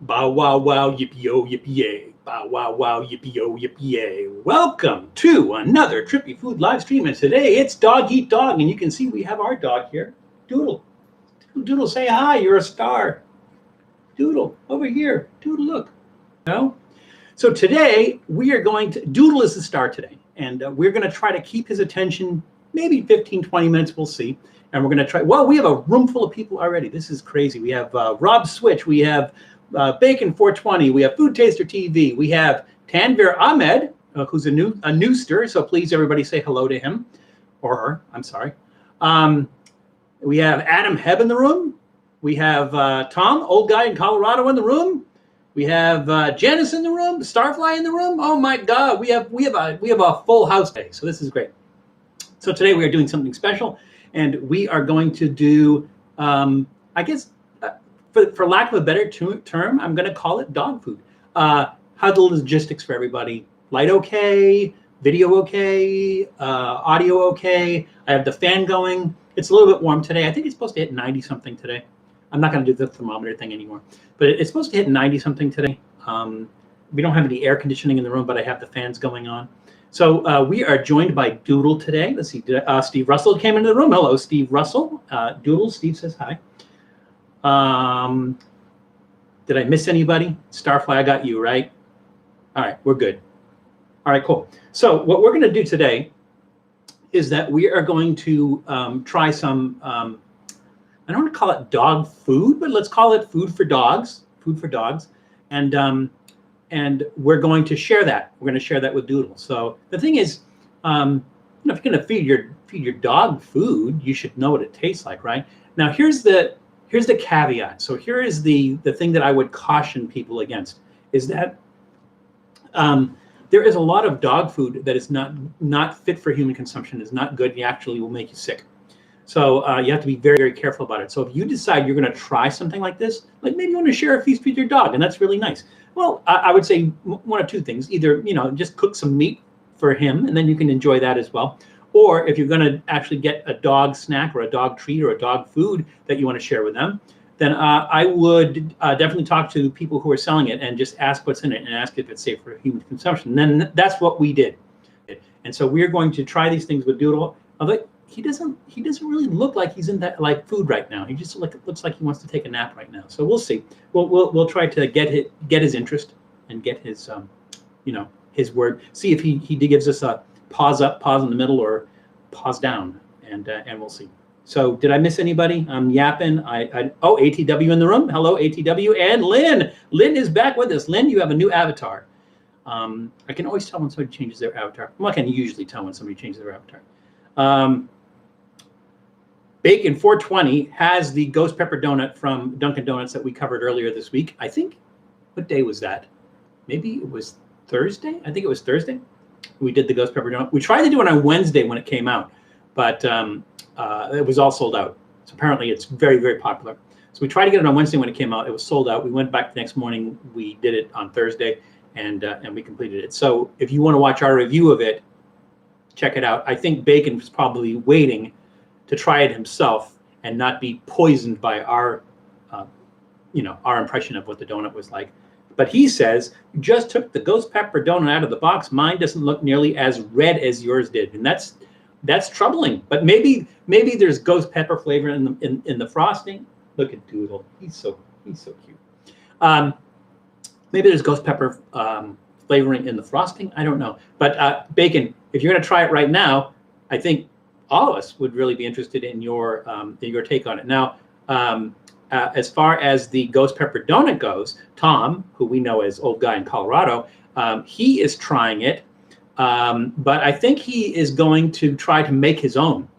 Bow wow wow yippee yo yippee yay. Bow wow wow yippee yo yippee yay. Welcome to another Trippy Food live stream, and today it's Dog Eat Dog, and you can see we have our dog here, Doodle. Doodle, say hi. You're a star. Doodle, over here. Doodle, look. No. So today we are going to. Doodle is the star today, and we're going to try to keep his attention maybe 15, 20 minutes. We'll see. And we're going to try. Well, we have a room full of people already. This is crazy. We have Rob Switch. We have Bacon 420. We have Food Taster TV. We have Tanvir Ahmed, who's a newster. So please, everybody, say hello to him or her. I'm sorry. We have Adam Hebb in the room. We have Tom, old guy in Colorado, in the room. We have Janice in the room. Starfly in the room. Oh my God, we have a full house today. So this is great. So today we are doing something special, and we are going to do, I guess. For lack of a better term, I'm going to call it dog food. How the logistics for everybody? Light okay? Video okay? Audio okay? I have the fan going. It's a little bit warm today. I think it's supposed to hit 90 something today. I'm not going to do the thermometer thing anymore, but it's supposed to hit 90 something today. We don't have any air conditioning in the room, but I have the fans going on. So we are joined by Doodle today. Let's see. Steve Russell came into the room. Hello, Steve Russell. Doodle. Steve says hi. Did I miss anybody? Starfly, I got you, right? All right, we're good. All right, cool. So what we're going to do today is that we are going to try some, I don't want to call it dog food, but let's call it food for dogs, and we're going to share that. We're going to share that with Doodle. So the thing is, if you're going to feed your dog food, you should know what it tastes like, right? Now, here's the caveat. So here is the thing that I would caution people against is that there is a lot of dog food that is not fit for human consumption, is not good, and actually will make you sick. So you have to be very, very careful about it. So if you decide you're going to try something like this, like maybe you want to share a feast with your dog, and that's really nice. Well, I would say one of two things. Either, just cook some meat for him, and then you can enjoy that as well. Or if you're going to actually get a dog snack or a dog treat or a dog food that you want to share with them, then I would definitely talk to people who are selling it and just ask what's in it and ask if it's safe for human consumption. And then that's what we did. And so we're going to try these things with Doodle. Although he doesn't really look like he's in that like food right now. He just looks like he wants to take a nap right now. So we'll see. We'll try to get his interest and get his his word. See if he gives us a pause up, pause in the middle, or pause down, and we'll see. So did I miss anybody? I'm yapping. ATW in the room. Hello, ATW. And Lynn. Lynn is back with us. Lynn, you have a new avatar. I can always tell when somebody changes their avatar. Well, I can usually tell when somebody changes their avatar. Bacon 420 has the ghost pepper donut from Dunkin' Donuts that we covered earlier this week. I think, what day was that? Maybe it was Thursday? I think it was Thursday. We did the ghost pepper donut. We tried to do it on Wednesday when it came out, but it was all sold out. So apparently it's very, very popular. So we tried to get it on Wednesday when it came out. It was sold out. We went back the next morning. We did it on Thursday, and we completed it. So if you want to watch our review of it, check it out. I think Bacon was probably waiting to try it himself and not be poisoned by our impression of what the donut was like. But he says, you just took the ghost pepper donut out of the box. Mine doesn't look nearly as red as yours did. And that's troubling. But maybe there's ghost pepper flavor in the frosting. Look at Doodle. He's so cute. Maybe there's ghost pepper flavoring in the frosting. I don't know. But Bacon, if you're going to try it right now, I think all of us would really be interested in your take on it. Now, as far as the ghost pepper donut goes, Tom, who we know as old guy in Colorado, he is trying it, but I think he is going to try to make his own,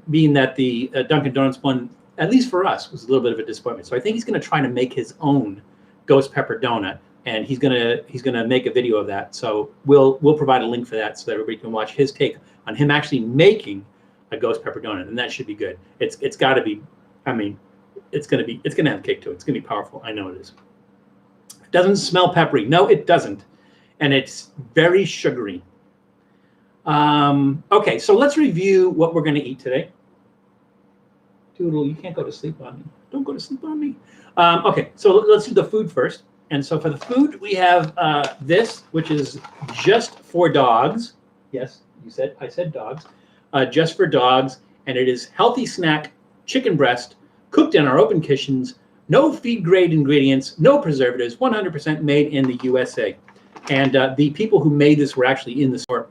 being that the Dunkin' Donuts one, at least for us, was a little bit of a disappointment. So I think he's going to try to make his own ghost pepper donut, and he's gonna make a video of that. So we'll provide a link for that so that everybody can watch his take on him actually making a ghost pepper donut, and that should be good. It's got to be. I mean, it's gonna have kick to it. It's gonna be powerful. I know it is. It doesn't smell peppery. No, it doesn't, and it's very sugary. Okay, so let's review what we're gonna eat today. Doodle, you can't go to sleep on me. Don't go to sleep on me. Okay, so let's do the food first. And so for the food, we have this, which is Just for Dogs. Yes, I said dogs. Just for Dogs, and it is healthy snack chicken breast cooked in our open kitchens, no feed grade ingredients, no preservatives, 100% made in the USA. And the people who made this were actually in the store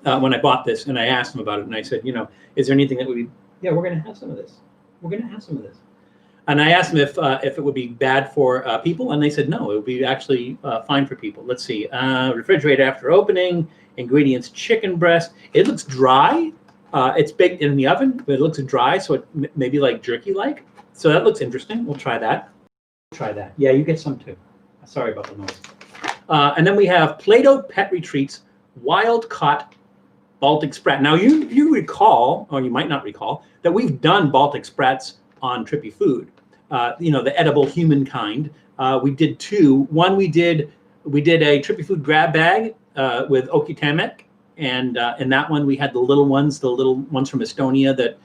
when I bought this, and I asked them about it, and I said, is there anything that would be, yeah, we're going to have some of this. We're going to have some of this. And I asked them if it would be bad for people, and they said no, it would be actually fine for people. Let's see, refrigerate after opening, ingredients, chicken breast. It looks dry. It's baked in the oven, but it looks dry, so it may be like jerky-like. So that looks interesting. We'll try that. Yeah, you get some too. Sorry about the noise. And then we have Plato Pet Treats wild-caught Baltic sprat. Now, you recall, or you might not recall, that we've done Baltic sprats on Trippy Food. The edible humankind. We did two. One, we did a Trippy Food grab bag with Okitamek, and in that one we had the little ones from Estonia that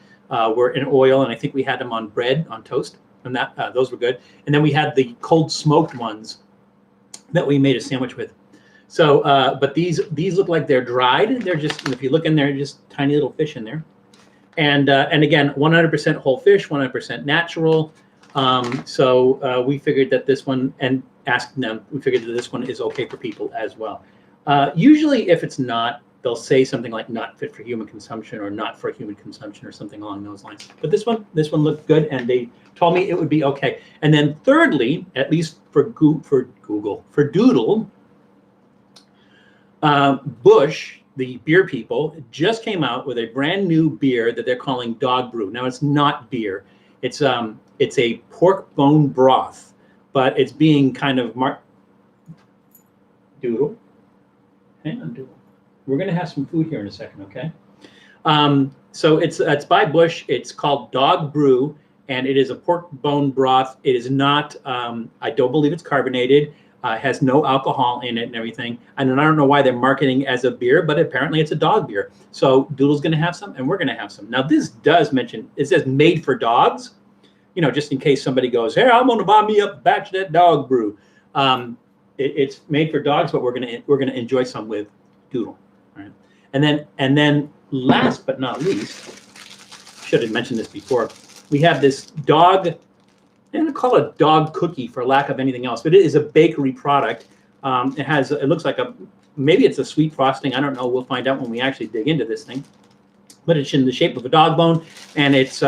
were in oil, and I think we had them on bread, on toast, and that those were good. And then we had the cold smoked ones that we made a sandwich with. So, but these look like they're dried. They're just, if you look in there, just tiny little fish in there. And again, 100% whole fish, 100% natural. So we figured that this one, and asking them, we figured that this one is okay for people as well. Usually, if it's not, they'll say something like not fit for human consumption or not for human consumption or something along those lines. But this one looked good, and they told me it would be okay. And then thirdly, at least for Doodle, Busch, the beer people, just came out with a brand new beer that they're calling Dog Brew. Now, it's not beer. It's a pork bone broth, but it's being kind of Doodle. Hang on, Doodle. We're going to have some food here in a second, okay? So it's by Busch. It's called Dog Brew, and it is a pork bone broth. It is not, I don't believe it's carbonated. Has no alcohol in it and everything. And I don't know why they're marketing as a beer, but apparently it's a dog beer. So Doodle's going to have some, and we're going to have some. Now, this does mention, it says made for dogs, just in case somebody goes, hey, I'm going to buy me up a batch of that Dog Brew. It's made for dogs, but we're going to enjoy some with Doodle. All right. And then last but not least, should have mentioned this before, we have this dog, I'm going to call it dog cookie for lack of anything else, but it is a bakery product. It looks like maybe it's a sweet frosting. I don't know. We'll find out when we actually dig into this thing. But it's in the shape of a dog bone, and it's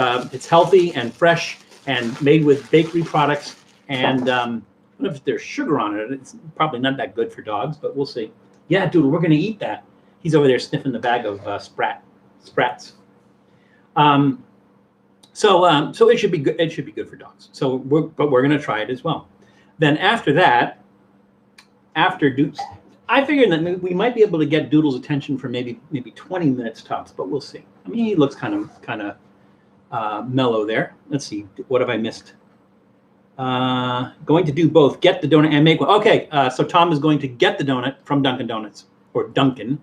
healthy and fresh and made with bakery products. And I don't know if there's sugar on it. It's probably not that good for dogs, but we'll see. Yeah, Doodle, we're going to eat that. He's over there sniffing the bag of sprats. So it should be good. It should be good for dogs. But we're going to try it as well. Then after that, I figured that we might be able to get Doodle's attention for maybe 20 minutes tops, but we'll see. I mean, he looks kind of mellow there. Let's see. What have I missed? Going to do both. Get the donut and make one. Okay. So Tom is going to get the donut from Dunkin' Donuts or Dunkin'.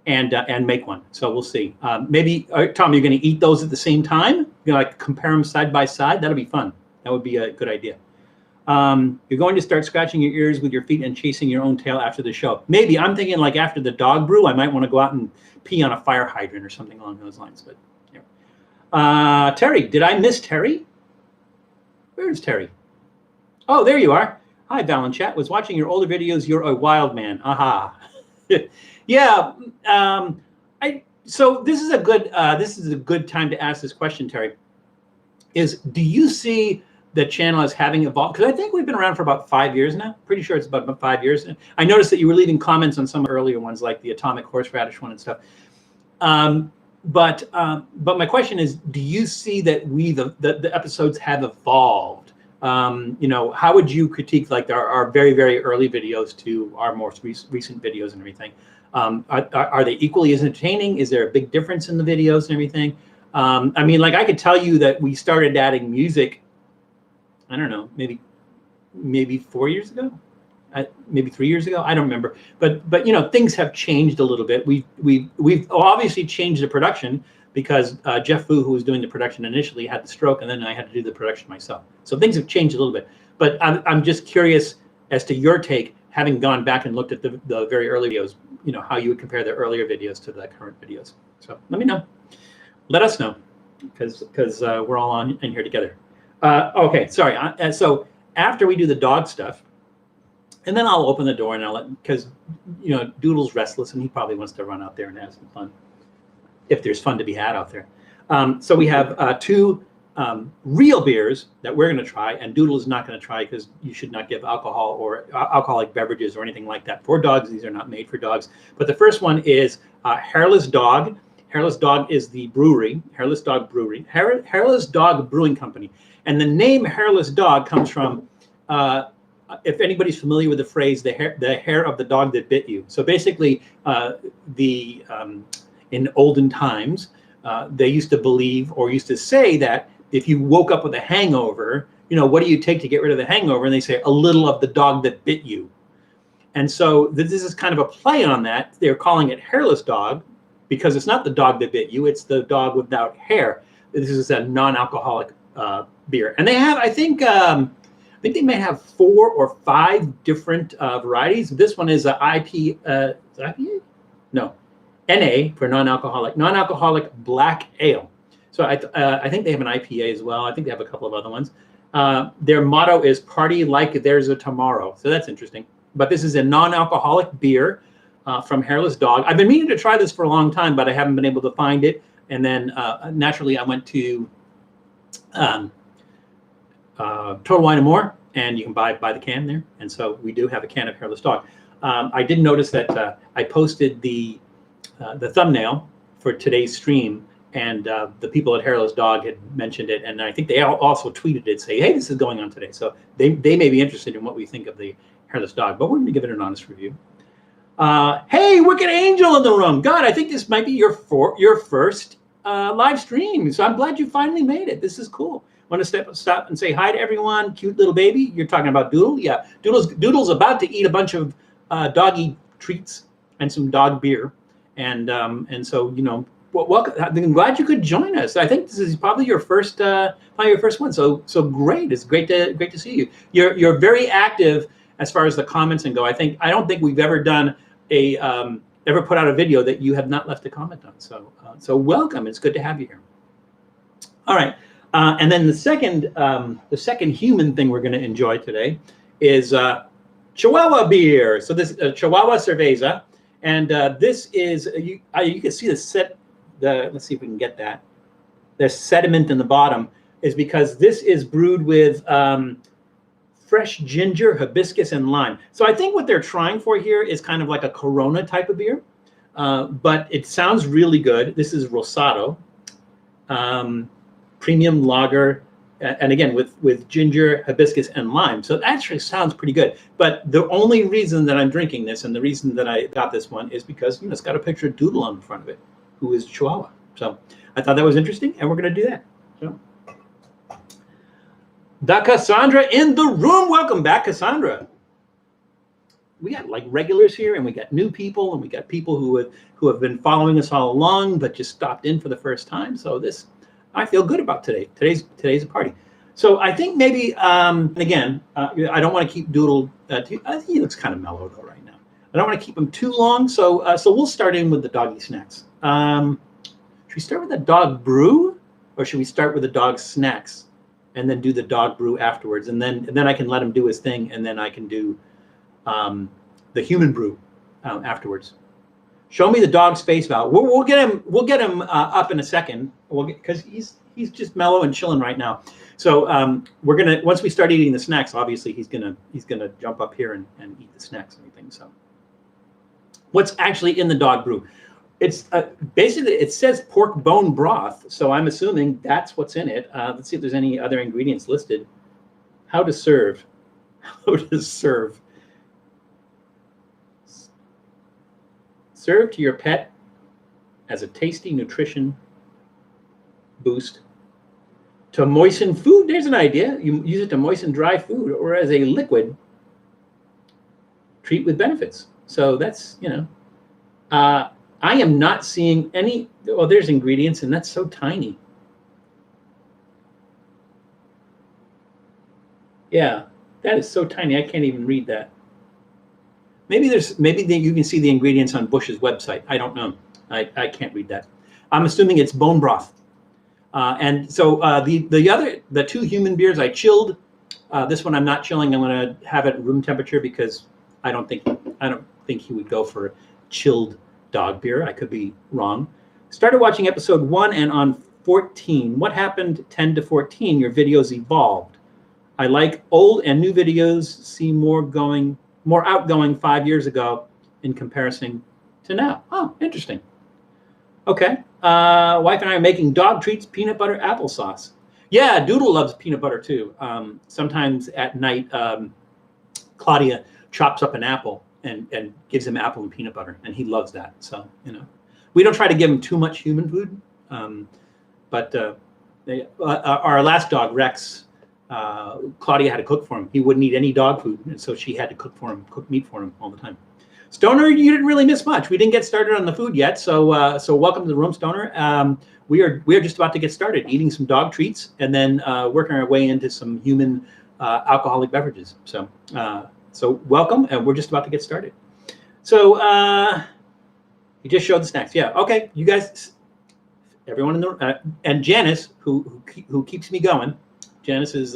And make one. So we'll see. Maybe, Tom, you're going to eat those at the same time? You're going to compare them side by side? That'll be fun. That would be a good idea. You're going to start scratching your ears with your feet and chasing your own tail after the show. Maybe. I'm thinking like after the Dog Brew, I might want to go out and pee on a fire hydrant or something along those lines. But yeah. Terry, did I miss Terry? Where is Terry? Oh, there you are. Hi, Valenchat. Was watching your older videos. You're a wild man. Aha. Yeah, so this is a good time to ask this question, Terry. Do you see the channel as having evolved? Because I think we've been around for about 5 years now. Pretty sure it's about 5 years. I noticed that you were leaving comments on some earlier ones, like the atomic horseradish one and stuff. But my question is, do you see that the episodes have evolved? How would you critique like our very, very early videos to our more recent videos and everything? Are they equally as entertaining? Is there a big difference in the videos and everything? I mean, like I could tell you that we started adding music, I don't know, maybe 4 years ago, maybe 3 years ago. I don't remember. But things have changed a little bit. We've obviously changed the production, because Jeff Fu, who was doing the production initially, had the stroke, and then I had to do the production myself. So things have changed a little bit. But I'm just curious as to your take, having gone back and looked at the very early videos, how you would compare the earlier videos to the current videos. So let me know. Let us know, because we're all on in here together. Okay, sorry. So after we do the dog stuff, and then I'll open the door and I'll let, because Doodle's restless and he probably wants to run out there and have some fun, if there's fun to be had out there. So we have two real beers that we're going to try, and Doodle is not going to try because you should not give alcohol or alcoholic beverages or anything like that for dogs. These are not made for dogs. But the first one is Hairless Dog. Hairless Dog is the brewery, Hairless Dog Brewery, Hairless Dog Brewing Company. And the name Hairless Dog comes from, if anybody's familiar with the phrase, the hair of the dog that bit you. So basically, in olden times, they used to believe or used to say that if you woke up with a hangover, what do you take to get rid of the hangover? And they say, a little of the dog that bit you. And so this is kind of a play on that. They're calling it Hairless Dog because it's not the dog that bit you, it's the dog without hair. This is a non-alcoholic beer. And they have, I think they may have 4 or 5 different varieties. This one is an IPA? No. NA for non-alcoholic black ale. So I think they have an IPA as well. I think they have a couple of other ones. Their motto is "Party like there's a tomorrow." So that's interesting. But this is a non-alcoholic beer from Hairless Dog. I've been meaning to try this for a long time, but I haven't been able to find it. And then naturally, I went to Total Wine and More, and you can buy the can there. And so we do have a can of Hairless Dog. I did notice that I posted the thumbnail for today's stream, and the people at Hairless Dog had mentioned it, and I think they also tweeted it, say, hey, this is going on today. So they may be interested in what we think of the Hairless Dog, but we're going to give it an honest review. Hey, Wicked Angel in the room. God, I think this might be your first live stream, so I'm glad you finally made it. This is cool. Want to stop and say hi to everyone? Cute little baby. You're talking about Doodle? Yeah, Doodle's about to eat a bunch of doggy treats and some dog beer. And so welcome. I'm glad you could join us. I think this is probably your first one. So great. It's great to see you. You're very active as far as the comments and go. I don't think we've ever done ever put out a video that you have not left a comment on. So welcome. It's good to have you here. All right. And then the second human thing we're going to enjoy today is Chihuahua beer. So this Chihuahua Cerveza. And this is, you can see let's see if we can get that. The sediment in the bottom is because this is brewed with fresh ginger, hibiscus, and lime. So I think what they're trying for here is kind of like a Corona type of beer, but it sounds really good. This is Rosado, premium lager, and again, with ginger, hibiscus, and lime. So it actually sounds pretty good. But the only reason that I'm drinking this and the reason that I got this one is because it's got a picture of Doodle on the front of it, who is Chihuahua. So I thought that was interesting, and we're going to do that. So, the Cassandra in the room. Welcome back, Cassandra. We got like regulars here, and we got new people, and we got people who have been following us all along, but just stopped in for the first time. So I feel good about today. Today's a party. So I think maybe again, I don't want to keep Doodle. I think he looks kind of mellow though right now. I don't want to keep him too long. So we'll start in with the doggy snacks. Should we start with the dog brew, or should we start with the dog snacks, and then do the dog brew afterwards, and then I can let him do his thing, and then I can do the human brew afterwards. Show me the dog's face valve. We'll get him up in a second. Because he's just mellow and chilling right now. So we're gonna, once we start eating the snacks, obviously he's gonna jump up here and eat the snacks and everything. So what's actually in the dog brew? It's basically, it says pork bone broth, so I'm assuming that's what's in it. Let's see if there's any other ingredients listed. How to serve. Serve to your pet as a tasty nutrition boost. To moisten food, there's an idea. You use it to moisten dry food, or as a liquid treat with benefits. So that's, I am not seeing any. Oh, there's ingredients, and that's so tiny. Yeah, that is so tiny. I can't even read that. Maybe you can see the ingredients on Busch's website. I don't know. I can't read that. I'm assuming it's bone broth. And so the two human beers I chilled. This one I'm not chilling. I'm going to have it room temperature because I don't think he would go for chilled dog beer. I could be wrong. Started watching episode 1 and on 14. What happened 10 to 14? Your videos evolved. I like old and new videos. See more outgoing 5 years ago in comparison to now. Oh, interesting. Okay. Wife and I are making dog treats, peanut butter applesauce. Yeah, Doodle loves peanut butter too. Sometimes at night, Claudia chops up an apple and gives him apple and peanut butter, and he loves that. So, we don't try to give him too much human food. But our last dog, Rex, Claudia had to cook for him. He wouldn't eat any dog food, and so she had to cook meat for him all the time. Stoner, you didn't really miss much. We didn't get started on the food yet, so welcome to the room, Stoner. We are just about to get started eating some dog treats and then working our way into some human alcoholic beverages. So welcome, and we're just about to get started. So you just showed the snacks, yeah. Okay, you guys, everyone in the and Janice, who keeps me going. Janice is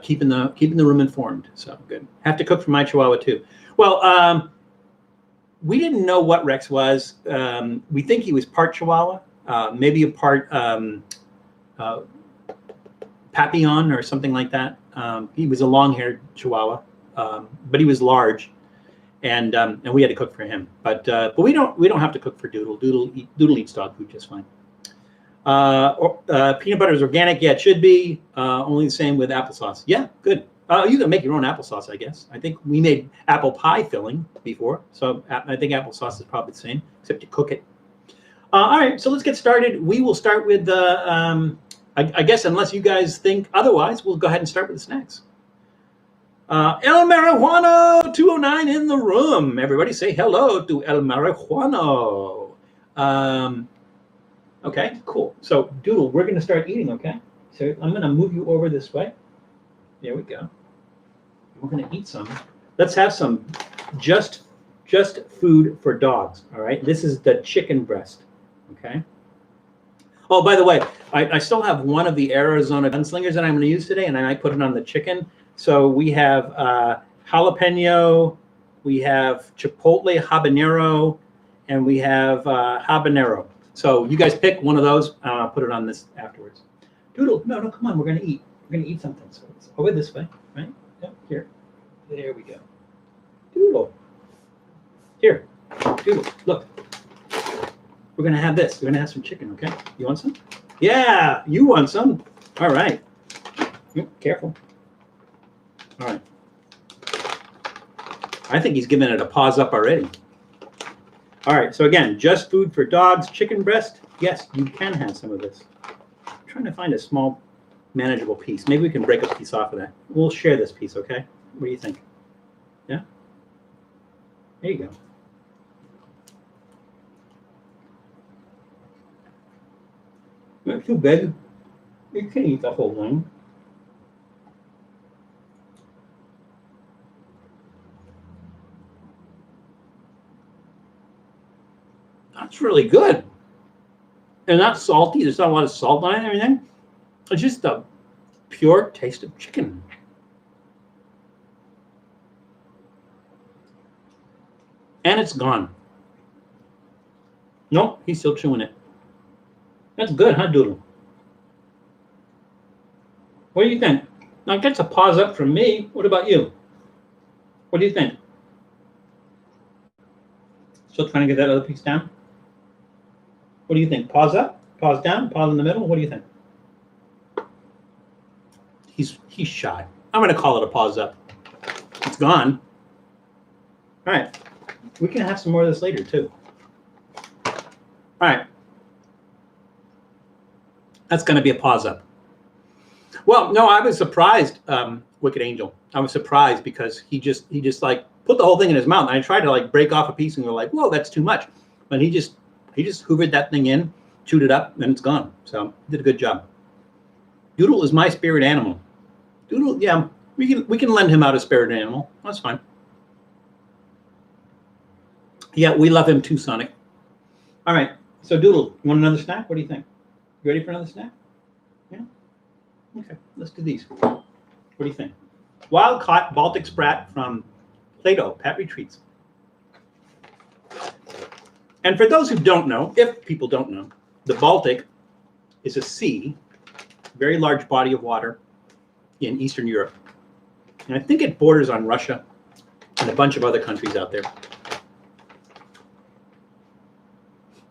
keeping the room informed. So good. Have to cook for my Chihuahua too. Well, we didn't know what Rex was. We think he was part Chihuahua, maybe a part Papillon or something like that. He was a long-haired Chihuahua, but he was large, and we had to cook for him. But we don't have to cook for Doodle. Doodle eats dog food just fine. Peanut butter is organic. Yeah, it should be. Only the same with applesauce. Yeah, good. You can make your own applesauce, I guess. I think we made apple pie filling before, so I think applesauce is probably the same, except you cook it. All right, so let's get started. We will start with I guess unless you guys think otherwise, we'll go ahead and start with the snacks. El Marijuano 209 in the room. Everybody say hello to El Marijuano. Okay, cool. So, Doodle, we're going to start eating, okay? So I'm going to move you over this way. There we go. We're going to eat some. Let's have some just food for dogs, all right? This is the chicken breast, okay? Oh, by the way, I still have one of the Arizona gunslingers that I'm going to use today, and I might put it on the chicken. So we have jalapeno, we have chipotle habanero, and we have habanero. So you guys pick one of those, and I'll put it on this afterwards. Doodle, no, come on, we're going to eat. We're going to eat something. So it's over this way, right? Yep, here. There we go. Doodle. Here, Doodle, look. We're going to have this. We're going to have some chicken, okay? You want some? Yeah, you want some. All right. Careful. All right. I think he's giving it a pause up already. All right, so again, just food for dogs, chicken breast. Yes, you can have some of this. I'm trying to find a small, manageable piece. Maybe we can break a piece off of that. We'll share this piece, okay? What do you think? Yeah? There you go. Not too big. You can eat the whole thing. That's really good. And not salty. There's not a lot of salt on it and everything. It's just a pure taste of chicken. And it's gone. Nope, he's still chewing it. That's good, huh, Doodle? What do you think? Now, that's a pause up from me. What about you? What do you think? Still trying to get that other piece down? What do you think? Pause up? Pause down? Pause in the middle? What do you think? He's shy. I'm going to call it a pause up. It's gone. All right. We can have some more of this later, too. All right. That's going to be a pause up. Well, no, I was surprised, Wicked Angel. I was surprised because he just like put the whole thing in his mouth. And I tried to like break off a piece and go like, whoa, that's too much. But he just hoovered that thing in, chewed it up, and it's gone. So he did a good job. Doodle is my spirit animal. Doodle, yeah, we can lend him out a spirit animal. That's fine. Yeah, we love him too, Sonic. All right, so Doodle, you want another snack? What do you think? You ready for another snack? Yeah? Okay, let's do these. What do you think? Wild caught Baltic sprat from Plato Pet Treats. And for those who don't know, if people don't know, the Baltic is a sea, very large body of water in Eastern Europe. And I think it borders on Russia and a bunch of other countries out there.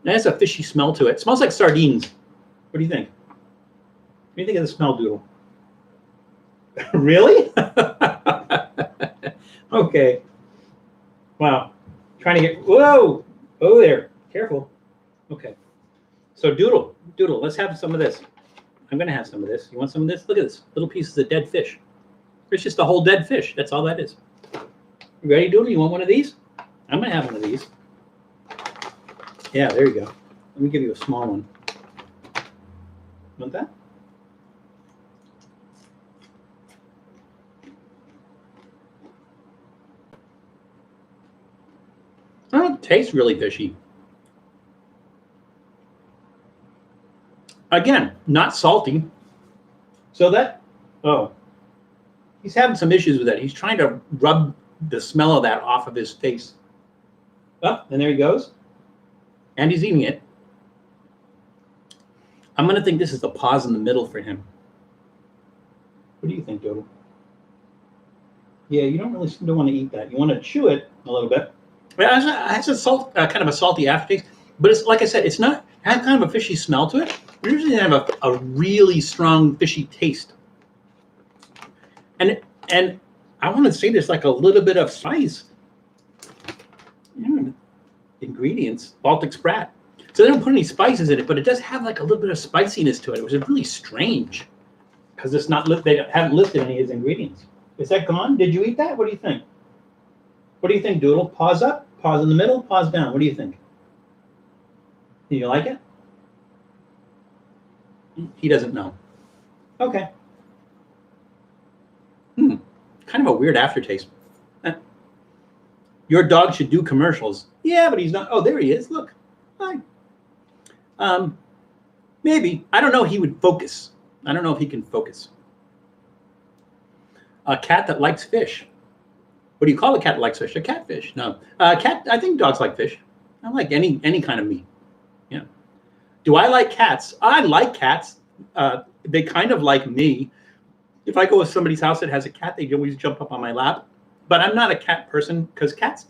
It has a fishy smell to it. It smells like sardines. What do you think? What do you think of the smell, Doodle? Really? Okay. Wow. Trying to get, whoa. Oh, there. Careful. Okay. So Doodle, let's have some of this. I'm going to have some of this. You want some of this? Look at this. Little pieces of dead fish. It's just a whole dead fish. That's all that is. You ready, Doodle? You want one of these? I'm going to have one of these. Yeah, there you go. Let me give you a small one. Want that? Oh, it tastes really fishy. Again, not salty. So that, oh, he's having some issues with that. He's trying to rub the smell of that off of his face. Oh, and there he goes. And he's eating it. I'm going to think this is the pause in the middle for him. What do you think, Doodle? Yeah, you don't really seem to want to eat that. You want to chew it a little bit. It has a kind of a salty aftertaste, but it's like I said, it's not, it has kind of a fishy smell to it. We usually have a really strong fishy taste. And I want to say there's like a little bit of spice. Yeah. Ingredients, Baltic sprat. So they don't put any spices in it, but it does have like a little bit of spiciness to it. It was really strange because it's not they haven't listed any of his ingredients. Is that gone? Did you eat that? What do you think? What do you think, Doodle? Pause up, pause in the middle, pause down. What do you think? Do you like it? He doesn't know. Okay. Kind of a weird aftertaste. Your dog should do commercials. Yeah, but he's not. Oh, there he is. Look. Hi. Maybe. I don't know. He would focus. I don't know if he can focus. A cat that likes fish. What do you call a cat that likes fish? A catfish. No. Cat. I think dogs like fish. I like any kind of meat. Yeah. Do I like cats? I like cats. They kind of like me. If I go to somebody's house that has a cat, they always jump up on my lap. But I'm not a cat person because cats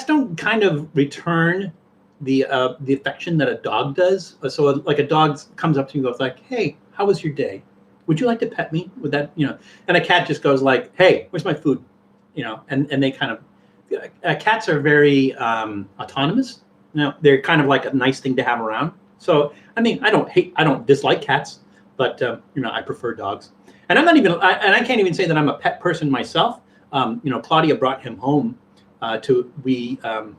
don't kind of return the affection that a dog does. So like a dog comes up to you and goes like, "Hey, how was your day? Would you like to pet me?" With that, and a cat just goes like, "Hey, where's my food?" And they kind of cats are very autonomous. They're kind of like a nice thing to have around. So I mean, I don't dislike cats, but I prefer dogs. And I'm not even, and I can't even say that I'm a pet person myself. Claudia brought him home I don't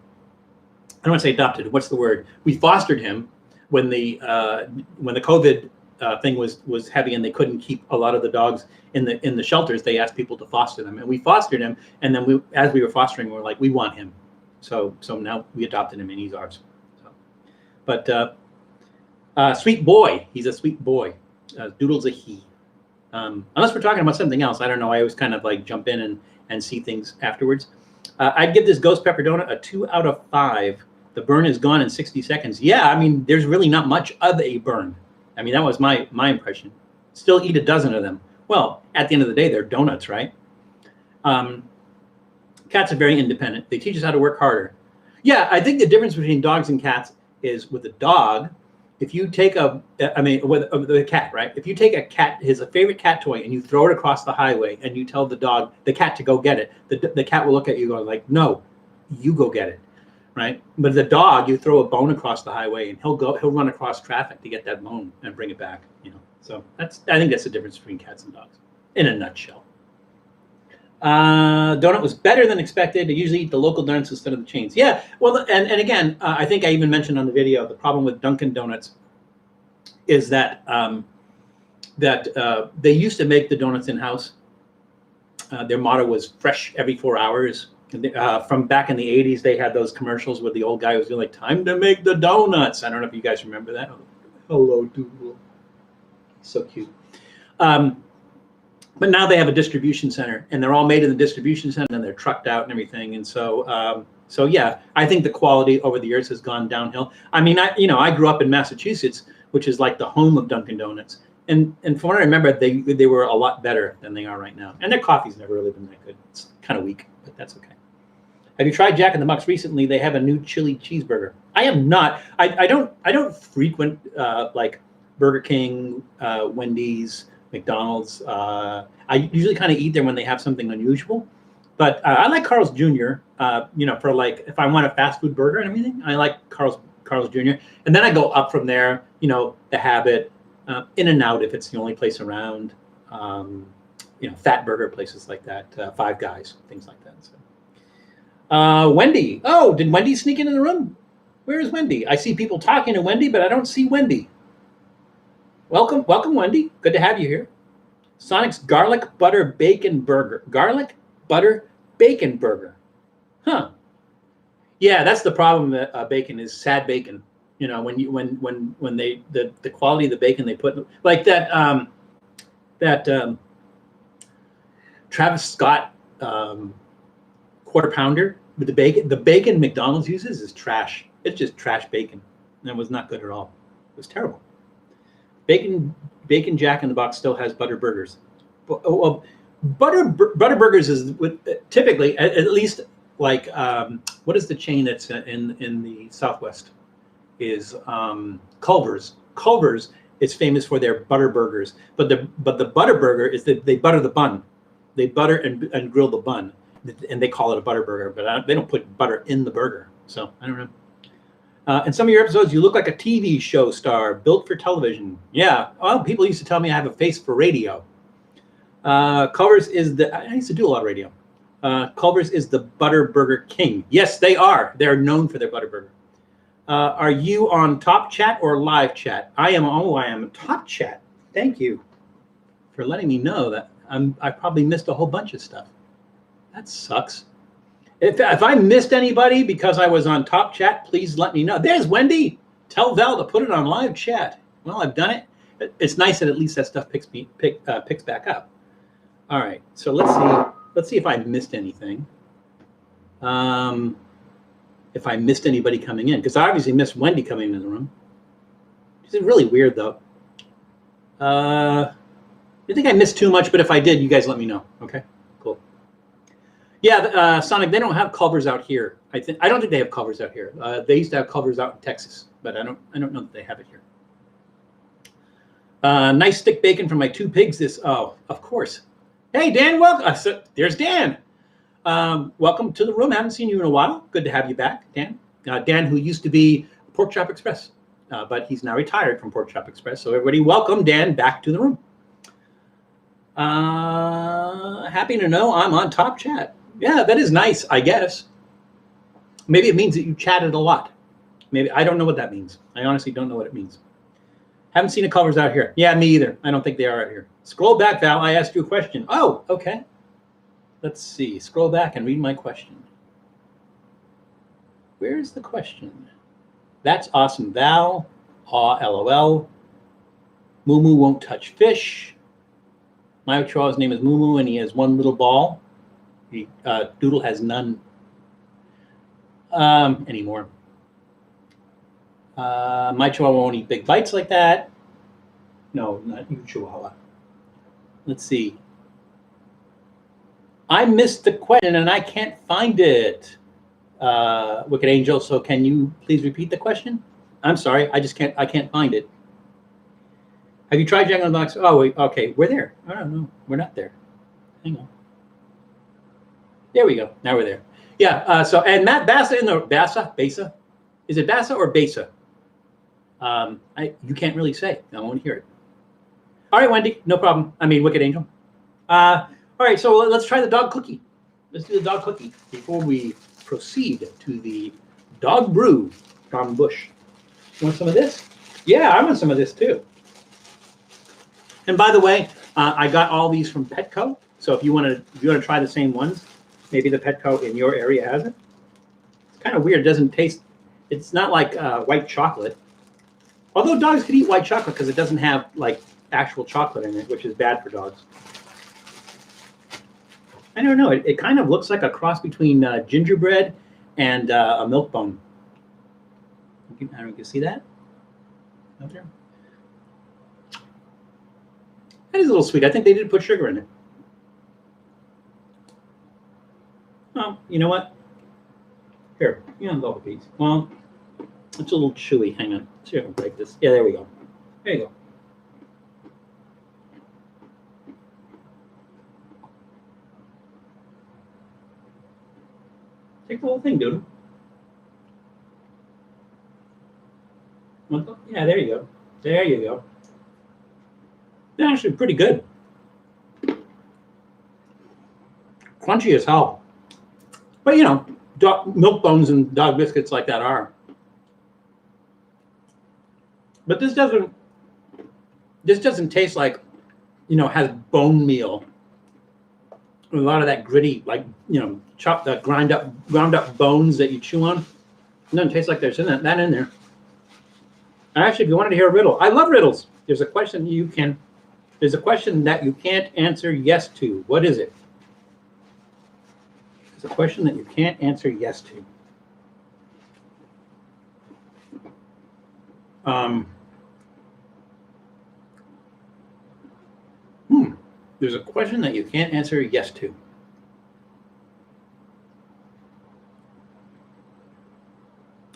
want to say adopted. What's the word? We fostered him when the COVID thing was heavy and they couldn't keep a lot of the dogs in the shelters. They asked people to foster them, and we fostered him. And then as we were fostering, we were like, we want him. So now we adopted him, and he's ours. So, but sweet boy, he's a sweet boy. Doodle's a he. Unless we're talking about something else, I don't know. I always kind of like jump in and see things afterwards. I'd give this ghost pepper donut a 2 out of 5. The burn is gone in 60 seconds. Yeah, I mean, there's really not much of a burn. I mean, that was my impression. Still eat a dozen of them. Well, at the end of the day, they're donuts, right? Cats are very independent. They teach us how to work harder. Yeah, I think the difference between dogs and cats is with a dog, if you take with a cat, right? If you take a cat, his favorite cat toy, and you throw it across the highway, and you tell the cat to go get it, the cat will look at you going like, "No, you go get it," right? But the dog, you throw a bone across the highway, and he'll run across traffic to get that bone and bring it back. So I think that's the difference between cats and dogs, in a nutshell. Donut was better than expected. I usually eat the local donuts instead of the chains. Yeah, well, and again, I think I even mentioned on the video, the problem with Dunkin' Donuts is that they used to make the donuts in-house. Their motto was fresh every 4 hours. From back in the 80s, they had those commercials where the old guy was doing like, time to make the donuts. I don't know if you guys remember that. Hello, Doodle. So cute. But now they have a distribution center, and they're all made in the distribution center, and they're trucked out and everything. And so yeah, I think the quality over the years has gone downhill. I mean, I grew up in Massachusetts, which is like the home of Dunkin' Donuts. And from what I remember, they were a lot better than they are right now. And their coffee's never really been that good. It's kind of weak, but that's okay. Have you tried Jack in the Box recently? They have a new chili cheeseburger. I have not. I don't frequent like Burger King, Wendy's, McDonald's. I usually kind of eat there when they have something unusual. But I like Carl's Jr. For like if I want a fast food burger and everything, I like Carl's Jr. And then I go up from there. The Habit. In-N-Out if it's the only place around, fat burger places like that, Five Guys, things like that. So, Wendy. Oh, did Wendy sneak into the room? Where is Wendy? I see people talking to Wendy, but I don't see Wendy. Welcome, Wendy. Good to have you here. Sonic's garlic butter bacon burger. Garlic butter bacon burger. Huh. Yeah, that's the problem. That bacon is sad bacon. When they the quality of the bacon they put like that Travis Scott quarter pounder with the bacon McDonald's uses is trash. It's just trash bacon. And it was not good at all. It was terrible. Bacon Jack in the Box still has butter burgers. Well, butter burgers is typically at least like what is the chain that's in the Southwest? Is Culver's. Culver's is famous for their butter burgers, but the butter burger is that they butter the bun, they butter and grill the bun, and they call it a butter burger, but they don't put butter in the burger. So I don't know. In some of your episodes, you look like a TV show star built for television. Yeah, well, people used to tell me I have a face for radio. Culver's is I used to do a lot of radio. Culver's is the butter burger king. Yes, they are. They're known for their butter burger. Are you on Top Chat or Live Chat? I am on Top Chat. Thank you for letting me know that I probably missed a whole bunch of stuff. That sucks. If I missed anybody because I was on Top Chat, please let me know. There's Wendy. Tell Val to put it on Live Chat. Well, I've done it. It's nice that at least that stuff picks back up. All right. So let's see if I missed anything. If I missed anybody coming in, because I obviously missed Wendy coming into the room. She's really weird, though. I think I missed too much, but if I did, you guys let me know. Okay, cool. Yeah, Sonic, they don't have Culver's out here. I don't think they have Culver's out here. They used to have Culver's out in Texas, but I don't know that they have it here. Nice stick bacon from my two pigs. Oh, of course. Hey, Dan, welcome. There's Dan. Welcome to the room. I haven't seen you in a while. Good to have you back, Dan. Dan, who used to be Pork Chop Express, but he's now retired from Pork Chop Express. So everybody, welcome Dan back to the room. Happy to know I'm on Top Chat. Yeah, that is nice, I guess. Maybe it means that you chatted a lot. Maybe I don't know what that means. I honestly don't know what it means. Haven't seen the Culver's out here. Yeah, me either. I don't think they are out here. Scroll back, Val. I asked you a question. Oh, okay. Let's see. Scroll back and read my question. Where's the question? That's awesome, Val. Aw, LOL. Moo won't touch fish. My Chihuahua's name is Moo, and he has one little ball. Doodle has none anymore. My Chihuahua won't eat big bites like that. No, not you, Chihuahua. Let's see. I missed the question and I can't find it. Wicked Angel, so can you please repeat the question? I'm sorry, I can't find it. Have you tried Jack in the Box? Oh, wait, okay, we're there. I don't know, we're not there. Hang on. There we go, now we're there. Yeah, and Matt Bassa in the, Bassa? Is it Bassa or Basa? You can't really say, I won't hear it. All right, Wendy, no problem. I mean, Wicked Angel. All All right, so let's try the dog cookie. Let's do the dog cookie before we proceed to the Dog Brew from Busch. Want some of this? Yeah, I want some of this too. And by the way, I got all these from Petco. So if you want to try the same ones, maybe the Petco in your area has it. It's kind of weird. It doesn't taste. It's not like white chocolate. Although dogs could eat white chocolate because it doesn't have like actual chocolate in it, which is bad for dogs. I don't know. It kind of looks like a cross between gingerbread and a milk bone. I don't know if you can see that out there. That is a little sweet. I think they did put sugar in it. Oh, you know what? Here, you know, go piece. Well, it's a little chewy. Hang on. See if I can break this. Yeah, there we go. There you go. Take the whole thing, Doodle. Yeah, there you go. There you go. They're actually pretty good. Crunchy as hell. But you know, milk bones and dog biscuits like that are. But this doesn't taste like, you know, has bone meal. A lot of that gritty, like, you know, ground up bones that you chew on. It doesn't taste like there's that in there. Actually, if you wanted to hear a riddle, I love riddles. There's a question that you can't answer yes to. What is it? There's a question that you can't answer yes to. There's a question that you can't answer yes to.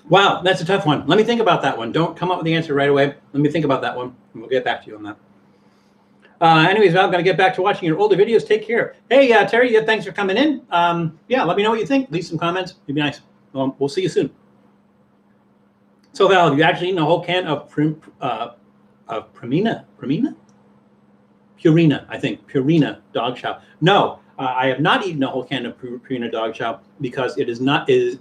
Wow, that's a tough one. Let me think about that one. Don't come up with the answer right away. Let me think about that one, and we'll get back to you on that. Anyways, I'm going to get back to watching your older videos. Take care. Hey, Terry, thanks for coming in. Yeah, let me know what you think. Leave some comments. It'd be nice. We'll see you soon. So, Val, have you actually eaten a whole can of Purina, I think. Purina dog chow. No, I have not eaten a whole can of Purina dog chow because it is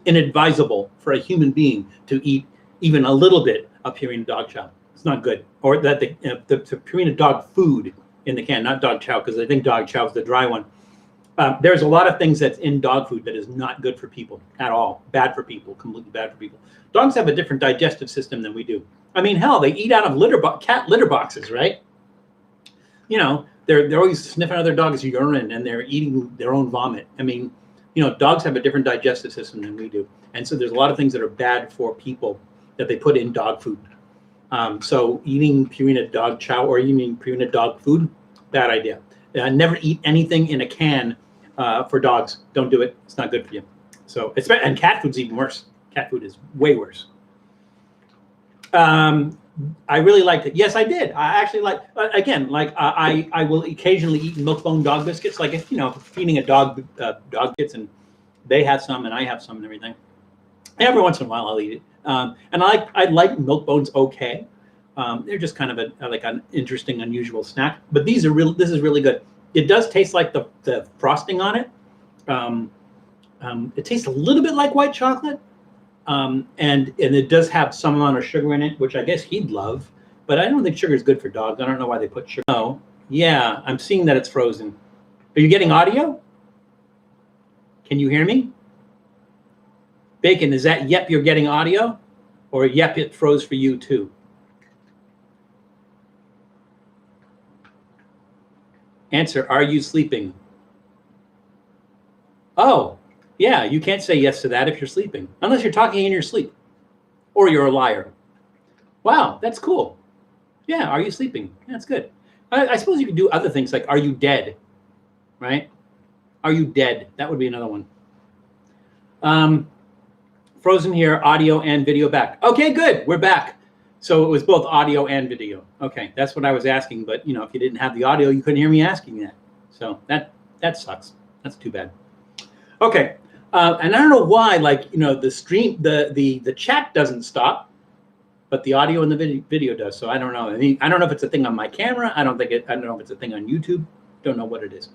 inadvisable for a human being to eat even a little bit of Purina dog chow. It's not good. Or that the Purina dog food in the can, not dog chow, because I think dog chow is the dry one. There's a lot of things that's in dog food that is not good for people at all. Bad for people, completely bad for people. Dogs have a different digestive system than we do. I mean, hell, they eat out of cat litter boxes, right? You know, they're always sniffing other dogs' urine and they're eating their own vomit. I mean, you know, dogs have a different digestive system than we do. And so there's a lot of things that are bad for people that they put in dog food. So eating Purina dog chow or eating Purina dog food, bad idea. Never eat anything in a can for dogs. Don't do it. It's not good for you. So and cat food's even worse. Cat food is way worse. I really liked it. Yes, I did. I actually like. Again, like I will occasionally eat milk bone dog biscuits. Like if, you know, feeding a dog biscuits and they have some and I have some and everything. Every once in a while I'll eat it. And I like milk bones. Okay, they're just kind of like an interesting, unusual snack. But this is really good. It does taste like the frosting on it. It tastes a little bit like white chocolate. And it does have some amount of sugar in it, which I guess he'd love. But I don't think sugar is good for dogs. I don't know why they put sugar. No. Yeah, I'm seeing that it's frozen. Are you getting audio? Can you hear me? Bacon, is that yep, you're getting audio? Or yep, it froze for you too? Answer, are you sleeping? Oh, yeah, you can't say yes to that if you're sleeping, unless you're talking in your sleep, or you're a liar. Wow, that's cool. Yeah, are you sleeping? That's good. I suppose you could do other things like, are you dead? Right? Are you dead? That would be another one. Frozen here, audio and video back. Okay, good. We're back. So it was both audio and video. Okay, that's what I was asking. But, you know, if you didn't have the audio, you couldn't hear me asking that. So that sucks. That's too bad. Okay. And I don't know why, like, you know, the stream, the chat doesn't stop, but the audio and the video does. So I don't know. I mean, I don't know if it's a thing on my camera. I don't know if it's a thing on YouTube. Don't know what it is.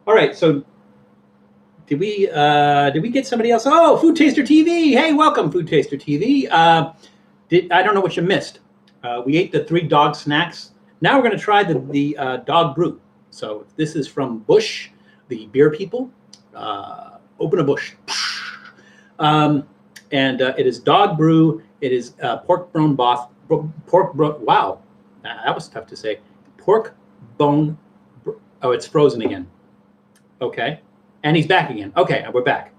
All right, so did we get somebody else? Oh, Food Taster TV. Hey, welcome, Food Taster TV. I don't know what you missed. We ate the 3 dog snacks. Now we're going to try the Dog Brew. So this is from Busch, the beer people. Open a Busch. And it is Dog Brew. It is pork bone broth. Wow, that was tough to say. Pork bone. Oh, it's frozen again. Okay. And he's back again. Okay, we're back.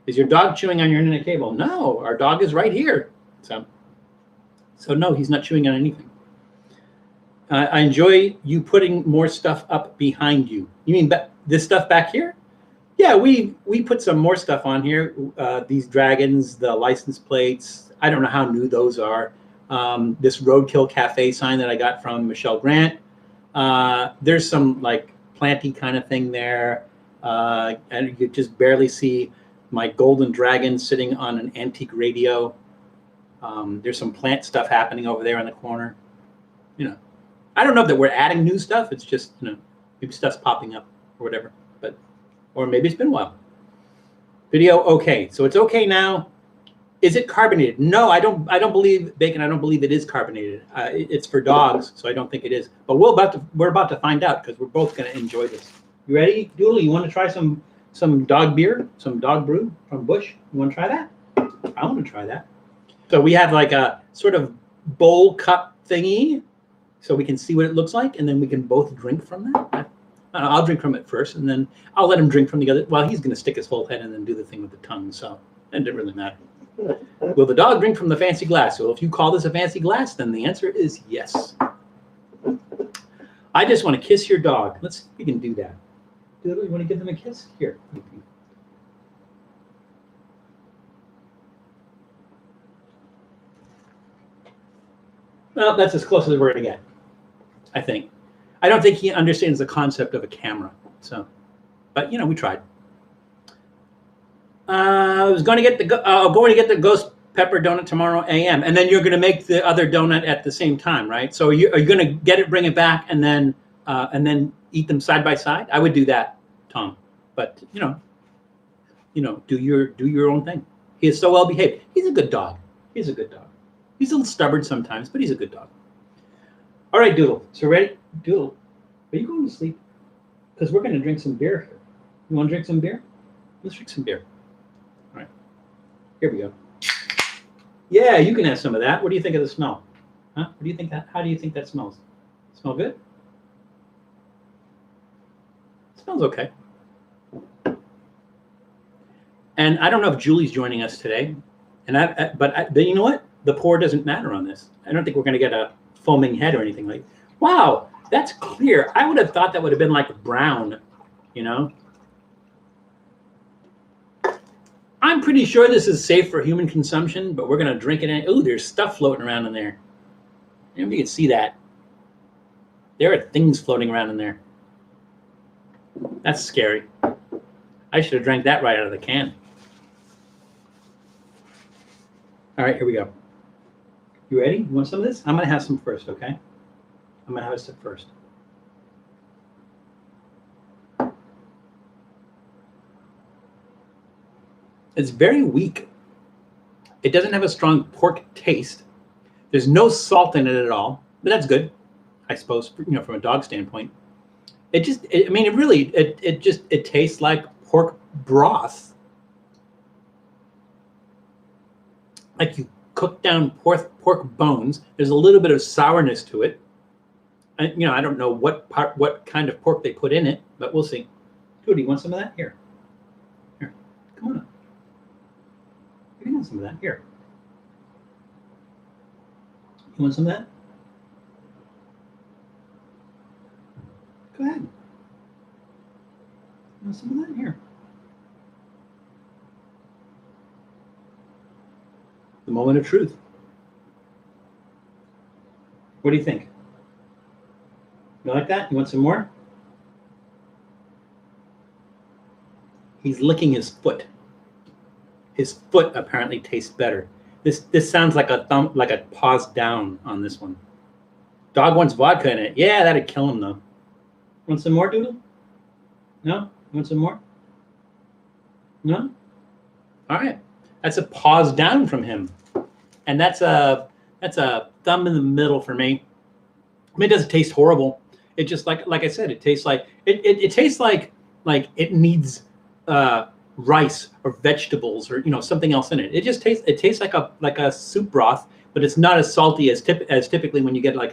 Is your dog chewing on your internet cable? No, our dog is right here. So no, he's not chewing on anything. I enjoy you putting more stuff up behind you. You mean this stuff back here? Yeah, we put some more stuff on here. These dragons, the license plates. I don't know how new those are. This Roadkill Cafe sign that I got from Michelle Grant. There's some like planty kind of thing there. And you could just barely see my golden dragon sitting on an antique radio. There's some plant stuff happening over there in the corner. You know, I don't know that we're adding new stuff. It's just, you know, maybe stuff's popping up or whatever. But, or maybe it's been a while. Video okay. So it's okay now. Is it carbonated? No, I don't believe, Bacon, I don't believe it is carbonated. It's for dogs, so I don't think it is. But we're about to find out because we're both going to enjoy this. You ready, Doodle? You want to try some dog beer, some dog brew from Busch? You want to try that? I want to try that. So we have like a sort of bowl cup thingy, so we can see what it looks like, and then we can both drink from that. I'll drink from it first, and then I'll let him drink from the other. Well, he's going to stick his whole head in and do the thing with the tongue, so it doesn't really matter. Will the dog drink from the fancy glass? So if you call this a fancy glass, then the answer is yes. I just want to kiss your dog. Let's see if we can do that. Doodle, you want to give them a kiss? Here. Well, that's as close as we're going to get, I think. I don't think he understands the concept of a camera. So, but, you know, we tried. I was going to get the ghost pepper donut tomorrow a.m. And then you're going to make the other donut at the same time, right? So are you going to get it, bring it back, and then eat them side by side? I would do that, Tom. But you know, do your own thing. He is so well behaved. He's a good dog. He's a good dog. He's a little stubborn sometimes, but he's a good dog. All right, Doodle. So ready? Doodle, are you going to sleep? Because we're going to drink some beer here. You want to drink some beer? Let's drink some beer. All right. Here we go. Yeah, you can have some of that. What do you think of the smell? Huh? What do you think how do you think that smells? Smell good? It smells okay. And I don't know if Julie's joining us today. But you know what? The pour doesn't matter on this. I don't think we're going to get a foaming head or anything like. Wow, that's clear. I would have thought that would have been like brown, you know. I'm pretty sure this is safe for human consumption, but we're going to drink it. Oh, there's stuff floating around in there. Maybe you can see that. There are things floating around in there. That's scary. I should have drank that right out of the can. All right, here we go. You ready? You want some of this? I'm going to have some first, okay? I'm going to have a sip first. It's very weak. It doesn't have a strong pork taste. There's no salt in it at all, but that's good, I suppose, you know, from a dog standpoint. It tastes like pork broth. Like you cook down pork bones. There's a little bit of sourness to it. And, you know, I don't know what kind of pork they put in it, but we'll see. Cody, you want some of that? Here. Here. Come on up. You can have some of that. Here. You want some of that? Go ahead. You want some of that? Here. The moment of truth. What do you think? You like that? You want some more? He's licking his foot. His foot apparently tastes better. This sounds like a thumb, like a pause down on this one. Dog wants vodka in it. Yeah, that'd kill him though. Want some more, Doodle? No? You want some more? No? All right. That's a pause down from him. And that's a thumb in the middle for me. I mean, it doesn't taste horrible. It just like I said, it tastes like it tastes like it needs rice or vegetables or something else in it. It just tastes like a soup broth, but it's not as salty as typically when you get like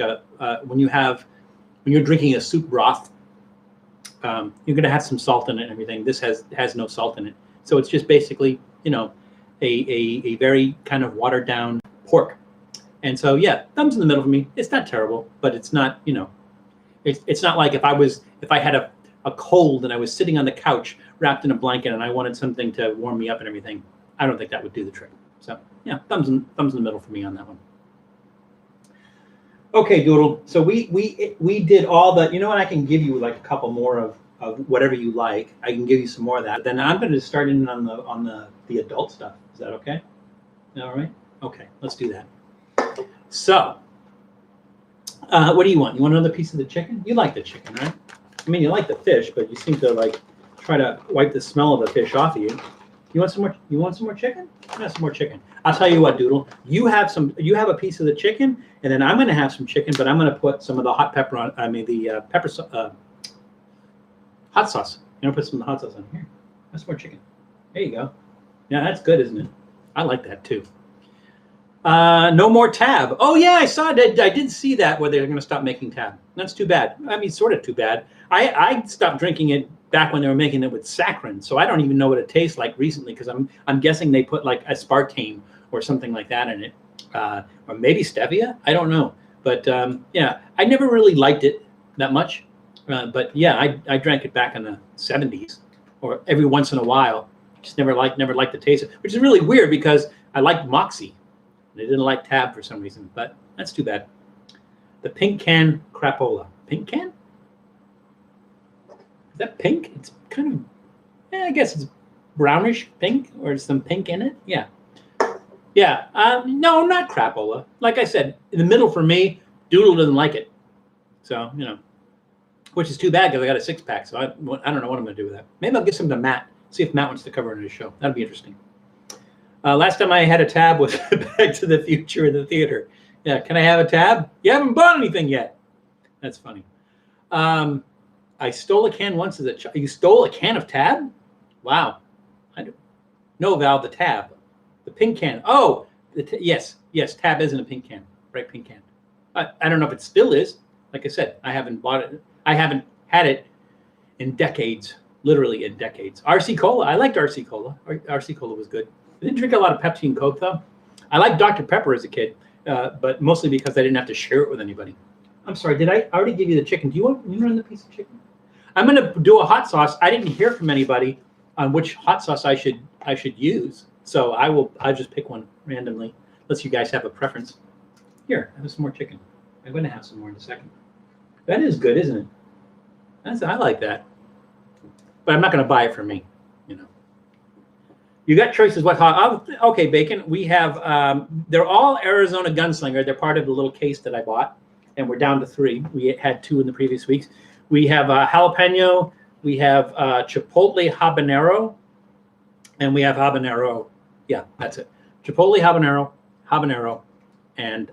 when you're drinking a soup broth. You're gonna have some salt in it and everything. This has no salt in it, so it's just basically a very kind of watered down pork. And so yeah, thumbs in the middle for me. It's not terrible, but it's not it's not like if I had a cold and I was sitting on the couch wrapped in a blanket and I wanted something to warm me up and everything. I don't think that would do the trick. So yeah, thumbs in the middle for me on that one. Okay, Doodle. So we did all the. You know what? I can give you like a couple more of whatever you like. I can give you some more of that. Then I'm going to start in on the adult stuff. Is that okay? All right. Okay, let's do that. So, what do you want? You want another piece of the chicken? You like the chicken, right? I mean, you like the fish, but you seem to like try to wipe the smell of the fish off of you. You want some more? You want some more chicken? Yeah, some more chicken. I'll tell you what, Doodle. You have a piece of the chicken, and then I'm going to have some chicken, but I'm going to put some of the hot pepper on. I mean, the hot sauce. I'm going to put some of the hot sauce on here. That's more chicken. There you go. Yeah, that's good, isn't it? I like that too. No more Tab. Oh yeah, I saw that. I did see that where they're going to stop making Tab. That's too bad. I mean, sort of too bad. I stopped drinking it back when they were making it with saccharin, so I don't even know what it tastes like recently because I'm guessing they put like aspartame or something like that in it, or maybe stevia. I don't know, but yeah, I never really liked it that much. But yeah, I drank it back in the 70s, or every once in a while. Just never liked the taste of it, which is really weird because I liked Moxie. They didn't like Tab for some reason, but that's too bad. The pink can crapola. Pink can? Is that pink? It's kind of, I guess it's brownish pink, or some pink in it. Yeah. Yeah. No, not crapola. Like I said, in the middle for me, Doodle doesn't like it. So, which is too bad because I got a 6-pack. So I don't know what I'm going to do with that. Maybe I'll give some to Matt. See if Matt wants to cover it in his show. That'd be interesting. Last time I had a Tab was Back to the Future in the theater. Yeah, can I have a Tab? You haven't bought anything yet. That's funny. I stole a can once as a child. You stole a can of Tab? Wow. No, Val, the Tab. The pink can. Oh, yes, Tab isn't a pink can. Bright pink can. I don't know if it still is. Like I said, I haven't bought it. I haven't had it in decades. Literally in decades. RC Cola. I liked RC Cola. RC Cola was good. I didn't drink a lot of Pepsi and Coke, though. I liked Dr. Pepper as a kid, but mostly because I didn't have to share it with anybody. I'm sorry, did I already give you the chicken? Do you want another piece of chicken? I'm going to do a hot sauce. I didn't hear from anybody on which hot sauce I should use, so I'll just pick one randomly, unless you guys have a preference. Here, I have some more chicken. I'm going to have some more in a second. That is good, isn't it? I like that, but I'm not going to buy it for me. You got choices. Okay, Bacon. We have. They're all Arizona Gunslinger. They're part of the little case that I bought, and we're down to 3. We had 2 in the previous weeks. We have jalapeno. We have chipotle habanero, and we have habanero. Yeah, that's it. Chipotle habanero, and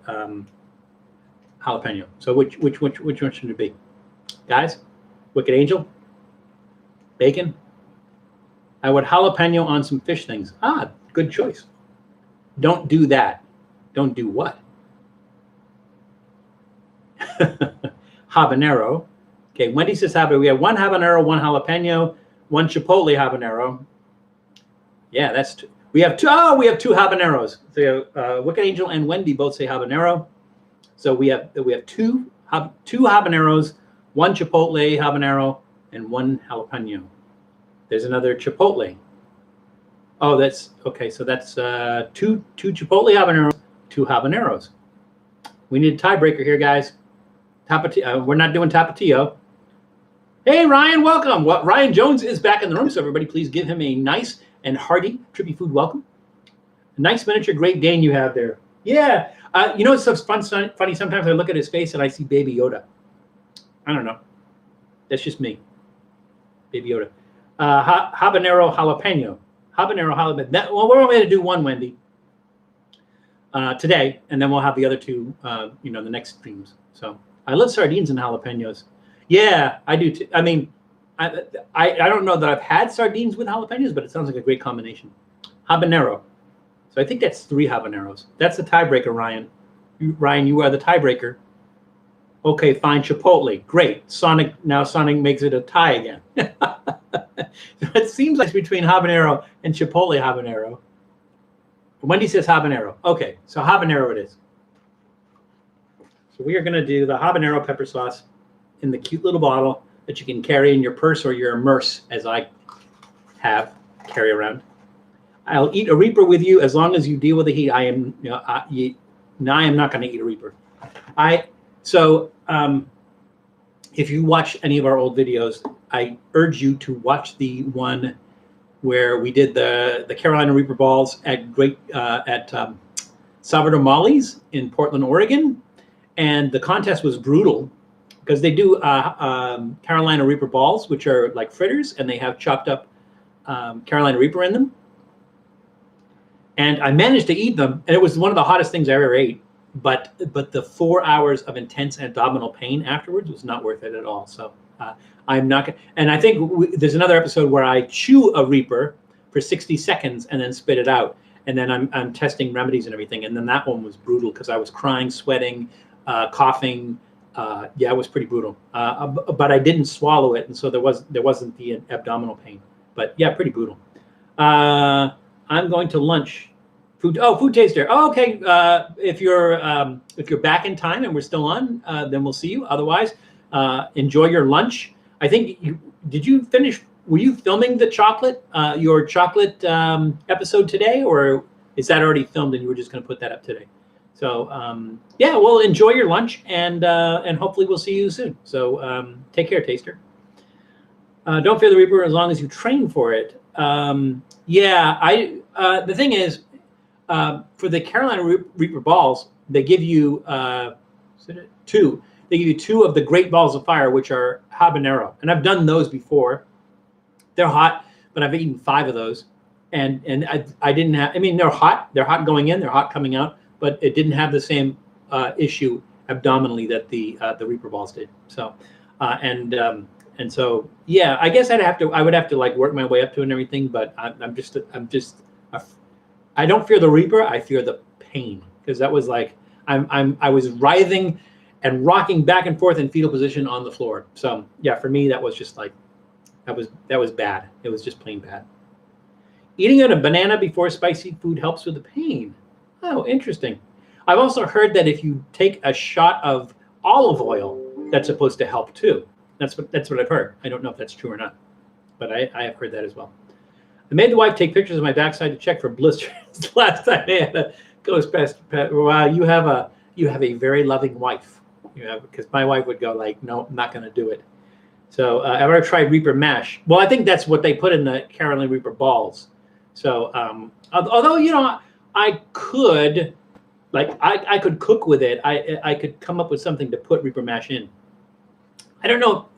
jalapeno. So which one should it be, guys? Wicked Angel. Bacon. I would jalapeno on some fish things. Good choice. Don't do that. Don't do what? Habanero. Okay, Wendy says habanero. We have 1 habanero, 1 jalapeno, 1 chipotle habanero. Yeah, that's two. We have 2. Oh, we have 2 habaneros. So Wicked Angel and Wendy both say habanero. So we have 2 habaneros, 1 chipotle habanero, and 1 jalapeno. There's another chipotle. Oh, that's okay. So that's 2 chipotle habaneros, 2 habaneros. We need a tiebreaker here, guys. We're not doing Tapatio. Hey, Ryan, welcome. Ryan Jones is back in the room, so everybody please give him a nice and hearty Trippy Food welcome. A nice miniature Great Dane you have there. Yeah. It's so funny. Sometimes I look at his face and I see Baby Yoda. I don't know. That's just me. Baby Yoda. Habanero jalapeno. Habanero jalapeno. Well, we're only going to do one, Wendy, today, and then we'll have the other two, the next streams. So I love sardines and jalapenos. Yeah, I do too. I mean, I don't know that I've had sardines with jalapenos, but it sounds like a great combination. Habanero. So I think that's 3 habaneros. That's the tiebreaker, Ryan. Ryan, you are the tiebreaker. Okay, fine. Chipotle. Great. Sonic makes it a tie again. So it seems like it's between habanero and Chipotle habanero. Wendy says habanero. Okay, so habanero it is. So we are going to do the habanero pepper sauce in the cute little bottle that you can carry in your purse or your immerse, as I carry around. I'll eat a Reaper with you as long as you deal with the heat. I am not going to eat a Reaper. If you watch any of our old videos, I urge you to watch the one where we did the Carolina Reaper balls at Salvador Molly's in Portland, Oregon, and the contest was brutal because they do Carolina Reaper balls, which are like fritters, and they have chopped up Carolina Reaper in them. And I managed to eat them, and it was one of the hottest things I ever ate. But the 4 hours of intense abdominal pain afterwards was not worth it at all. So I'm not going to. And I think there's another episode where I chew a Reaper for 60 seconds and then spit it out. And then I'm testing remedies and everything. And then that one was brutal because I was crying, sweating, coughing. Yeah, it was pretty brutal. But I didn't swallow it, and so there wasn't the abdominal pain. But yeah, pretty brutal. I'm going to lunch. Food taster. Oh, okay. If you're back in time and we're still on, then we'll see you. Otherwise, enjoy your lunch. I think did you finish? Were you filming the your chocolate episode today, or is that already filmed and you were just going to put that up today? So yeah, well, enjoy your lunch and hopefully we'll see you soon. So take care, taster. Don't fear the Reaper as long as you train for it. Yeah, the thing is, for the Carolina Reaper balls, they give you 2. They give you 2 of the great balls of fire, which are habanero, and I've done those before. They're hot, but I've eaten 5 of those, and I didn't have. I mean, they're hot. They're hot going in. They're hot coming out, but it didn't have the same issue abdominally that the Reaper balls did. So, and so yeah, I guess I would have to like work my way up to it and everything, but I'm just. I don't fear the Reaper. I fear the pain, because that was like I was writhing and rocking back and forth in fetal position on the floor. So yeah, for me that was just like that was bad. It was just plain bad. Eating a banana before spicy food helps with the pain. Oh, interesting. I've also heard that if you take a shot of olive oil, that's supposed to help too. That's what I've heard. I don't know if that's true or not, but I have heard that as well. I made the wife take pictures of my backside to check for blisters. Last time I had a ghost pest. Wow, you have a very loving wife. Because my wife would go like, no, I'm not going to do it. So I've ever tried Reaper mash. Well, I think that's what they put in the Carolina Reaper balls. So although I could, I could cook with it. I could come up with something to put Reaper mash in. I don't know.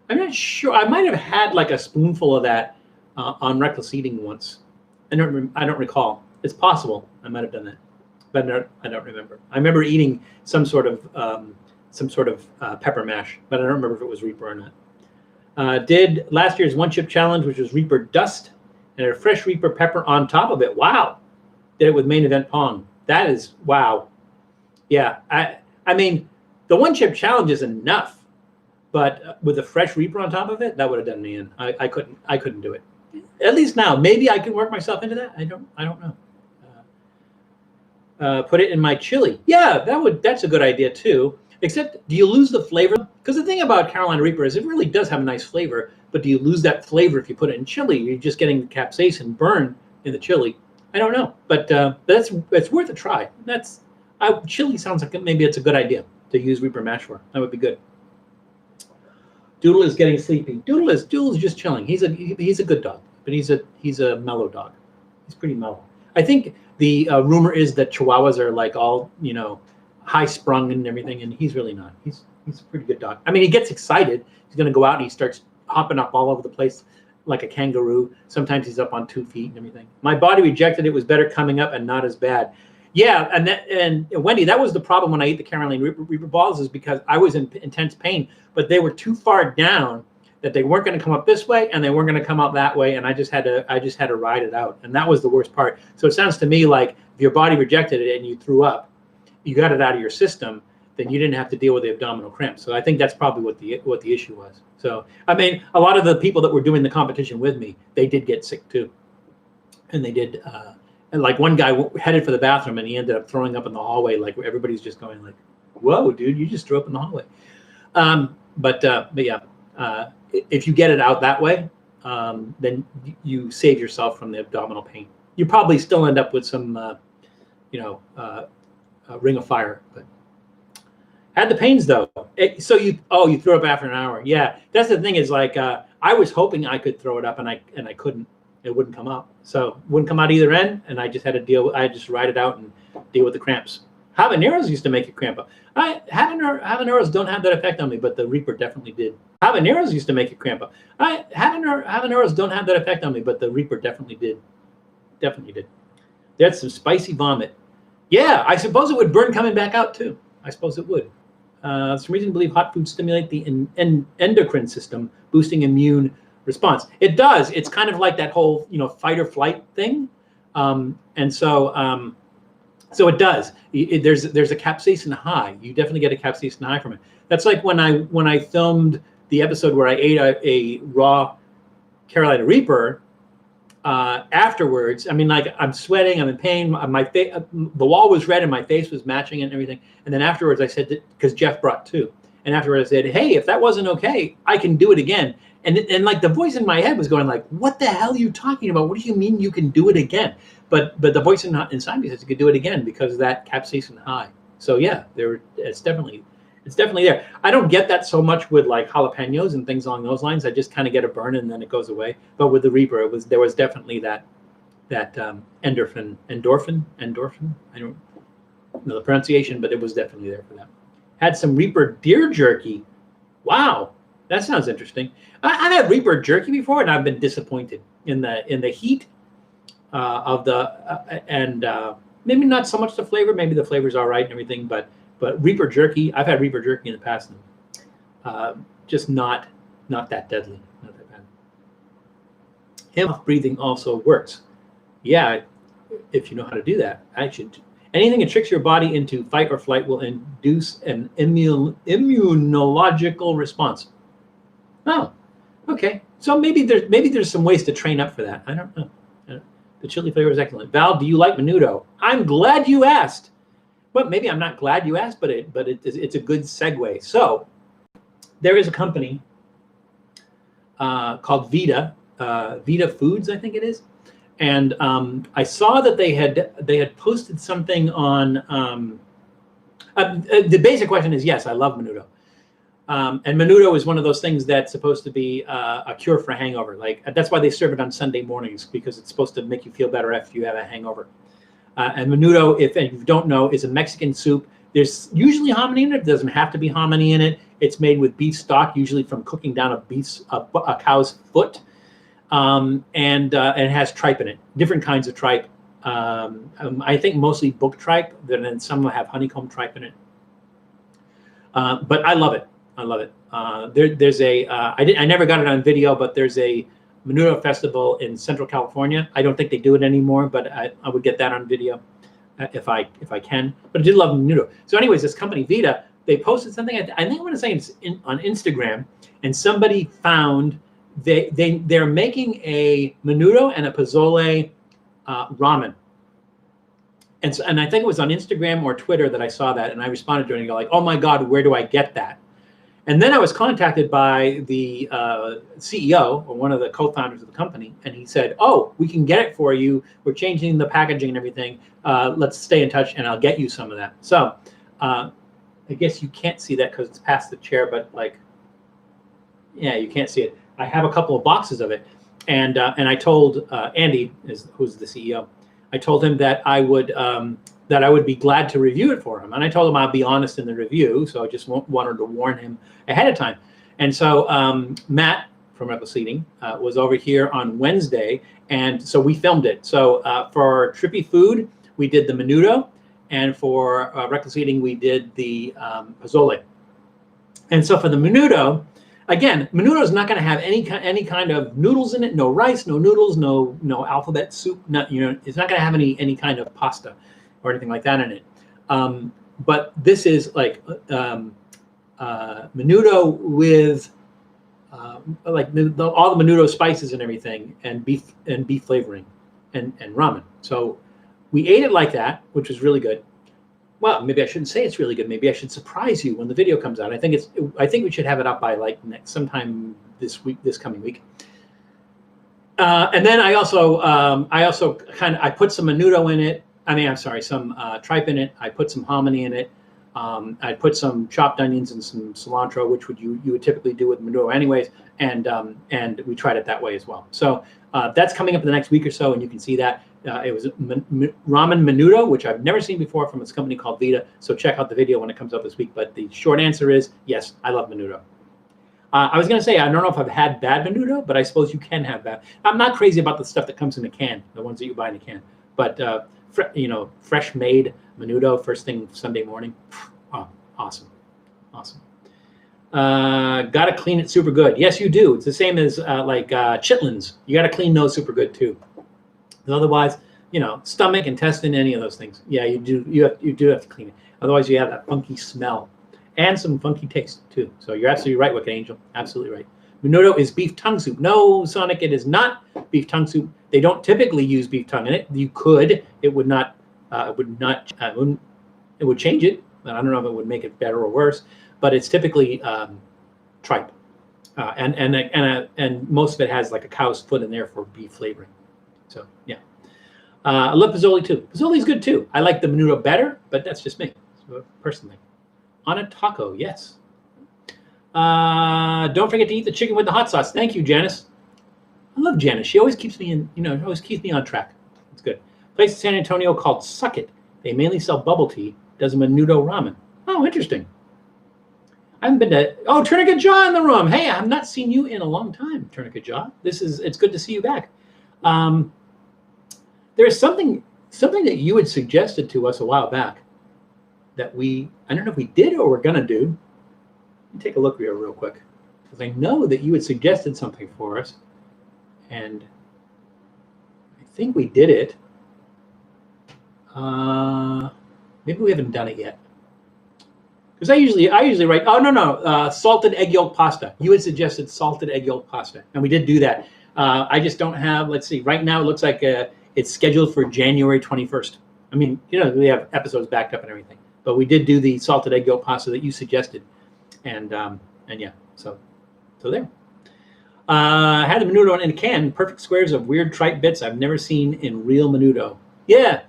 I'm not sure. I might have had like a spoonful of that on Reckless Eating once. I don't recall. It's possible I might have done that, but I don't remember. I remember eating some sort of pepper mash, but I don't remember if it was Reaper or not. Did last year's one chip challenge, which was Reaper dust and a fresh Reaper pepper on top of it. Wow. Did it with main event Pong. That is wow. Yeah, I mean the one chip challenge is enough, but with a fresh Reaper on top of it, that would have done me in. I couldn't do it. At least now, maybe I can work myself into that. I don't know. Put it in my chili. Yeah, that's a good idea too. Except, do you lose the flavor? Because the thing about Carolina Reaper is it really does have a nice flavor, but do you lose that flavor if you put it in chili? You're just getting the capsaicin burn in the chili. I don't know, but it's worth a try. Chili sounds like maybe it's a good idea to use Reaper mash for. That would be good. Doodle is getting sleepy. Doodle's just chilling. He's a good dog, but he's a mellow dog. He's pretty mellow. I think the rumor is that Chihuahuas are like all high sprung and everything, and he's really not. He's a pretty good dog. I mean, he gets excited. He's going to go out and he starts hopping up all over the place, like a kangaroo. Sometimes he's up on 2 feet and everything. My body rejected it. Was better coming up and not as bad. Yeah, and Wendy, that was the problem when I ate the Carolina Reaper balls, is because I was in intense pain, but they were too far down that they weren't going to come up this way and they weren't going to come out that way, and I just had to ride it out, and that was the worst part. So it sounds to me like if your body rejected it and you threw up, you got it out of your system, then you didn't have to deal with the abdominal cramps. So I think that's probably what the issue was. So I mean, a lot of the people that were doing the competition with me, they did get sick too, and they did. And like one guy headed for the bathroom and he ended up throwing up in the hallway. Like everybody's just going like, "Whoa, dude, you just threw up in the hallway." But yeah, if you get it out that way, then you save yourself from the abdominal pain. You probably still end up with some, ring of fire. But had the pains though. So you threw up after an hour. Yeah, that's the thing is like I was hoping I could throw it up and I couldn't. It wouldn't come out. So it wouldn't come out either end, and I just had to deal with. I just ride it out and deal with the cramps. Habaneros used to make it cramp up. Habaneros don't have that effect on me, but the Reaper definitely did. Habaneros used to make it cramp up. Habaneros don't have that effect on me, but the Reaper definitely did. Definitely did. They had some spicy vomit. Yeah, I suppose it would burn coming back out too. I suppose it would. Some reason to believe hot foods stimulate the endocrine system, boosting immune response. It does. It's kind of like that whole fight or flight thing, and so it does. There's a capsaicin high. You definitely get a capsaicin high from it. That's like when I filmed the episode where I ate a raw Carolina Reaper. Afterwards, I mean, like I'm sweating, I'm in pain. My face, the wall was red, and my face was matching it and everything. And then afterwards, I said, because Jeff brought 2, and afterwards I said, "Hey, if that wasn't okay, I can do it again." And like the voice in my head was going like, "What the hell are you talking about? What do you mean you can do it again?" But the voice inside me says you could do it again because of that capsaicin high. So yeah, it's definitely there. I don't get that so much with like jalapenos and things along those lines. I just kind of get a burn and then it goes away. But with the Reaper, there was definitely that endorphin. I don't know the pronunciation, but it was definitely there for that. Had some Reaper deer jerky. Wow. That sounds interesting. I've had Reaper jerky before, and I've been disappointed in the heat of and maybe not so much the flavor. Maybe the flavor's all right and everything, but Reaper jerky, I've had Reaper jerky in the past, and just not that deadly, not that bad. Mouth breathing also works. Yeah, if you know how to do that, anything that tricks your body into fight or flight will induce an immunological response. Oh, okay. So maybe there's some ways to train up for that. I don't know. The chili flavor is excellent. Val, do you like Menudo? I'm glad you asked. Well, maybe I'm not glad you asked, but it's a good segue. So there is a company called Vita Foods, I think it is, and I saw that they had posted something on. The basic question is yes, I love Menudo. And Menudo is one of those things that's supposed to be a cure for a hangover. Like that's why they serve it on Sunday mornings, because it's supposed to make you feel better after you have a hangover. And Menudo, if you don't know, is a Mexican soup. There's usually hominy in it. It doesn't have to be hominy in it. It's made with beef stock, usually from cooking down a cow's foot, and it has tripe in it. Different kinds of tripe. I think mostly book tripe. Then some will have honeycomb tripe in it. But I love it. I love it. There's I never got it on video, but there's a Menudo festival in Central California. I don't think they do it anymore, but I would get that on video if I can. But I did love Menudo. So anyways, this company Vita, they posted something. I think I want to say it's on Instagram, and somebody found they're making a Menudo and a pozole ramen. And I think it was on Instagram or Twitter that I saw that, and I responded to it and go like, "Oh my God, where do I get that?" And then I was contacted by the CEO or one of the co-founders of the company, and he said, "Oh, we can get it for you. We're changing the packaging and everything. Let's stay in touch, and I'll get you some of that." So I guess you can't see that because it's past the chair, but like, yeah, you can't see it. I have a couple of boxes of it, and I told Andy, who's the CEO, I told him that I would be glad to review it for him. And I told him I'll be honest in the review, so I just wanted to warn him ahead of time. And so Matt from Reckless Eating, was over here on Wednesday, and so we filmed it. So for Trippy Food, we did the Menudo, and for Reckless Eating, we did the pozole. And so for the Menudo, again, Menudo is not going to have any kind of noodles in it. No rice, no noodles, no alphabet soup. Not, it's not going to have any kind of pasta or anything like that in it. But this is like Menudo with all the Menudo spices and everything, and beef flavoring, and ramen. So we ate it like that, which was really good. Well, maybe I shouldn't say it's really good. Maybe I should surprise you when the video comes out. I think we should have it up by like sometime this coming week. And then I also I put some Menudo in it. Some tripe in it. I put some hominy in it. I put some chopped onions and some cilantro, which you would typically do with Menudo anyways, and we tried it that way as well. So that's coming up in the next week or so, and you can see that. It was ramen Menudo, which I've never seen before from this company called Vita. So check out the video when it comes up this week. But the short answer is yes, I love Menudo. I was going to say, I don't know if I've had bad Menudo, but I suppose you can have bad. I'm not crazy about the stuff that comes in a can, the ones that you buy in a can. But fresh made Menudo first thing Sunday morning. Oh, awesome. Got to clean it super good. Yes, you do. It's the same as chitlins. You got to clean those super good too. Otherwise, stomach, intestine, any of those things. Yeah, you do. You do have to clean it. Otherwise, you have that funky smell and some funky taste too. So you're absolutely right, Wicked Angel. Absolutely right. Menudo is beef tongue soup. No, Sonic, it is not beef tongue soup. They don't typically use beef tongue in it. You could. It would not. It would change it. I don't know if it would make it better or worse. But it's typically tripe, and most of it has like a cow's foot in there for beef flavoring. So yeah, I love pozole too. Pozole is good too. I like the Menudo better, but that's just me personally. On a taco, yes. Don't forget to eat the chicken with the hot sauce. Thank you, Janice. I love Janice. She always keeps me always keeps me on track. It's good. Place in San Antonio called Suck It. They mainly sell bubble tea. Does a Menudo ramen. Oh, interesting. I haven't been to. Oh, Tourniquet Jaw in the room. Hey, I've not seen you in a long time, Tourniquet Jaw. It's good to see you back. There's something that you had suggested to us a while back that I don't know if we did or we're gonna do. Let me take a look here real quick, because I know that you had suggested something for us, and I think we did it. Maybe we haven't done it yet. Because I usually write. Oh no, salted egg yolk pasta. You had suggested salted egg yolk pasta, and we did do that. I just don't have. Let's see. Right now, it looks like it's scheduled for January 21st. I mean, we have episodes backed up and everything, but we did do the salted egg yolk pasta that you suggested, and yeah, so there. I had the Menudo in a can, perfect squares of weird tripe bits I've never seen in real Menudo. Yeah.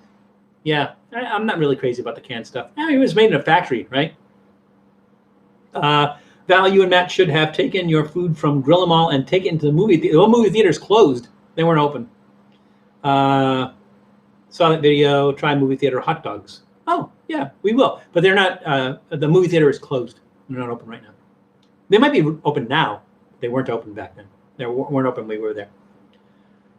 I'm not really crazy about the canned stuff. It was made in a factory, right? Val, you and Matt should have taken your food from Grill 'Em All and take it into the movie theater. The movie theater's closed. They weren't open. Saw that video. Try movie theater hot dogs. Oh, yeah, we will. But they're not. The movie theater is closed. They're not open right now. They might be open now. They weren't open back then. They weren't open when we were there.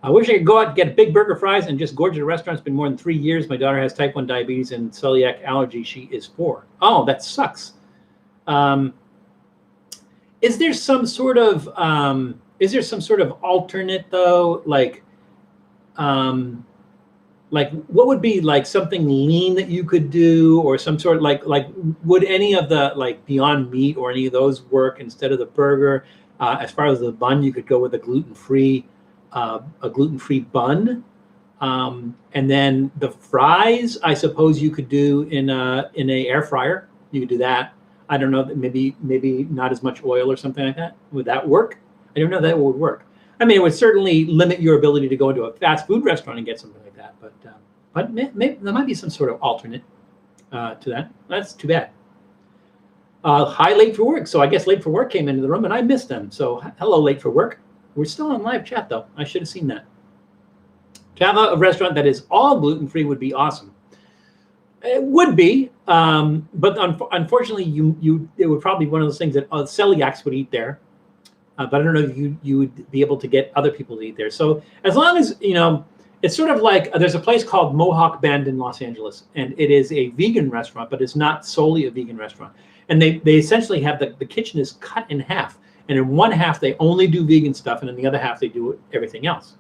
I wish I could go out and get big burger fries and just gorge at a restaurant. It's been more than 3 years. My daughter has type 1 diabetes and celiac allergy. She is 4. Oh, that sucks. Is there some sort of alternate though? Like what would be like something lean that you could do, or some sort of like would any of the like Beyond Meat or any of those work instead of the burger? As far as the bun, you could go with a gluten-free bun, and then the fries, I suppose you could do in a air fryer. You could do that. I don't know, maybe not as much oil or something like that. Would that work? I don't know that would work. I mean, it would certainly limit your ability to go into a fast food restaurant and get something like that. But maybe there might be some sort of alternate to that. That's too bad. Hi, Late for Work. So I guess Late for Work came into the room and I missed them. So hello, Late for Work. We're still on live chat though. I should have seen that. To have a restaurant that is all gluten-free would be awesome. It would be, but unfortunately, it would probably be one of those things that celiacs would eat there, but I don't know if you would be able to get other people to eat there. So as long as, it's sort of like there's a place called Mohawk Bend in Los Angeles, and it is a vegan restaurant, but it's not solely a vegan restaurant. And they essentially have the kitchen is cut in half. And in one half, they only do vegan stuff, and in the other half, they do everything else.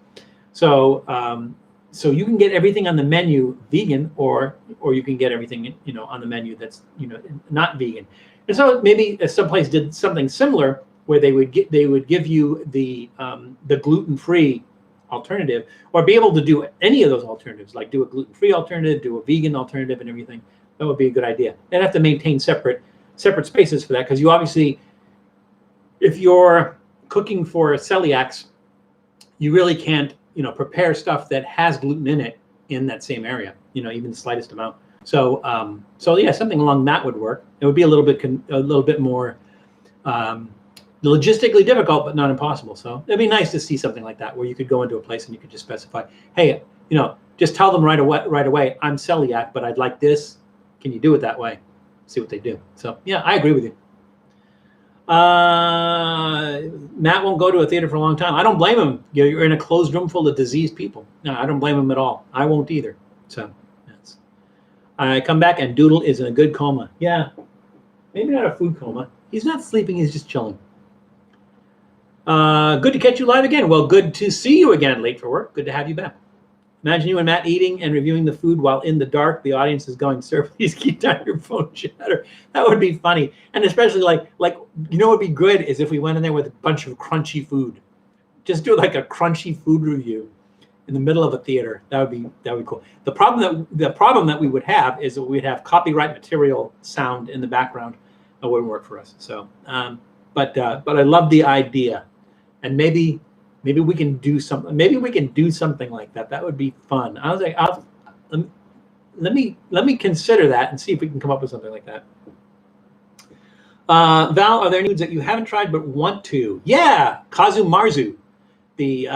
So so you can get everything on the menu vegan, or you can get everything on the menu that's not vegan. And so maybe some place did something similar where they would give you the gluten-free alternative, or be able to do any of those alternatives, like do a gluten-free alternative, do a vegan alternative, and everything. That would be a good idea. They'd have to maintain separate spaces for that, because you obviously, if you're cooking for celiacs, you really can't prepare stuff that has gluten in it in that same area, even the slightest amount. So yeah, something along that would work. It would be a little bit more logistically difficult, but not impossible. So it'd be nice to see something like that, where you could go into a place and you could just specify, hey, just tell them right away, I'm celiac, but I'd like this. Can you do it that way? See what they do. So yeah, I agree with you. Matt won't go to a theater for a long time. I don't blame him. You're in a closed room full of diseased people. No, I don't blame him at all. I won't either. So yes. I come back and Doodle is in a good coma. Yeah, maybe not a food coma. He's not sleeping. He's just chilling. Good to catch you live again. Well, good to see you again. Late for work. Good to have you back. Imagine you and Matt eating and reviewing the food while in the dark. The audience is going, "Sir, please keep down your phone chatter." That would be funny, and especially like what would be good is if we went in there with a bunch of crunchy food. Just do like a crunchy food review in the middle of a theater. That would be cool. The problem that we would have is that we'd have copyright material sound in the background. That wouldn't work for us. So, but I love the idea, and maybe we can do something. Maybe we can do something like that. That would be fun. I was like, let me consider that and see if we can come up with something like that. Val, are there any foods that you haven't tried but want to? Yeah, Kazu Marzu, the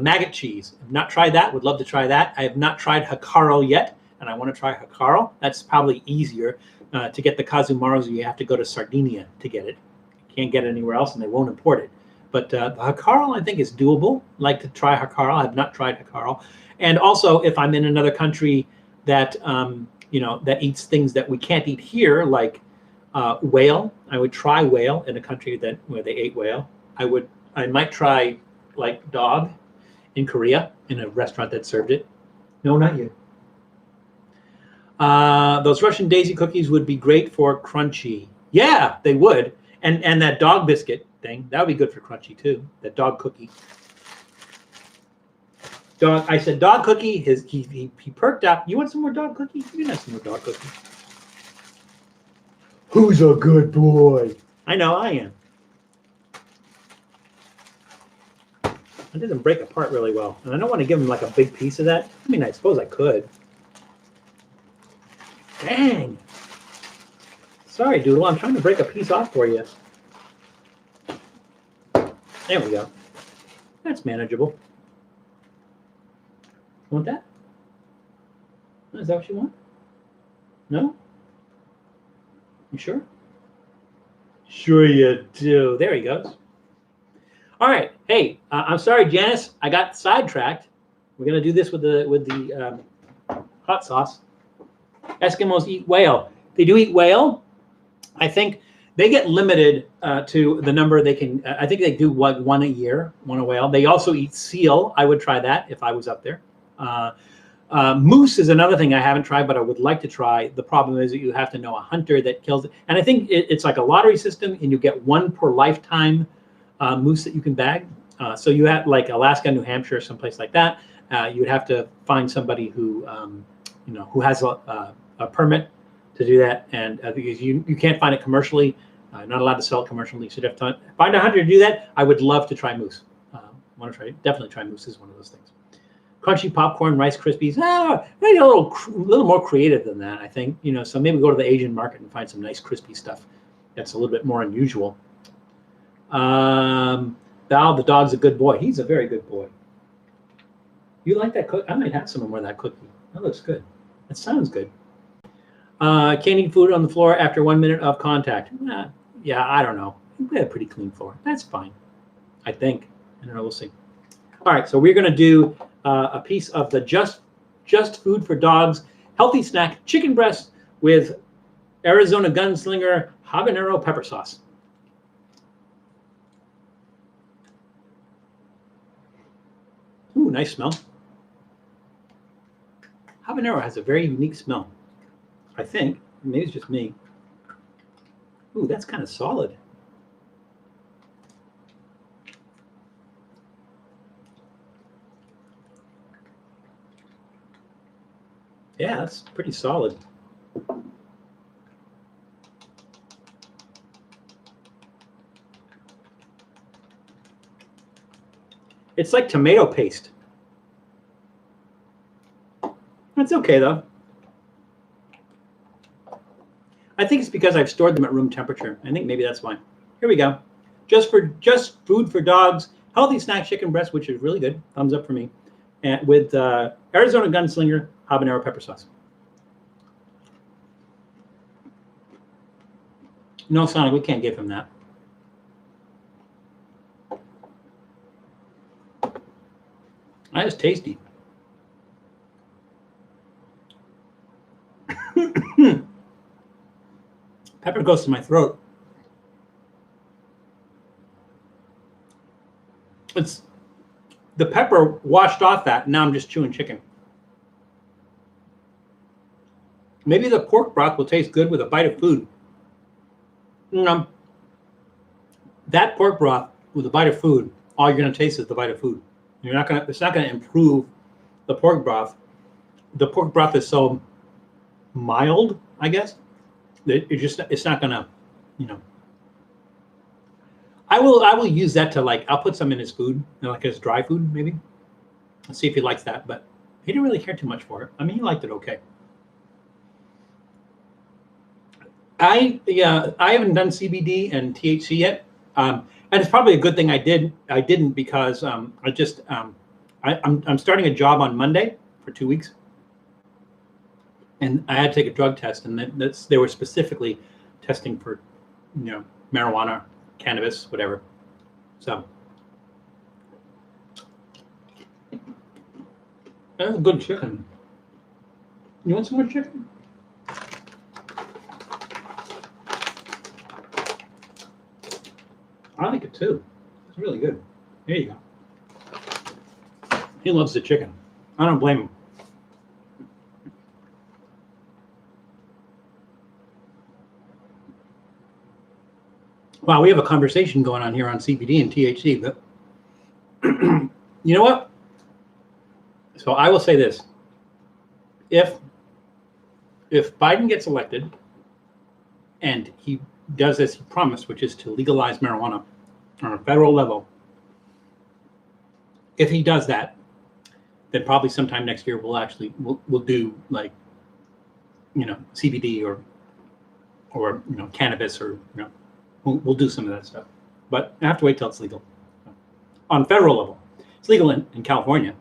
maggot cheese. I've not tried that. Would love to try that. I have not tried Hakaro yet, and I want to try Hakaro. That's probably easier. To get the Kazu Marzu, you have to go to Sardinia to get it. You can't get it anywhere else, and they won't import it. But the Hakaro, I think, is doable. I'd like to try Hakaro. I have not tried Hakaro. And also, if I'm in another country that that eats things that we can't eat here, like whale, I would try whale in a country where they ate whale. I might try like dog in Korea in a restaurant that served it. No, not you. Those Russian daisy cookies would be great for crunchy. Yeah, they would. And that dog biscuit thing, that would be good for crunchy too. That dog cookie. I said dog cookie. He perked up. You want some more dog cookie? You can have some more dog cookie. Who's a good boy? I know I am. It doesn't break apart really well, and I don't want to give him like a big piece of that. I mean, I suppose I could. Dang. Sorry, Doodle. I'm trying to break a piece off for you. There we go. That's manageable. Want that? Is that what you want? No? You sure? Sure you do. There he goes. All right. Hey, I'm sorry, Janice. I got sidetracked. We're gonna do this with the hot sauce. Eskimos eat whale. They do eat whale. I think they get limited to the number they can. I think they do one a year, one a whale. They also eat seal. I would try that if I was up there. Moose is another thing I haven't tried, but I would like to try. The problem is that you have to know a hunter that kills it. And I think it's like a lottery system, and you get one per lifetime moose that you can bag. So you have like Alaska, New Hampshire, someplace like that. You would have to find somebody who has a permit to do that, and because you can't find it commercially, not allowed to sell it commercially, so you have to find a hunter to do that. I would love to try moose. Definitely try moose is one of those things. Crunchy popcorn, Rice Krispies. Maybe a little more creative than that, I think. So maybe go to the Asian market and find some nice crispy stuff. That's a little bit more unusual. Val, the dog's a good boy. He's a very good boy. You like that cookie? I might have some more of that cookie. That looks good. That sounds good. Can't eat food on the floor after 1 minute of contact. Yeah, I don't know. We had a pretty clean floor. That's fine. I think. I don't know. We'll see. All right, so we're going to do a piece of the Just Food for Dogs healthy snack chicken breast with Arizona Gunslinger Habanero pepper sauce. Ooh, nice smell. Habanero has a very unique smell. I think. Maybe it's just me. Ooh, that's kind of solid. Yeah, that's pretty solid. It's like tomato paste. That's okay, though. I think it's because I've stored them at room temperature. I think maybe that's why. Here we go. Just Food for Dogs healthy snack chicken breast, which is really good. Thumbs up for me. And with Arizona Gunslinger Habanero pepper sauce. No, Sonic, we can't give him that. That is tasty. Pepper goes to my throat. It's the pepper washed off that. Now I'm just chewing chicken. Maybe the pork broth will taste good with a bite of food. That pork broth with a bite of food, all you're going to taste is the bite of food. You're not going to. It's not going to improve the pork broth. The pork broth is so mild, I guess. It's not going to, I will use that to I'll put some in his food, like his dry food maybe. Let's see if he likes that. But he didn't really care too much for it. I mean, he liked it okay. I haven't done CBD and THC yet, and it's probably a good thing I didn't because I'm starting a job on Monday for 2 weeks, and I had to take a drug test, and they were specifically testing for marijuana, cannabis, whatever. So that's good chicken. You want some more chicken? I like it too. It's really good. There you go. He loves the chicken. I don't blame him. Wow, we have a conversation going on here on CBD and THC, but you know what? So I will say this. If Biden gets elected and he does as he promised, which is to legalize marijuana on a federal level, if he does that, then probably sometime next year we'll do CBD or cannabis or we'll do some of that stuff. But I have to wait till it's legal on federal level. It's legal in California.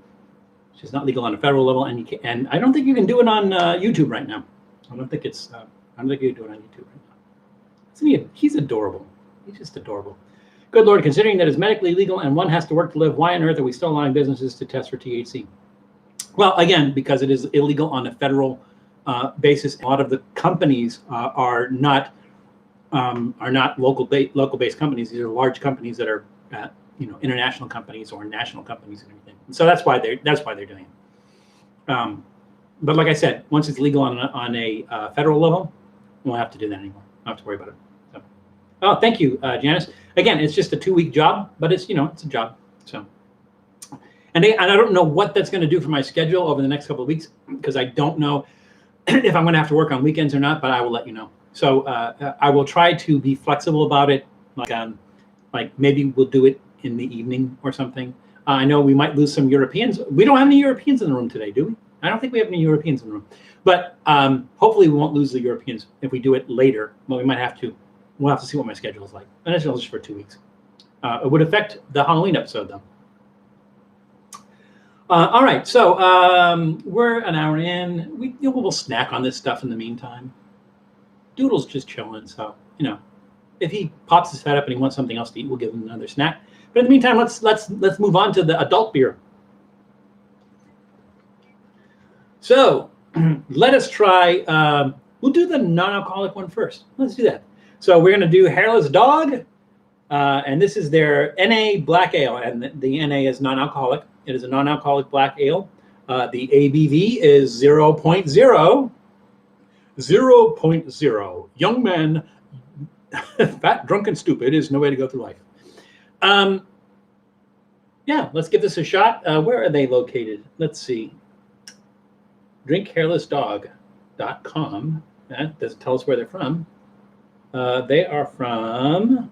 It's just not legal on a federal level, and I don't think you can do it on YouTube right now. I don't think you can do it on YouTube right now. He's adorable. He's just adorable. Good Lord, considering that it's medically legal and one has to work to live, why on earth are we still allowing businesses to test for THC? Well, again, because it is illegal on a federal basis. A lot of the companies are not local-based companies. These are large companies that are international companies or national companies and everything. And so that's why they're doing it. But like I said, once it's legal on a federal level, we won't have to do that anymore. Don't have to worry about it. So, oh, thank you, Janice. Again, it's just a 2-week job, but it's it's a job. So, and I don't know what that's going to do for my schedule over the next couple of weeks because I don't know if I'm going to have to work on weekends or not. But I will let you know. So I will try to be flexible about it. Like maybe we'll do it in the evening or something. I know we might lose some Europeans. We don't have any Europeans in the room today, do we? I don't think we have any Europeans in the room. But hopefully we won't lose the Europeans if we do it later. But we might have to. We'll have to see what my schedule is like. And it's just for 2 weeks. It would affect the Halloween episode, though. All right. So we're an hour in. We'll snack on this stuff in the meantime. Doodle's just chilling, so if he pops his head up and he wants something else to eat, we'll give him another snack. But in the meantime, let's move on to the adult beer. So let us try. We'll do the non-alcoholic one first. Let's do that. So we're going to do Hairless Dog, and this is their NA Black Ale, and the NA is non-alcoholic. It is a non-alcoholic black ale. The ABV is 0.0. 0.0. Young man, fat, drunk, and stupid is no way to go through life. Yeah, let's give this a shot. Where are they located? Let's see. drinkhairlessdog.com. That doesn't tell us where they're from. They are from...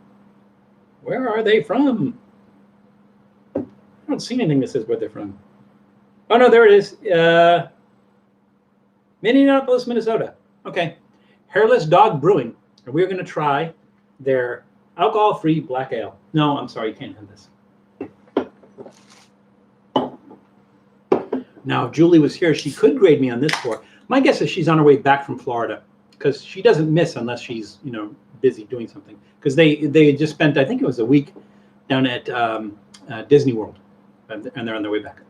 Where are they from? I don't see anything that says where they're from. Oh, no, there it is. Minneapolis, Minnesota. Okay. Hairless Dog Brewing. And we're going to try their alcohol-free black ale. No, I'm sorry, you can't have this. Now, if Julie was here, she could grade me on this score. My guess is she's on her way back from Florida, because she doesn't miss unless she's, busy doing something. Because they just spent, I think it was a week down at Disney World, and they're on their way back.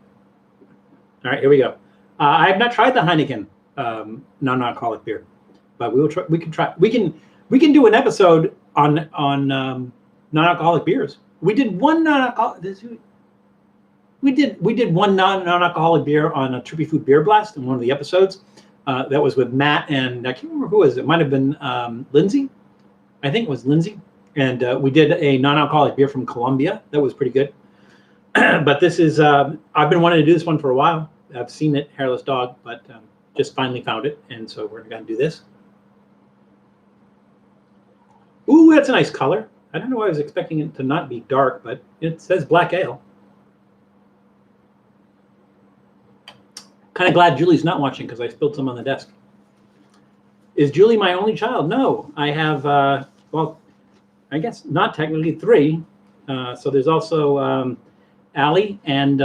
All right, here we go. I have not tried the Heineken non-alcoholic beer, but we will try. We can try. We can do an episode on non-alcoholic beers. We did one non-alcoholic. We did one non-alcoholic beer on a Trippy Food Beer Blast in one of the episodes. That was with Matt and I can't remember who it was. It might have been Lindsay. I think it was Lindsay. And we did a non-alcoholic beer from Colombia. That was pretty good. But this is, I've been wanting to do this one for a while. I've seen it, Hairless Dog, but just finally found it. And so we're going to do this. Ooh, that's a nice color. I don't know why I was expecting it to not be dark, but it says black ale. Kind of glad Julie's not watching because I spilled some on the desk. Is Julie my only child? No, I have, well, I guess not technically 3. So there's also Allie and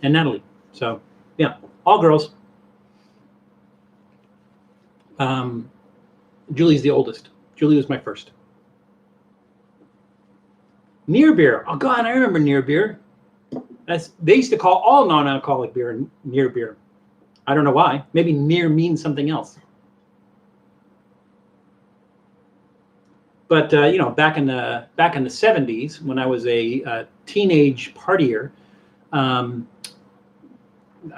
Natalie. So yeah, all girls. Julie's the oldest. Julie was my first. Near beer. Oh God, I remember near beer. They used to call all non-alcoholic beer near beer. I don't know why. Maybe near means something else. But back in the 70s, when I was a teenage partier, I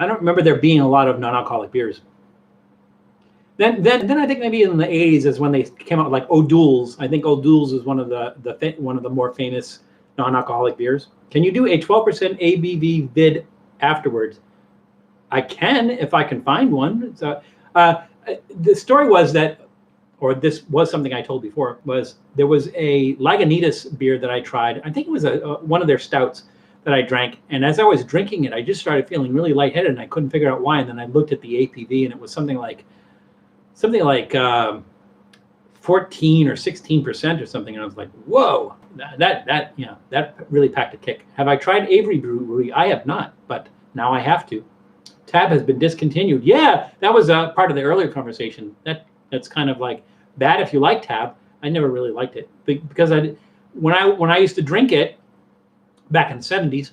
don't remember there being a lot of non-alcoholic beers. Then I think maybe in the 80s is when they came out with like O'Doul's. I think O'Doul's is one of the more famous non-alcoholic beers. Can you do a 12% ABV vid afterwards? I can if I can find one. So the story was that, or this was something I told before, was there was a Lagunitas beer that I tried. I think it was one of their stouts that I drank. And as I was drinking it, I just started feeling really lightheaded and I couldn't figure out why. And then I looked at the ABV and it was something like 14 or 16% or something. And I was like, whoa, that really packed a kick. Have I tried Avery Brewery? I have not, but now I have to. Tab has been discontinued. Yeah, that was part of the earlier conversation. That's kind of like bad if you like Tab. I never really liked it because when I used to drink it back in the 70s,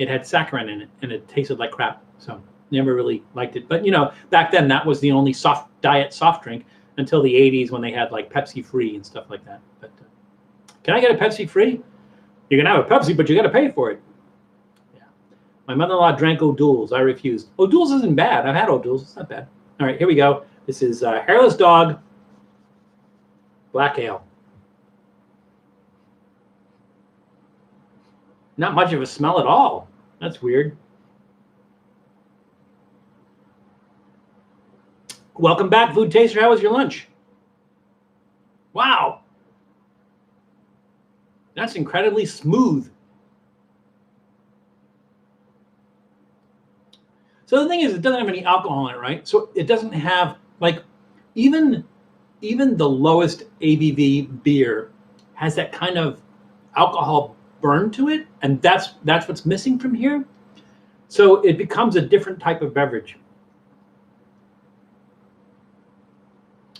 it had saccharin in it and it tasted like crap. So never really liked it. But back then that was the only diet soft drink until the 80s when they had like Pepsi free and stuff like that. But can I get a Pepsi free? You can have a Pepsi, but you got to pay for it. My mother-in-law drank O'Doul's. I refused. O'Doul's isn't bad. I've had O'Doul's. It's not bad. All right, here we go. This is Hairless Dog Black Ale. Not much of a smell at all. That's weird. Welcome back, Food Taster. How was your lunch? Wow. That's incredibly smooth. So the thing is, it doesn't have any alcohol in it, right? So it doesn't have, like, even the lowest ABV beer has that kind of alcohol burn to it, and that's what's missing from here. So it becomes a different type of beverage.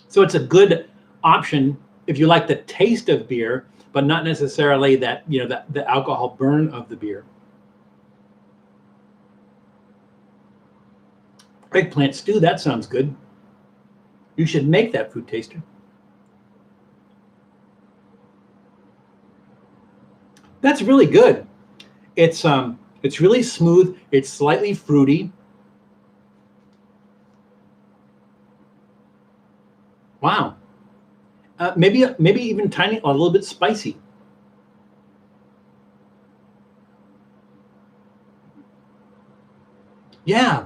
So it's a good option if you like the taste of beer, but not necessarily that, you know, that the alcohol burn of the beer. Eggplant stew, that sounds good. You should make that, food taster. That's really good. It's really smooth. It's slightly fruity. Wow. Maybe even tiny, a little bit spicy. Yeah,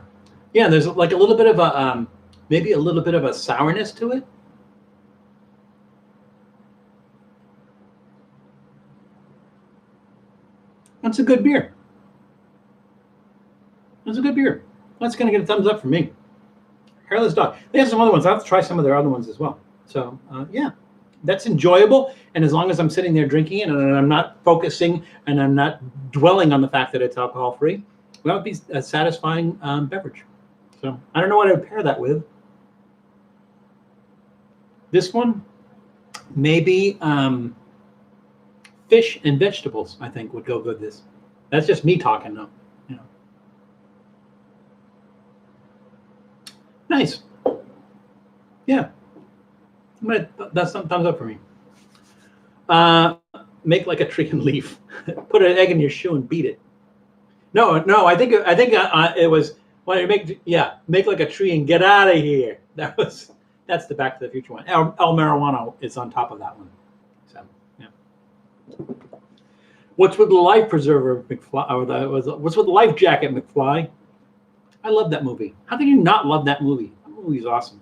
yeah. There's like a little bit of a maybe a little bit of a sourness to it. That's a good beer. That's a good beer. That's going to get a thumbs up from me. Hairless Dog. They have some other ones. I'll have to try some of their other ones as well. So yeah, that's enjoyable. And as long as I'm sitting there drinking it and I'm not focusing and I'm not dwelling on the fact that it's alcohol free, well, it would be a satisfying beverage. So I don't know what I would pair that with. This one, maybe fish and vegetables, I think, would go good. This. That's just me talking, though. You know. Nice. Yeah. That's some thumbs up for me. Make like a tree and leaf. Put an egg in your shoe and beat it. No. I think it was when you make like a tree and get out of here. That's the Back to the Future one. El Marijuana is on top of that one. So yeah. What's with the life preserver, McFly? Or what's with the life jacket, McFly? I love that movie. How can you not love that movie? That movie is awesome.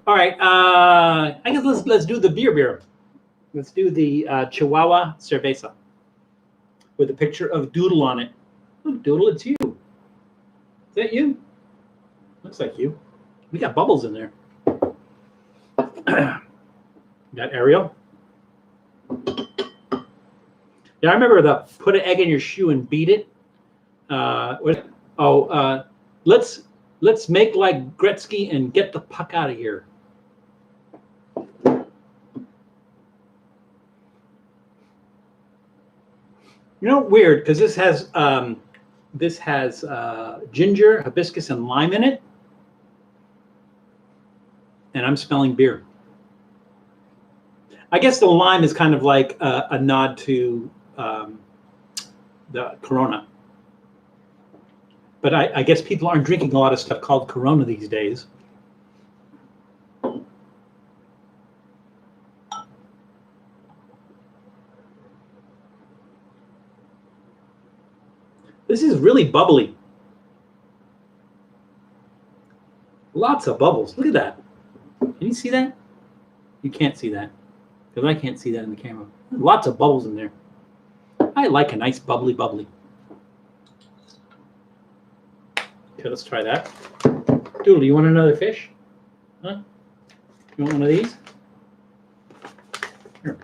All right, I guess let's do the beer. Let's do the Chihuahua Cerveza with a picture of Doodle on it. Oh, Doodle, it's you. Is that you? Looks like you. We got bubbles in there. Got Ariel. Yeah, I remember the put an egg in your shoe and beat it. Let's make like Gretzky and get the puck out of here. You know, weird, because this has ginger, hibiscus, and lime in it, and I'm smelling beer. I guess the lime is kind of like a nod to the Corona. But I guess people aren't drinking a lot of stuff called Corona these days. This is really bubbly. Lots of bubbles. Look at that. Can you see that? You can't see that because I can't see that in the camera. Lots of bubbles in there. I like a nice bubbly. Okay, let's try that. Doodle, you want another fish? Huh? You want one of these? Here.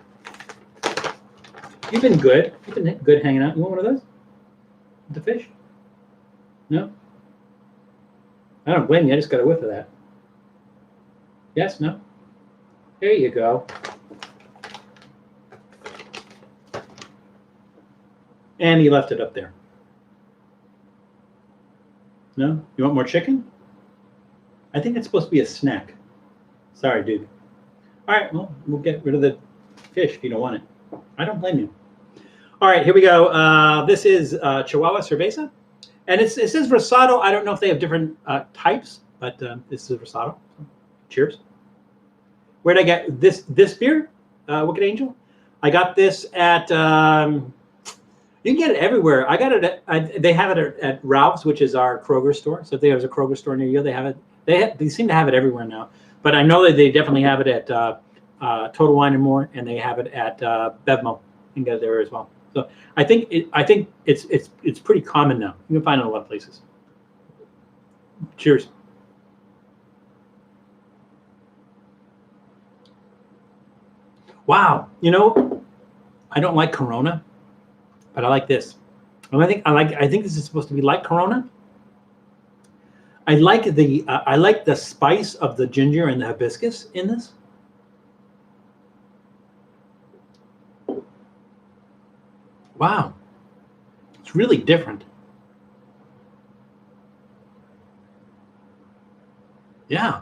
You've been good. You've been good hanging out. You want one of those? The fish? No? I don't blame you. I just got a whiff of that. Yes? No? There you go. And he left it up there. No? You want more chicken? I think it's supposed to be a snack. Sorry, dude. All right, well, we'll get rid of the fish if you don't want it. I don't blame you. All right, here we go. This is Chihuahua Cerveza. And it says Rosado. I don't know if they have different types, but this is Rosado. Cheers. Where'd I get this beer? Wicked Angel? I got this at... you can get it everywhere. I got it at... they have it at Ralph's, which is our Kroger store. So if there's a Kroger store near you, they have it. They seem to have it everywhere now. But I know that they definitely have it at Total Wine and More, and they have it at Bevmo. You can get it there as well. So I think it's pretty common now. You can find it in a lot of places. Cheers. Wow, you know, I don't like Corona, but I like this. And I think this is supposed to be like Corona. I like the spice of the ginger and the hibiscus in this. Wow. It's really different. Yeah.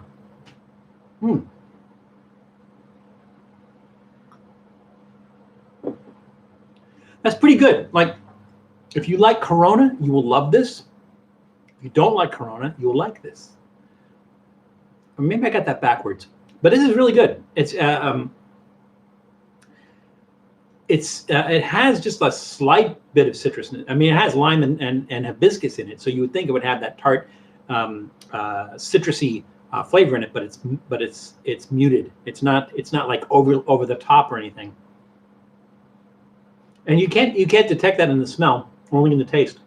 That's pretty good. Like, if you like Corona, you will love this. If you don't like Corona, you will like this. Or maybe I got that backwards. But this is really good. It has just a slight bit of citrus in it. I mean, it has lime and hibiscus in it, so you would think it would have that tart, citrusy flavor in it. But it's muted. It's not like over the top or anything. And you can't detect that in the smell, only in the taste.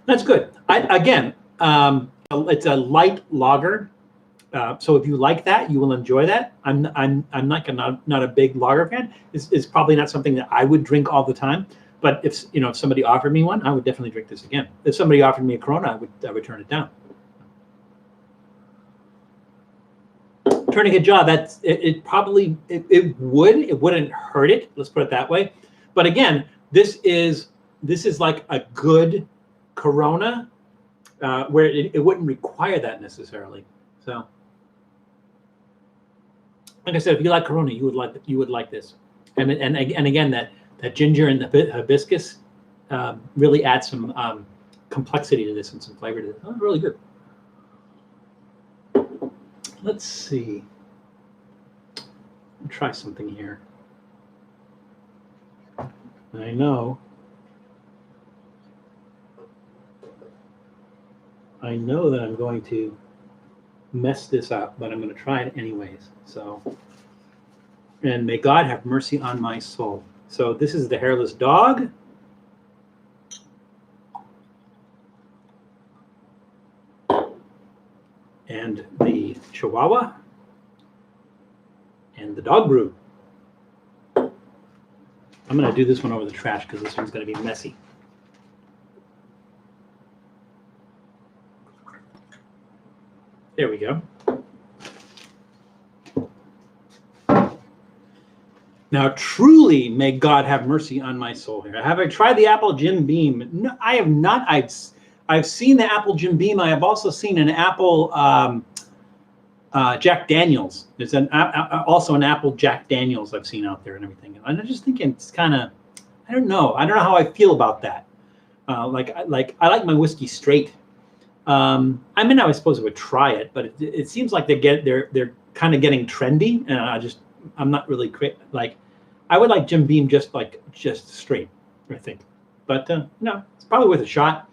That's good. It's a light lager. So if you like that, you will enjoy that. I'm not a big lager fan. It's probably not something that I would drink all the time. But if somebody offered me one, I would definitely drink this again. If somebody offered me a Corona, I would turn it down. Turning a jaw, it wouldn't hurt it. Let's put it that way. But again, this is like a good Corona, where it wouldn't require that necessarily. So, like I said, if you like Corona, you would like this. And again, that ginger and the hibiscus really adds some complexity to this and some flavor to this. Oh, really good. Let's see. I'll try something here. I know that I'm going to mess this up, but I'm going to try it anyways. So, and may God have mercy on my soul. So this is the Hairless Dog. And the Chihuahua. And the Dog Brew. I'm going to do this one over the trash because this one's going to be messy. There we go. Now, truly, may God have mercy on my soul here. Have I tried the apple Jim Beam? No, I have not. I've seen the apple Jim Beam. I have also seen an apple Jack Daniels. There's also an apple Jack Daniels I've seen out there and everything. And I'm just thinking it's kind of, I don't know how I feel about that. I like my whiskey straight. I mean, I suppose I would try it, but it seems like they're kind of getting trendy, and I'm not really like. I would like Jim Beam just straight, I think. But no, it's probably worth a shot.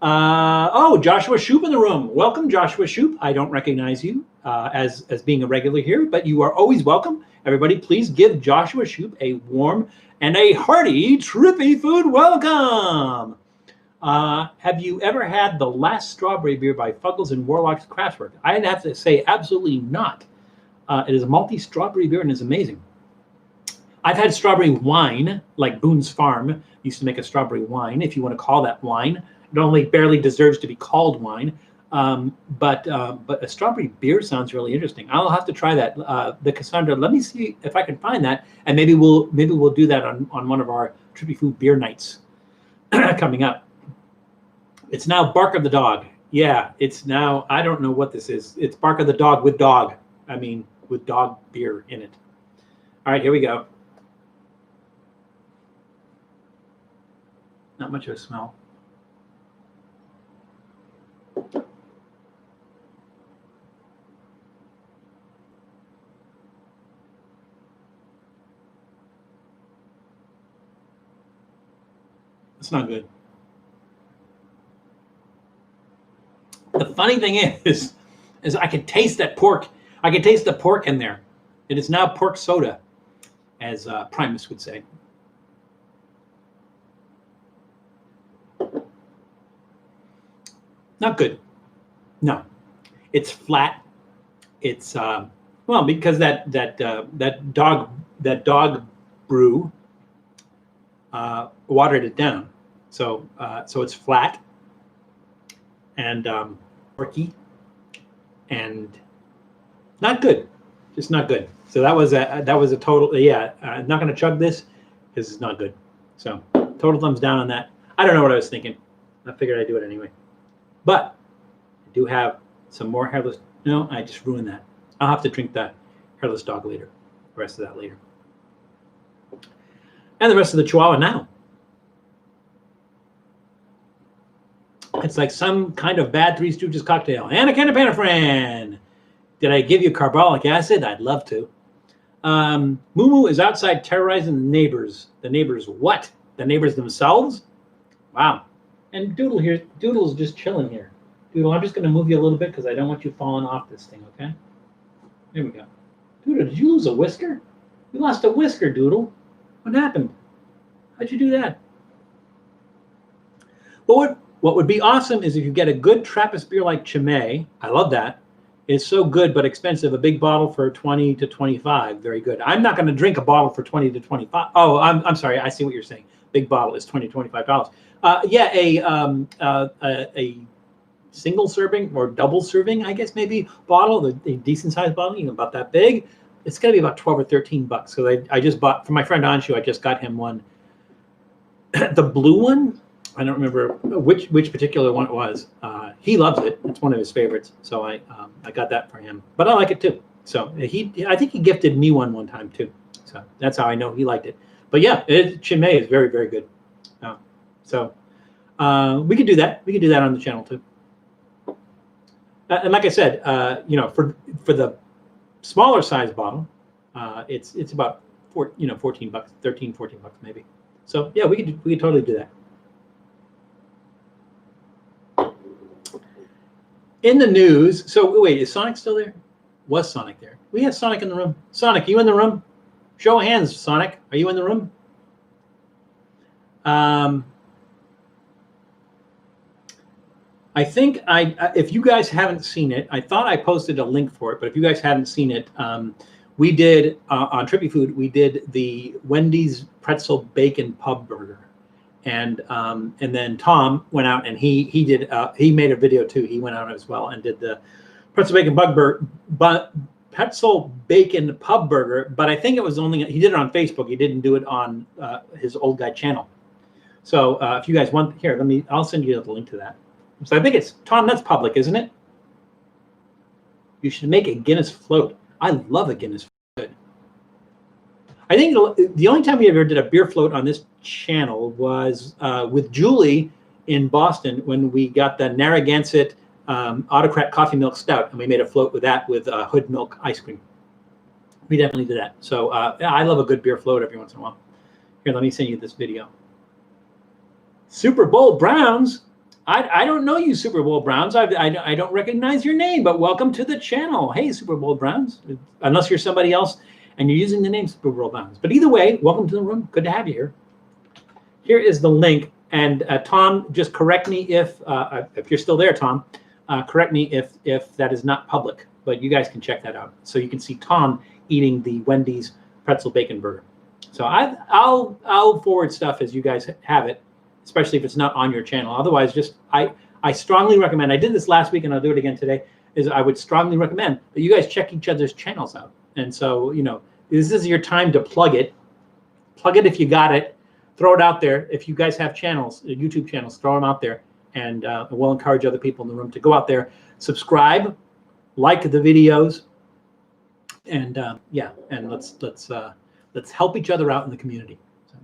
Oh, Joshua Shoop in the room. Welcome, Joshua Shoop. I don't recognize you as being a regular here, but you are always welcome. Everybody, please give Joshua Shoop a warm and a hearty Trippy Food welcome. Have you ever had the Last Strawberry beer by Fuggles and Warlock's Craftwork? I'd have to say absolutely not. It is a malty strawberry beer and is amazing. I've had strawberry wine, like Boone's Farm used to make a strawberry wine, if you want to call that wine. It only barely deserves to be called wine. But a strawberry beer sounds really interesting. I'll have to try that. The Cassandra, let me see if I can find that, and maybe we'll do that on one of our Trippy Food beer nights coming up. It's now Bark of the Dog. Yeah, it's now, I don't know what this is. It's Bark of the Dog with dog. I mean, with dog beer in it. All right, here we go. Not much of a smell. It's not good. The funny thing is I can taste that pork. I can taste the pork in there. It is now pork soda, as Primus would say. Not good. No, it's flat. It's well, because that dog brew watered it down, so it's flat and porky and not good. Just not good. So that was a total, yeah, I'm not going to chug this because it's not good. So total thumbs down on that. I don't know what I was thinking. I figured I'd do it anyway. But I do have some more hairless. No, I just ruined that. I'll have to drink that hairless dog later. The rest of that later. And the rest of the Chihuahua now. It's like some kind of bad Three Stooges cocktail. And a can of Panafran. Did I give you carbolic acid? I'd love to. Moo is outside terrorizing the neighbors. The neighbors what? The neighbors themselves? Wow. And Doodle here. Doodle's just chilling here. Doodle, I'm just going to move you a little bit because I don't want you falling off this thing, okay? There we go. Doodle, did you lose a whisker? You lost a whisker, Doodle. What happened? How'd you do that? What would be awesome is if you get a good Trappist beer like Chimay. I love that. It's so good but expensive. A big bottle for 20 to 25. Very good. I'm not going to drink a bottle for 20 to 25. Oh, I'm sorry. I see what you're saying. Big bottle is $20 to $25. Yeah, a single serving or double serving, I guess maybe bottle, a decent sized bottle, you know, about that big. It's going to be about 12 or 13 bucks. So I just bought for my friend Anshu. I just got him one. The blue one. I don't remember which particular one it was. He loves it. It's one of his favorites. So I got that for him. But I like it too. So I think he gifted me one time too. So that's how I know he liked it. But yeah, Chimay is very, very good. So we could do that. We could do that on the channel too. And like I said, you know, for the smaller size bottle, it's about 14 bucks, 13, 14 bucks maybe. So yeah, we could totally do that. In the news, so wait, is Sonic still there? Was Sonic there? We have Sonic in the room. Sonic, you in the room? Show of hands, Sonic. Are you in the room? I think if you guys haven't seen it, I thought I posted a link for it, but if you guys haven't seen it, we did on Trippy Food, we did the Wendy's pretzel bacon pub burger. And then Tom went out and he made a video too. He went out as well and did the pretzel bacon pretzel bacon pub burger. But I think it was only he did it on Facebook. He didn't do it on his old guy channel. So if you guys want, here, I'll send you the link to that. So I think it's Tom. That's public, isn't it? You should make a Guinness Float. I love a Guinness Float. I think the only time we ever did a beer float on this channel was with Julie in Boston when we got the Narragansett Autocrat Coffee Milk Stout, and we made a float with that with Hood Milk ice cream. We definitely did that. So yeah, I love a good beer float every once in a while. Here, let me send you this video. Super Bowl Browns. I don't know you, Super Bowl Browns. I don't recognize your name, but welcome to the channel. Hey, Super Bowl Browns. Unless you're somebody else and you're using the name Super Bowl Browns. But either way, welcome to the room. Good to have you here. Here is the link. And Tom, just correct me if you're still there, Tom. Correct me if that is not public, but you guys can check that out. So you can see Tom eating the Wendy's pretzel bacon burger. So I'll forward stuff as you guys have it, especially if it's not on your channel. Otherwise, just I strongly recommend. I did this last week, and I'll do it again today. Is I would strongly recommend that you guys check each other's channels out. And so this is your time to plug it. Plug it if you got it. Throw it out there. If you guys have channels, YouTube channels, throw them out there, and we'll encourage other people in the room to go out there, subscribe, like the videos, and yeah, and let's help each other out in the community. So,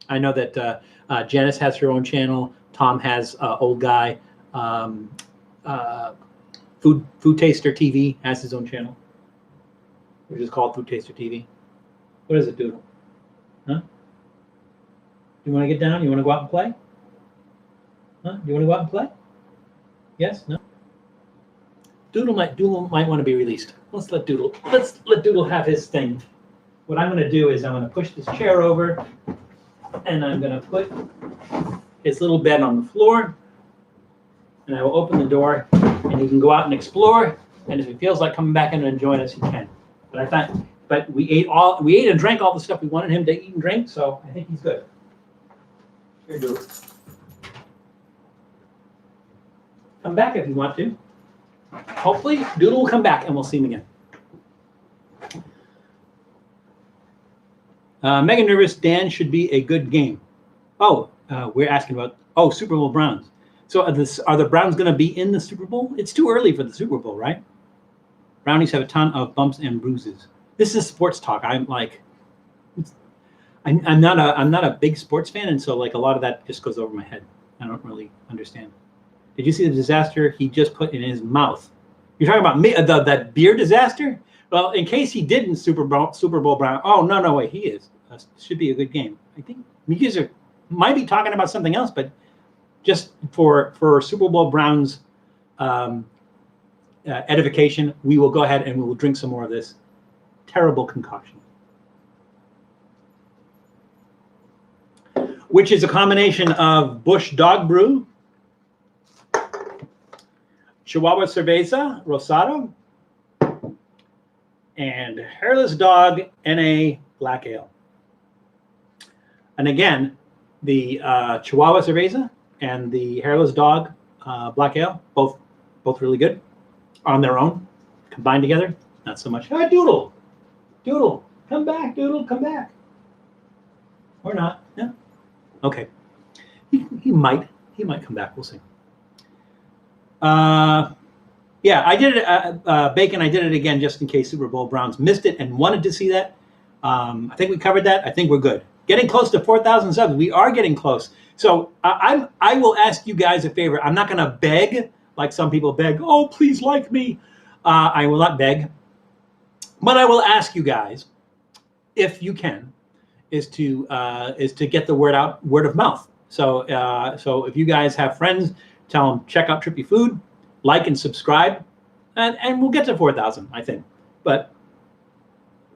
I know that Janice has her own channel. Tom has Old Guy. Food Taster TV has his own channel, which is called Food Taster TV. What is it, Doodle? Huh? You want to get down? You want to go out and play? Huh? You want to go out and play? Yes? No? Doodle might want to be released. Let's let Doodle have his thing. What I'm going to do is I'm going to push this chair over, and I'm going to put his little bed on the floor, and I will open the door, and he can go out and explore. And if he feels like coming back in and join us, he can. But we ate and drank all the stuff we wanted him to eat and drink, so I think he's good. Here, Doodle. Come back if you want to. Hopefully, Doodle will come back and we'll see him again. Mega Nervous, Dan should be a good game. Oh, we're asking about, Super Bowl Browns. So are the Browns going to be in the Super Bowl? It's too early for the Super Bowl, right? Brownies have a ton of bumps and bruises. This is sports talk. I'm not a big sports fan, and so like a lot of that just goes over my head. I don't really understand. Did you see the disaster he just put in his mouth? You're talking about me, that beer disaster? Well, in case he didn't Super Bowl Brown. Oh no way, he is. Should be a good game. I think you guys might be talking about something else, but just for Super Bowl Browns edification, we will go ahead and we will drink some more of this terrible concoction, which is a combination of Busch Dog Brew, Chihuahua Cerveza Rosado, and Hairless Dog NA Black Ale. And again, the Chihuahua Cerveza and the Hairless Dog Black Ale, both really good on their own. Combined together, not so much. Ah, Doodle, come back, Doodle, come back. Or not, yeah. Okay, he might come back. We'll see. Yeah, I did it, Bacon. I did it again just in case Super Bowl Browns missed it and wanted to see that. I think we covered that. I think we're good. Getting close to 4,000 subs. We are getting close. So I will ask you guys a favor. I'm not going to beg like some people beg. Oh, please like me. I will not beg, but I will ask you guys, if you can, is to get the word out, word of mouth. So if you guys have friends, tell them check out Trippy Food, like and subscribe, and we'll get to 4,000, I think. But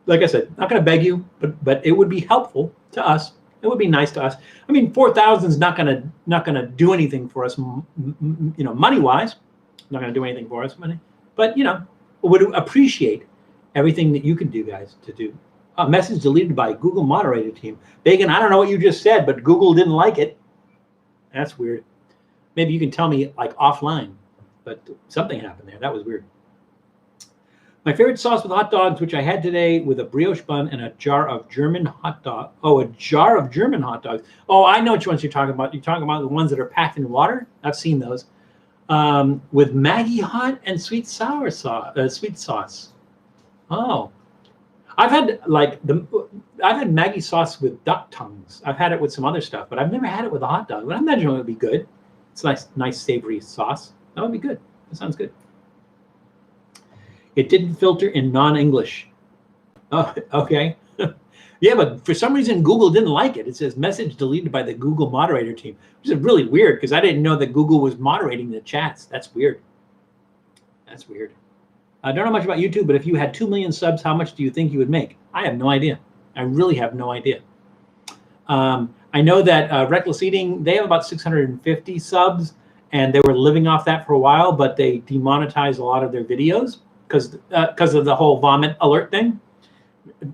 like I said, not going to beg you, but it would be helpful to us. It would be nice to us. I mean, 4,000 is not gonna do anything for us, money wise. Not gonna do anything for us, money. But would appreciate everything that you can do, guys, to do. A message deleted by Google moderator team. Bacon, I don't know what you just said, but Google didn't like it. That's weird. Maybe you can tell me like offline, but something happened there. That was weird. My favorite sauce with hot dogs, which I had today with a brioche bun and a jar of German hot dog. Oh, a jar of German hot dogs. Oh, I know which ones you're talking about. You're talking about the ones that are packed in water. I've seen those. With Maggie hot and sweet sour sauce, sweet sauce. Oh, I've had Maggie sauce with duck tongues. I've had it with some other stuff, but I've never had it with a hot dog. But I imagine it would be good. It's a nice savory sauce. That would be good. That sounds good. It didn't filter in non-English. Oh, okay. Yeah, but for some reason, Google didn't like it. It says message deleted by the Google moderator team, which is really weird because I didn't know that Google was moderating the chats. That's weird. That's weird. I don't know much about YouTube, but if you had 2 million subs, how much do you think you would make? I have no idea. I really have no idea. I know that Reckless Eating, they have about 650 subs, and they were living off that for a while, but they demonetized a lot of their videos because of the whole vomit alert thing.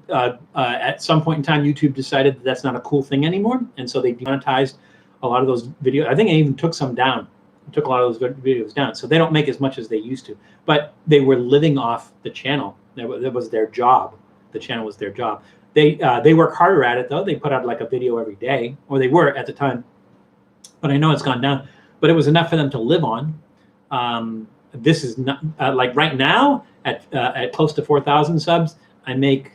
At some point in time, YouTube decided that that's not a cool thing anymore, and so they demonetized a lot of those videos. I think they even took some down. Took a lot of those videos down, so they don't make as much as they used to. But they were living off the channel. That was their job. The channel was their job. They work harder at it though. They put out like a video every day, or they were at the time. But I know it's gone down. But it was enough for them to live on. This is not like right now at close to 4,000 subs. I make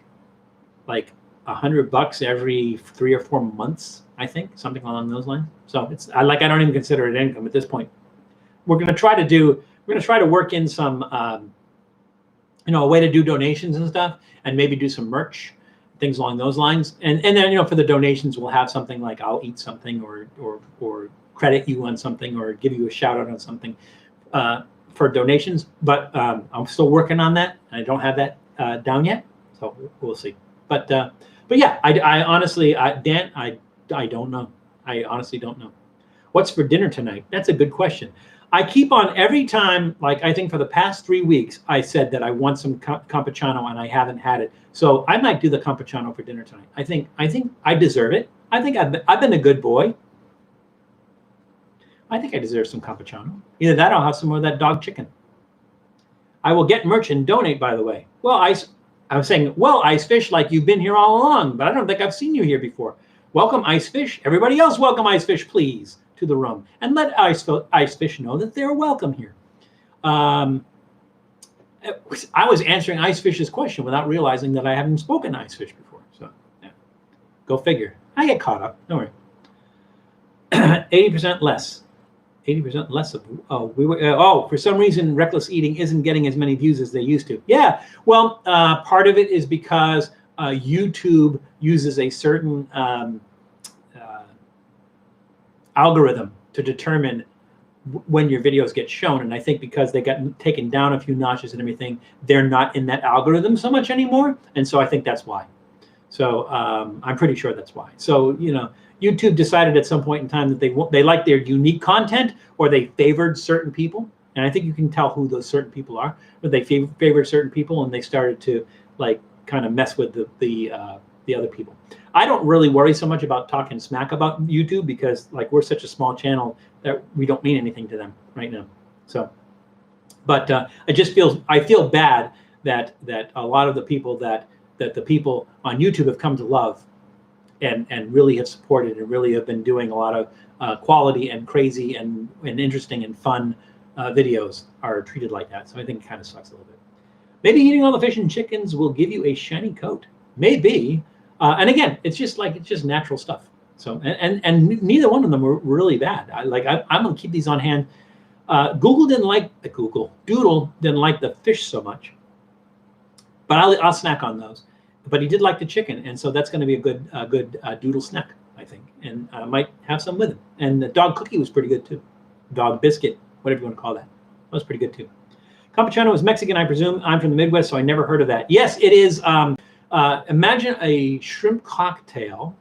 like $100 every 3 or 4 months. I think something along those lines. So I don't even consider it income at this point. We're going to try to work in some, a way to do donations and stuff, and maybe do some merch, things along those lines. And then, for the donations, we'll have something like I'll eat something or credit you on something or give you a shout out on something for donations. But I'm still working on that. I don't have that down yet. So we'll see. But yeah, I honestly, Dan, I don't know. I honestly don't know. What's for dinner tonight? That's a good question. I keep on every time, like I think for the past 3 weeks, I said that I want some campechano and I haven't had it. So I might do the campechano for dinner tonight. I think I deserve it. I think I've been a good boy. I think I deserve some campechano. Either that or I'll have some more of that dog chicken. I will get merch and donate, by the way. Well, I was saying, well, Ice Fish, like you've been here all along, but I don't think I've seen you here before. Welcome, Ice Fish. Everybody else, welcome Ice Fish, please, to the room. And let Ice Fish know that they're welcome here. I was answering Ice Fish's question without realizing that I haven't spoken to Ice Fish before. So, yeah. Go figure. I get caught up. Don't worry. 80% less. 80% less of for some reason reckless eating isn't getting as many views as they used to. Yeah, well, part of it is because YouTube uses a certain algorithm to determine when your videos get shown, and I think because they got taken down a few notches and everything, they're not in that algorithm so much anymore, and so I think that's why. So I'm pretty sure that's why. So YouTube decided at some point in time that they like their unique content, or they favored certain people, and I think you can tell who those certain people are. But they favored certain people, and they started to like kind of mess with the other people. I don't really worry so much about talking smack about YouTube because like we're such a small channel that we don't mean anything to them right now. So, but I feel bad that a lot of the people that the people on YouTube have come to love and really have supported and really have been doing a lot of quality and crazy and interesting and fun videos are treated like that. So I think it kind of sucks a little bit. Maybe eating all the fish and chickens will give you a shiny coat. Maybe. And again, it's just natural stuff. So and neither one of them were really bad. I'm gonna keep these on hand. Doodle didn't like the fish so much, but I'll snack on those. But he did like the chicken, and so that's going to be a good Doodle snack, I think. And I might have some with him. And the dog cookie was pretty good too. Dog biscuit, whatever you want to call that. That was pretty good too. Campechano is Mexican, I presume. I'm from the Midwest, so I never heard of that. Yes, it is. Imagine a shrimp cocktail.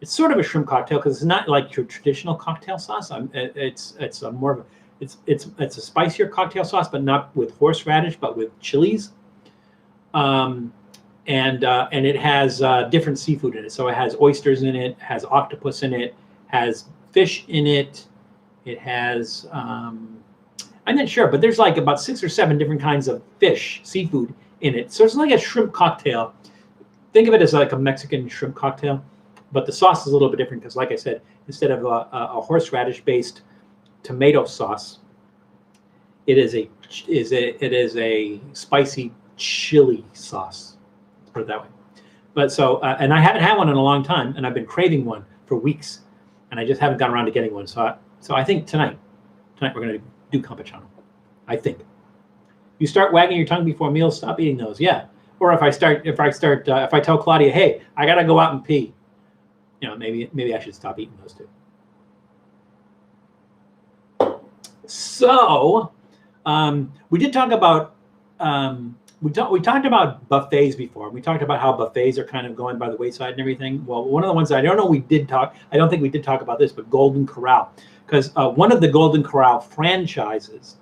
It's sort of a shrimp cocktail because it's not like your traditional cocktail sauce. It's a more of a spicier cocktail sauce, but not with horseradish, but with chilies. And it has different seafood in it. So it has oysters in it, has octopus in it, has fish in it. It has I'm not sure, but there's like about 6 or 7 different kinds of fish, seafood in it. So it's like a shrimp cocktail. Think of it as like a Mexican shrimp cocktail, but the sauce is a little bit different because, like I said, instead of a horseradish-based tomato sauce, it is a spicy chili sauce. Let's put it that way. But so, and I haven't had one in a long time, and I've been craving one for weeks, and I just haven't gotten around to getting one. So I think tonight we're going to do campechano. I think. You start wagging your tongue before meals, stop eating those. Yeah. Or if I tell Claudia, hey, I gotta go out and pee, maybe I should stop eating those too. So, we did talk about we talked about buffets before. We talked about how buffets are kind of going by the wayside and everything. Well, one of the ones I don't think we did talk about this, but Golden Corral, because one of the Golden Corral franchises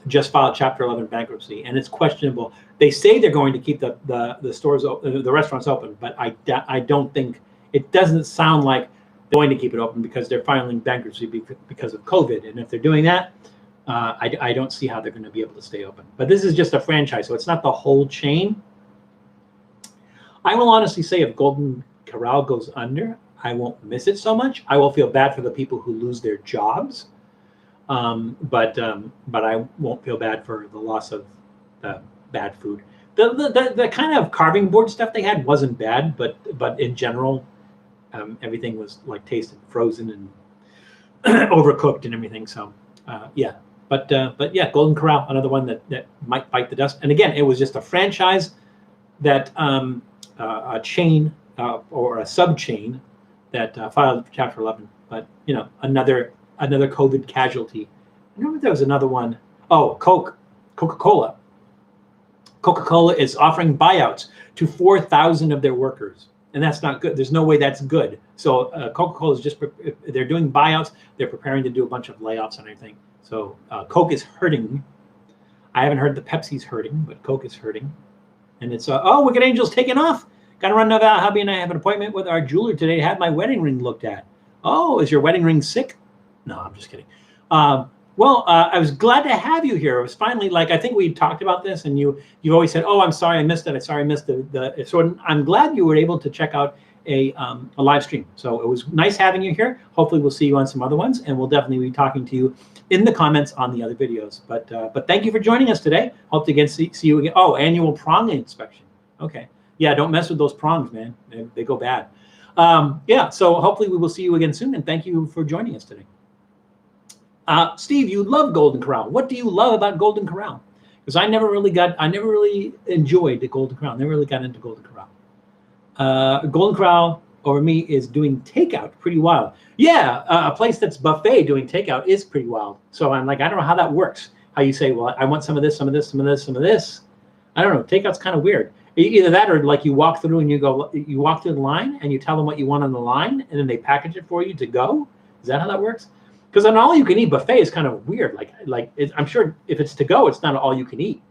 just filed Chapter 11 bankruptcy, and it's questionable. They say they're going to keep the stores, the restaurants open, but I don't think, it doesn't sound like they're going to keep it open because they're filing bankruptcy because of COVID. And if they're doing that, I don't see how they're going to be able to stay open. But this is just a franchise, so it's not the whole chain. I will honestly say if Golden Corral goes under, I won't miss it so much. I will feel bad for the people who lose their jobs. But I won't feel bad for the loss of the bad food. The kind of carving board stuff they had wasn't bad, but in general, everything was like tasted frozen and overcooked and everything. So yeah, but yeah, Golden Corral, another one that might bite the dust. And again, it was just a franchise that a chain or a sub chain that filed Chapter 11. But another COVID casualty. I remember there was another one. Oh, Coca-Cola. Coca-Cola is offering buyouts to 4,000 of their workers, and that's not good. There's no way that's good. So Coca-Cola is they're doing buyouts. They're preparing to do a bunch of layoffs and everything. So Coke is hurting. I haven't heard the Pepsi's hurting, but Coke is hurting. And it's Wicked Angel's taking off. Got to run to hubby and I have an appointment with our jeweler today to have my wedding ring looked at. Oh, is your wedding ring sick? No, I'm just kidding. Well, I was glad to have you here. It was finally like I think we talked about this, and you always said, "Oh, I'm sorry, I missed it. I'm sorry, I missed the." So I'm glad you were able to check out a live stream. So it was nice having you here. Hopefully, we'll see you on some other ones, and we'll definitely be talking to you in the comments on the other videos. But thank you for joining us today. Hope to again see you again. Oh, annual prong inspection. Okay, yeah, don't mess with those prongs, man. They go bad. Yeah, so hopefully we will see you again soon, and thank you for joining us today. Steve, you love Golden Corral. What do you love about Golden Corral? Because I never really enjoyed the Golden Corral. Never really got into Golden Corral. Golden Corral over me is doing takeout, pretty wild. Yeah, a place that's buffet doing takeout is pretty wild. So I'm like, I don't know how that works. How you say, well, I want some of this, some of this, some of this, some of this. I don't know. Takeout's kind of weird. Either that or like you walk through and you walk through the line and you tell them what you want on the line and then they package it for you to go. Is that how that works? Because an all-you-can-eat buffet is kind of weird. I'm sure if it's to go, it's not all you can eat.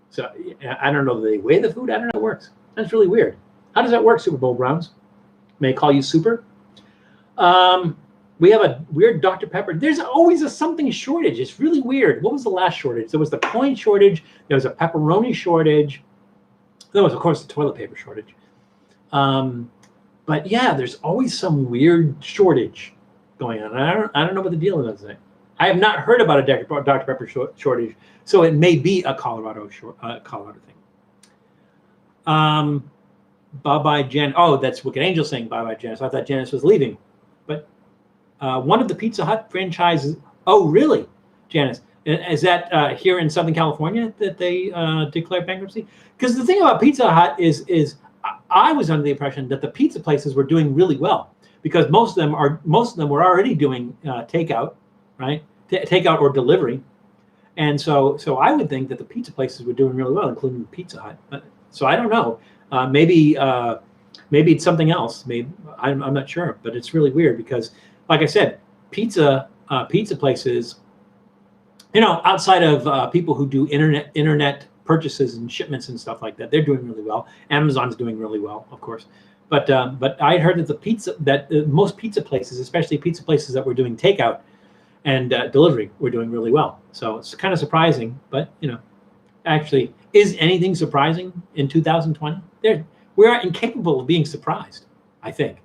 So I don't know. Do they weigh the food? I don't know how it works. That's really weird. How does that work, Super Bowl Browns? May I call you Super? We have a weird Dr. Pepper. There's always a something shortage. It's really weird. What was the last shortage? There was the coin shortage. There was a pepperoni shortage. There was, of course, the toilet paper shortage. But yeah, there's always some weird shortage going on. I don't know what the deal is. I have not heard about a Dr. Pepper shortage, so it may be a Colorado thing. Bye-bye, Jen. Oh, that's Wicked Angel saying bye-bye, Janice. I thought Janice was leaving. But one of the Pizza Hut franchises. Oh, really, Janice? Is that here in Southern California that they declared bankruptcy? Because the thing about Pizza Hut is I was under the impression that the pizza places were doing really well because most of them were already doing takeout, right? Takeout or delivery, and so I would think that the pizza places were doing really well, including Pizza Hut. So I don't know. Maybe it's something else. Maybe I'm not sure, but it's really weird because, like I said, pizza places. You know, outside of people who do internet purchases and shipments and stuff like that, they're doing really well. Amazon's doing really well, of course. But I heard that most pizza places, especially pizza places that were doing takeout and delivery, were doing really well. So it's kind of surprising. But you know, actually, is anything surprising in 2020? We are incapable of being surprised. I think.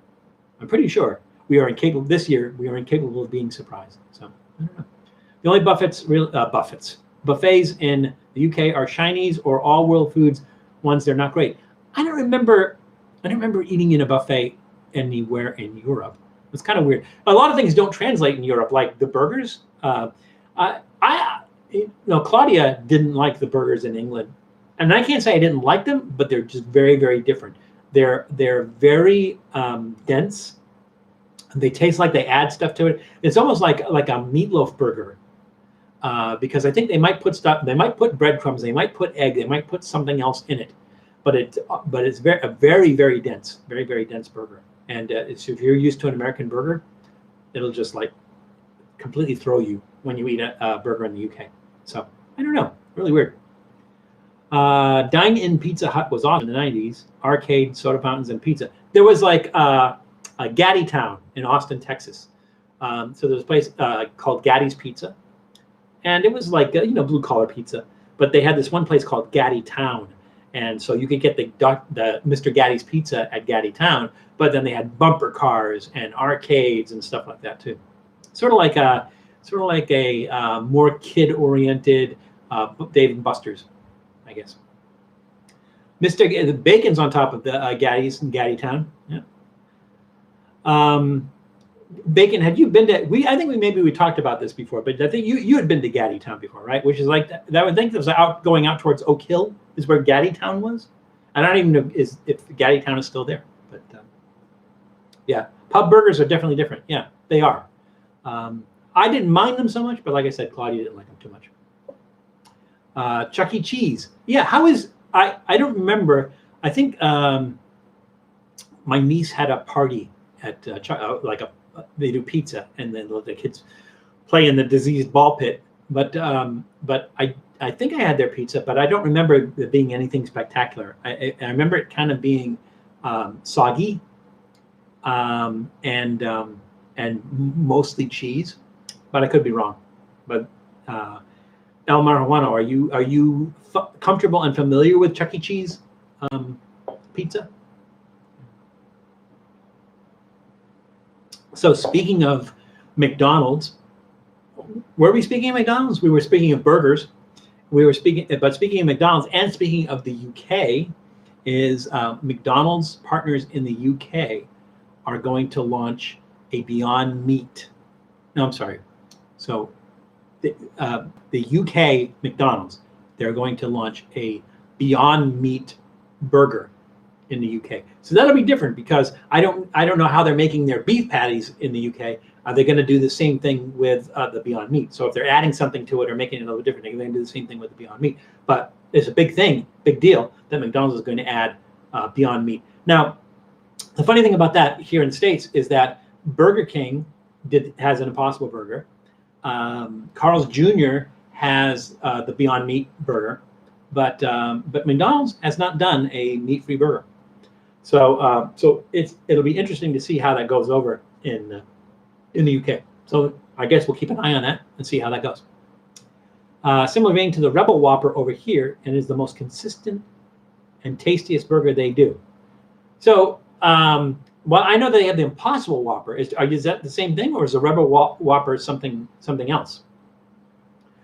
I'm pretty sure we are incapable this year. We are incapable of being surprised. So I don't know. The only buffets in the UK are Chinese or all world foods ones. They're not great. I don't remember eating in a buffet anywhere in Europe. It's kind of weird. A lot of things don't translate in Europe, like the burgers. Claudia didn't like the burgers in England, and I can't say I didn't like them, but they're just very, very different. They're very dense. They taste like they add stuff to it. It's almost like a meatloaf burger. Because I think they might put breadcrumbs, they might put egg, they might put something else in it, but it's very, very dense, very, very dense burger. And if you're used to an American burger, it'll just like completely throw you when you eat a burger in the UK. So I don't know, really weird. Dine-in Pizza Hut was awesome in the 90s. Arcade, soda fountains, and pizza. There was like a Gaddy Town in Austin, Texas. So there was a place called Gaddy's Pizza. And it was like blue collar pizza, but they had this one place called Gaddy Town, and so you could get the Mr. Gaddy's Pizza at Gaddy Town, but then they had bumper cars and arcades and stuff like that too. Sort of like a more kid oriented Dave and Buster's, I guess. The bacon's on top of the Gaddy's in Gaddy Town. Yeah. Bacon, had you been to? I think we talked about this before, but I think you had been to Gaddy Town before, right? Which is like that. I would think that was going out towards Oak Hill is where Gaddy Town was. I don't even know if Gaddy Town is still there, but yeah, pub burgers are definitely different. Yeah, they are. I didn't mind them so much, but like I said, Claudia didn't like them too much. Chuck E. Cheese. Yeah, how is I don't remember. I think my niece had a party at they do pizza and then let the kids play in the diseased ball pit. But I think I had their pizza, but I don't remember it being anything spectacular. I remember it kind of being soggy and mostly cheese, but I could be wrong. But El Marijuano, are you comfortable and familiar with Chuck E. Cheese pizza? So speaking of McDonald's, were we speaking of McDonald's? We were speaking of burgers. But speaking of McDonald's and speaking of the UK, is McDonald's partners in the UK are going to launch a Beyond Meat. No, I'm sorry. So the UK McDonald's, they're going to launch a Beyond Meat burger in the UK. So that'll be different because I don't know how they're making their beef patties in the UK. Are they going to do the same thing with the Beyond Meat? So if they're adding something to it or making it a little different, they're going to do the same thing with the Beyond Meat. But it's a big deal that McDonald's is going to add Beyond Meat. Now, the funny thing about that here in the States is that Burger King has an Impossible Burger. Carl's Jr. has the Beyond Meat burger, but McDonald's has not done a meat-free burger. So it'll be interesting to see how that goes over in the UK. So I guess we'll keep an eye on that and see how that goes. Similar vein to the Rebel Whopper over here, and is the most consistent and tastiest burger they do. So, well, I know they have the Impossible Whopper. Is that the same thing, or is the Rebel Whopper something else?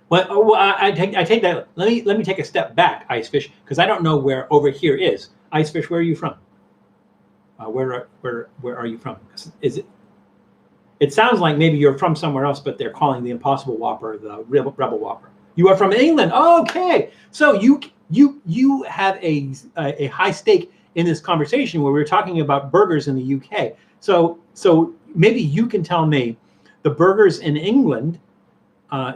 Well, I take that. Let me take a step back, Icefish, because I don't know where over here is. Icefish, where are you from? Where are you from? Is it? It sounds like maybe you're from somewhere else, but they're calling the Impossible Whopper the Rebel Whopper. You are from England. Okay, so you have a high stake in this conversation where we're talking about burgers in the UK. So maybe you can tell me the burgers in England.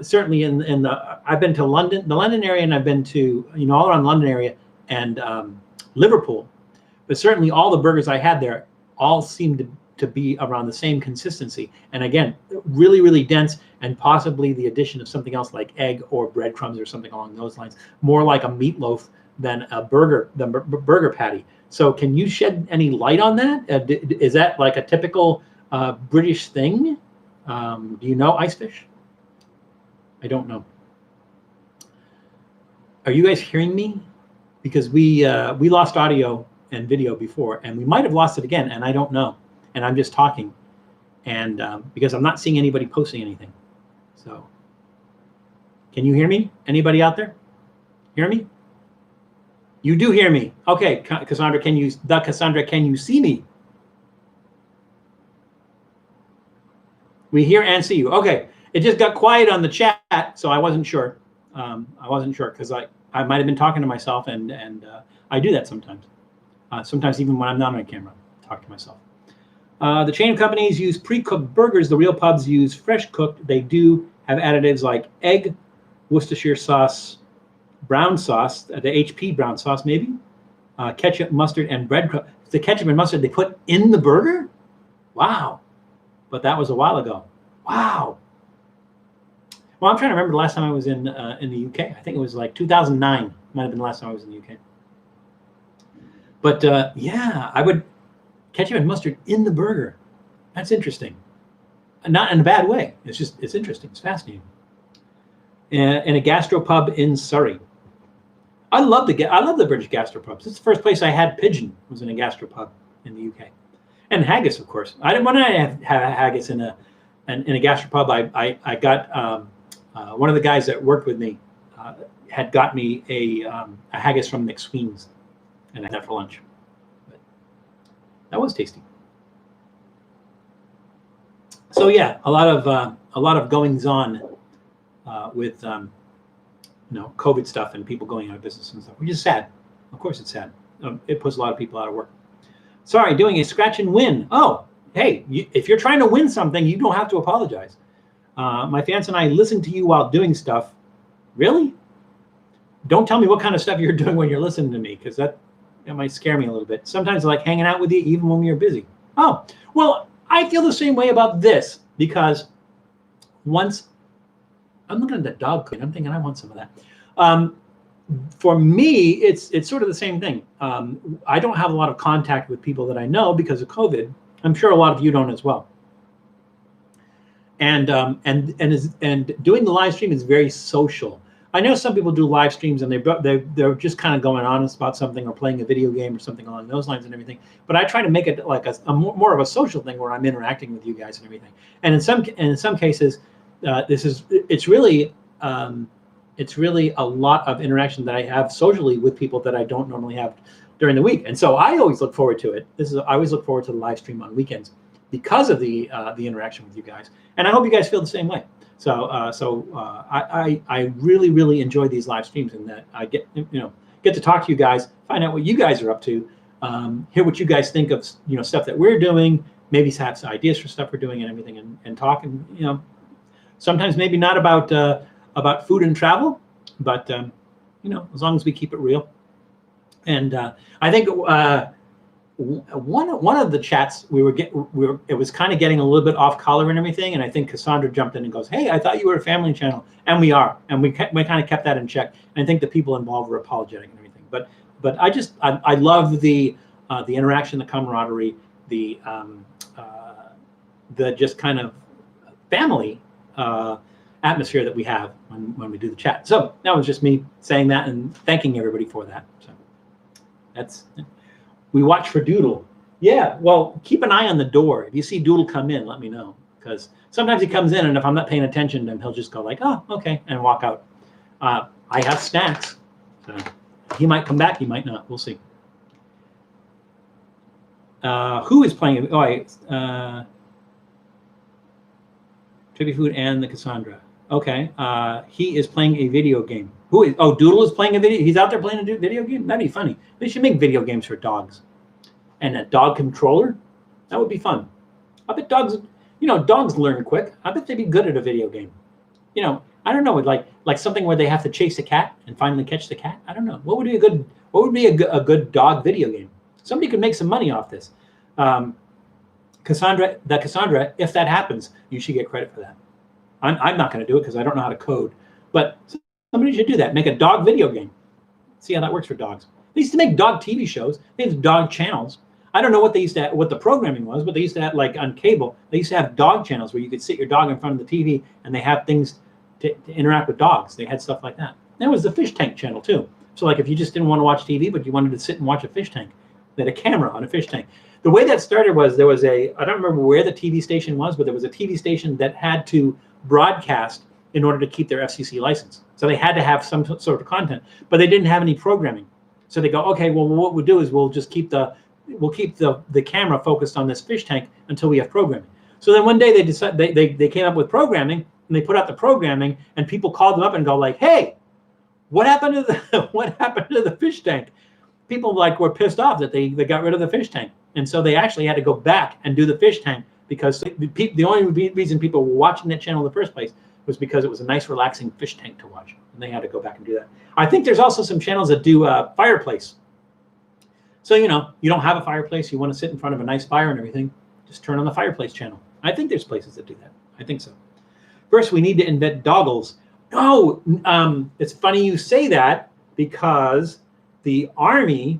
Certainly in the I've been to London, the London area, and I've been to all around London area and Liverpool. But certainly all the burgers I had there all seemed to be around the same consistency. And again, really, really dense, and possibly the addition of something else like egg or breadcrumbs or something along those lines, more like a meatloaf than a burger patty. So can you shed any light on that? Is that like a typical British thing? Do you know, Icefish? I don't know. Are you guys hearing me? Because we lost audio and video before, and we might have lost it again, and I don't know. And I'm just talking, and because I'm not seeing anybody posting anything. So, can you hear me? Anybody out there? Hear me? You do hear me. Okay, Cassandra, can you see me? We hear and see you. Okay, it just got quiet on the chat, so I wasn't sure. Because I might have been talking to myself, and I do that sometimes. Sometimes even when I'm not on camera, I talk to myself. The chain of companies use pre-cooked burgers. The real pubs use fresh cooked. They do have additives like egg, Worcestershire sauce, brown sauce, the HP brown sauce maybe, ketchup, mustard, and breadcrumbs. The ketchup and mustard they put in the burger? Wow. But that was a while ago. Wow. Well, I'm trying to remember the last time I was in the UK. I think it was like 2009. Might have been the last time I was in the UK. But yeah, I would ketchup and mustard in the burger. That's interesting. Not in a bad way. It's interesting. It's fascinating. In a gastropub in Surrey. I love the British gastropubs. It's the first place I had pigeon was in a gastropub in the UK, and haggis, of course. When I have haggis in a gastropub, I got one of the guys that worked with me had got me a haggis from McSween's, and I had that for lunch. But that was tasty. So yeah, a lot of goings on with COVID stuff and people going out of business and stuff, which is sad. Of course, it's sad. It puts a lot of people out of work. Sorry, doing a scratch and win. Oh, hey, if you're trying to win something, you don't have to apologize. My fans and I listen to you while doing stuff. Really? Don't tell me what kind of stuff you're doing when you're listening to me, because that might scare me a little bit. Sometimes I like hanging out with you even when you're busy. Oh, well, I feel the same way about this, because once I'm looking at the dog clean, I'm thinking I want some of that. For me, it's sort of the same thing. I don't have a lot of contact with people that I know because of COVID. I'm sure a lot of you don't as well. and doing the live stream is very social. I know some people do live streams and they're just kind of going on about something or playing a video game or something along those lines and everything. But I try to make it like a more of a social thing where I'm interacting with you guys and everything. And in some cases, it's really a lot of interaction that I have socially with people that I don't normally have during the week. And so I always look forward to it. I always look forward to the live stream on weekends because of the interaction with you guys. And I hope you guys feel the same way. So I really enjoy these live streams, and that I get to talk to you guys, find out what you guys are up to, hear what you guys think of stuff that we're doing, maybe have some ideas for stuff we're doing and everything, and talk, and sometimes maybe not about food and travel, but as long as we keep it real. And I think one of the chats it was kind of getting a little bit off color and everything, and I think Cassandra jumped in and goes, "Hey, I thought you were a family channel," and we are, and we kind of kept that in check. And I think the people involved were apologetic and everything, but I love the interaction, the camaraderie, the just kind of family atmosphere that we have when we do the chat. So that was just me saying that and thanking everybody for that. So that's. We watch for Doodle. Yeah, well, keep an eye on the door. If you see Doodle come in, let me know, because sometimes he comes in, and if I'm not paying attention, then he'll just go like, "Oh, okay," and walk out. I have snacks, so he might come back, he might not. We'll see. Who is playing? Trippy Food and the Cassandra. Okay, he is playing a video game. Who is? Oh, Doodle is playing a video. He's out there playing a video game. That'd be funny. They should make video games for dogs, and a dog controller. That would be fun. I bet dogs. Dogs learn quick. I bet they'd be good at a video game. I don't know. Like something where they have to chase a cat and finally catch the cat. I don't know. What would be a good dog video game? Somebody could make some money off this. Cassandra, if that happens, you should get credit for that. I'm not going to do it because I don't know how to code, but somebody should do that. Make a dog video game. See how that works for dogs. They used to make dog TV shows. They have dog channels. I don't know what the programming was, but they used to have, like on cable, they used to have dog channels where you could sit your dog in front of the TV and they have things to interact with dogs. They had stuff like that. There was the fish tank channel too. So like if you just didn't want to watch TV, but you wanted to sit and watch a fish tank, they had a camera on a fish tank. The way that started was I don't remember where the TV station was, but there was a TV station that had to broadcast in order to keep their FCC license. So they had to have some sort of content, but they didn't have any programming. So they go, okay, well, what we'll do is we'll keep the camera focused on this fish tank until we have programming. So then one day they decided they came up with programming, and they put out the programming, and people called them up and go like, "Hey, what happened to the fish tank?" People were pissed off that they got rid of the fish tank, and so they actually had to go back and do the fish tank, because the only reason people were watching that channel in the first place was because it was a nice, relaxing fish tank to watch, and they had to go back and do that. I think there's also some channels that do fireplace. So you don't have a fireplace, you want to sit in front of a nice fire and everything, just turn on the fireplace channel. I think there's places that do that. I think so. First, we need to invent doggles. Oh, it's funny you say that, because the Army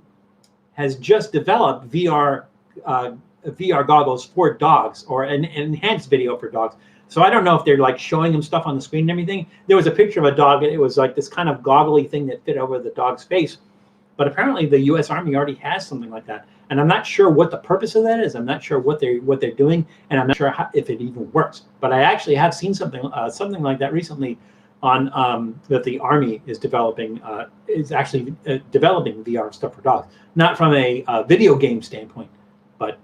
has just developed VR goggles for dogs, or an enhanced video for dogs. So I don't know if they're showing them stuff on the screen and everything. There was a picture of a dog, and it was like this kind of goggly thing that fit over the dog's face. But apparently the U.S. Army already has something like that, and I'm not sure what the purpose of that is. I'm not sure what they're doing, and I'm not sure if it even works. But I actually have seen something like that recently on that the Army is developing. Developing VR stuff for dogs, not from a video game standpoint, but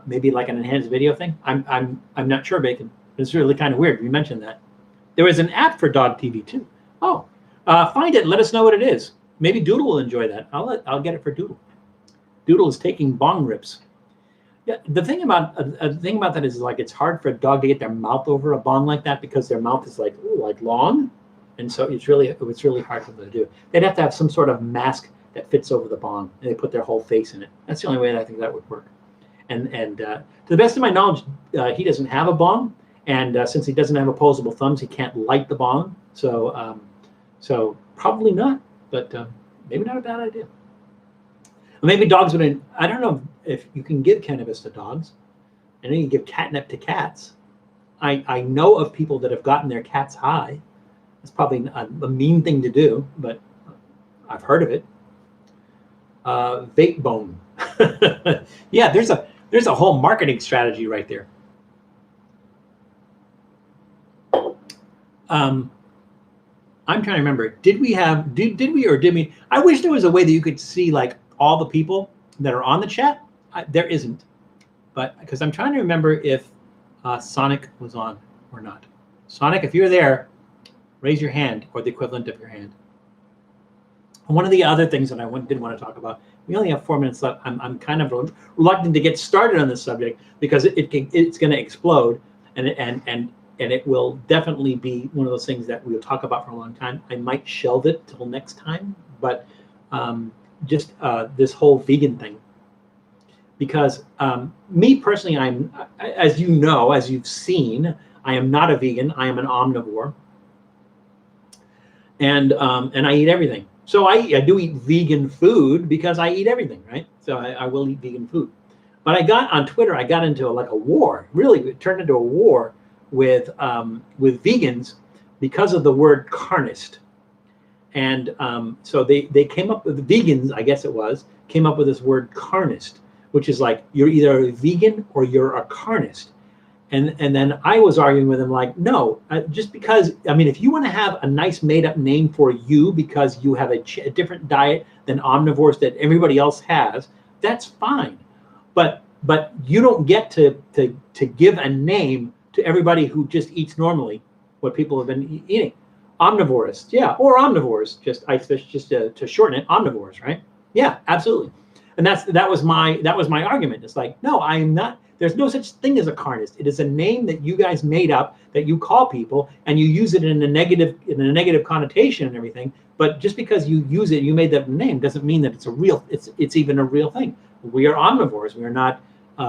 maybe like an enhanced video thing. I'm not sure, Bacon. It's really kind of weird. You mentioned that. There is an app for dog TV too. Oh, find it. Let us know what it is. Maybe Doodle will enjoy that. I'll get it for Doodle. Doodle is taking bong rips. Yeah, the thing about that is it's hard for a dog to get their mouth over a bong like that, because their mouth is like long, and so it's really hard for them to do. They'd have to have some sort of mask that fits over the bong, and they put their whole face in it. That's the only way that I think that would work. And to the best of my knowledge, he doesn't have a bong, and since he doesn't have opposable thumbs, he can't light the bong. So probably not. But maybe not a bad idea. Maybe dogs would. I don't know if you can give cannabis to dogs. I know you give catnip to cats. I know of people that have gotten their cats high. It's probably a mean thing to do, but I've heard of it. Vape bone. Yeah, there's a whole marketing strategy right there. I'm trying to remember. Did we or did we? I wish there was a way that you could see like all the people that are on the chat. There isn't, but because I'm trying to remember if Sonic was on or not. Sonic, if you're there, raise your hand or the equivalent of your hand. One of the other things that I did want to talk about, we only have 4 minutes left. I'm kind of reluctant to get started on this subject because it's going to explode, and it will definitely be one of those things that we'll talk about for a long time. I might shelve it till next time, but just this whole vegan thing. Because me personally, as you know, as you've seen, I am not a vegan. I am an omnivore, and I eat everything. So I do eat vegan food because I eat everything, right? So I will eat vegan food. But I got on Twitter, I got into like a war. Really, it turned into a war with vegans because of the word carnist. And so they came up with, the vegans, I guess it was, came up with this word carnist, which is like you're either a vegan or you're a carnist. And then I was arguing with him like, no, just because, I mean, if you want to have a nice made up name for you because you have a different diet than omnivores that everybody else has, that's fine. But you don't get to give a name to everybody who just eats normally what people have been eating. Omnivores, yeah, or omnivores, just to shorten it, omnivores, right? Yeah, absolutely. And that was my argument. It's like, no, I'm not. There's no such thing as a carnist. It is a name that you guys made up that you call people, and you use it in a negative connotation and everything. But just because you use it, you made that name, doesn't mean that it's even a real thing. We are omnivores. We are not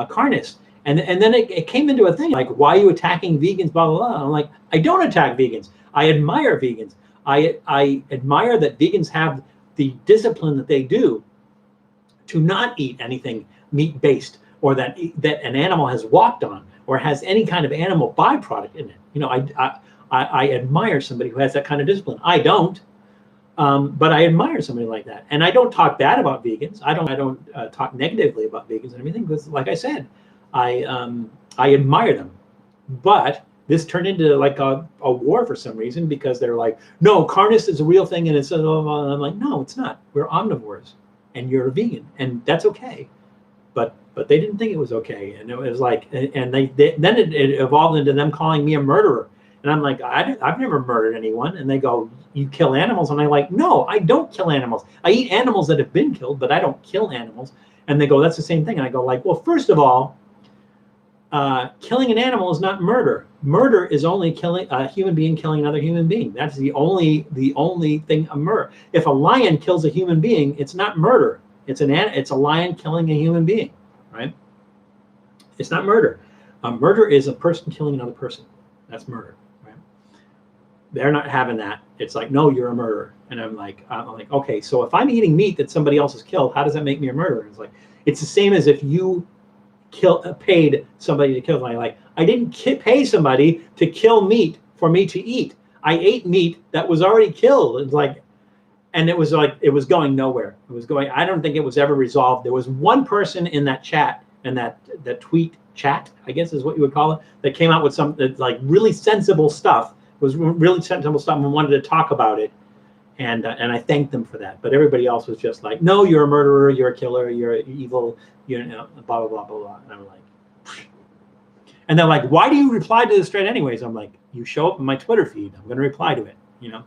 carnists. And then it came into a thing like, why are you attacking vegans? Blah blah blah. I'm like, I don't attack vegans. I admire vegans. I admire that vegans have the discipline that they do to not eat anything meat based, or that an animal has walked on, or has any kind of animal byproduct in it. You know, I admire somebody who has that kind of discipline. I don't, but I admire somebody like that. And I don't talk bad about vegans. I don't talk negatively about vegans and everything, because, like I said, I admire them. But this turned into like a war for some reason, because they're like, no, carnist is a real thing, and it's. And I'm like, no, it's not. We're omnivores, and you're a vegan, and that's okay. But they didn't think it was okay, and it was like, and then it evolved into them calling me a murderer, and I'm like, I've never murdered anyone, and they go, you kill animals, and I'm like, no, I don't kill animals. I eat animals that have been killed, but I don't kill animals. And they go, that's the same thing, and I go like, well, first of all, killing an animal is not murder. Murder is only killing a human being killing another human being. That's the only thing a murder. If a lion kills a human being, it's not murder. It's a lion killing a human being. Right? It's not murder. Murder is a person killing another person. That's murder. Right? They're not having that. It's like, no, you're a murderer. And I'm like, okay, so if I'm eating meat that somebody else has killed, how does that make me a murderer? It's like, it's the same as if you paid somebody to kill. Like, I didn't pay somebody to kill meat for me to eat. I ate meat that was already killed. It's like, and it was going nowhere. It was going, I don't think it was ever resolved. There was one person in that chat, and that tweet chat, I guess is what you would call it, that came out with some like really sensible stuff. It was really sensible stuff, and wanted to talk about it. And I thanked them for that. But everybody else was just like, no, you're a murderer, you're a killer, you're evil, you know, blah, blah, blah, blah, blah. And I'm like, pfft. And they're like, why do you reply to this thread anyways? I'm like, you show up in my Twitter feed, I'm going to reply to it, you know.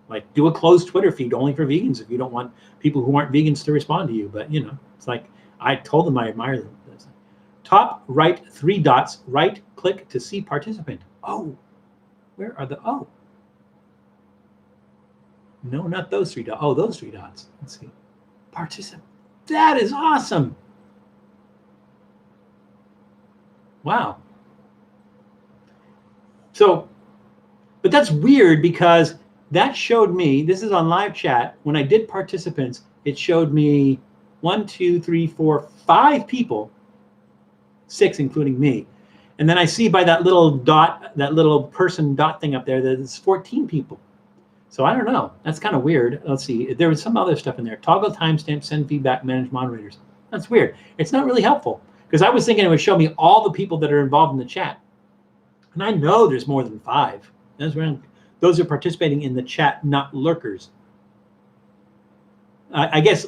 Like, do a closed Twitter feed only for vegans if you don't want people who aren't vegans to respond to you. But, you know, it's like, I told them I admire them. Top right 3 dots, right click to see participant. Oh, where are the, oh. No, not those 3 dots. Oh, those 3 dots. Let's see. Participant. That is awesome. Wow. So, but that's weird, because that showed me, this is on live chat, when I did participants, it showed me 1, 2, 3, 4, 5 people, 6 including me. And then I see by that little dot, that little person dot thing up there, that it's 14 people. So I don't know. That's kind of weird. Let's see. There was some other stuff in there. Toggle timestamp, send feedback, manage moderators. That's weird. It's not really helpful because I was thinking it would show me all the people that are involved in the chat. And I know there's more than 5. Those are participating in the chat, not lurkers. I guess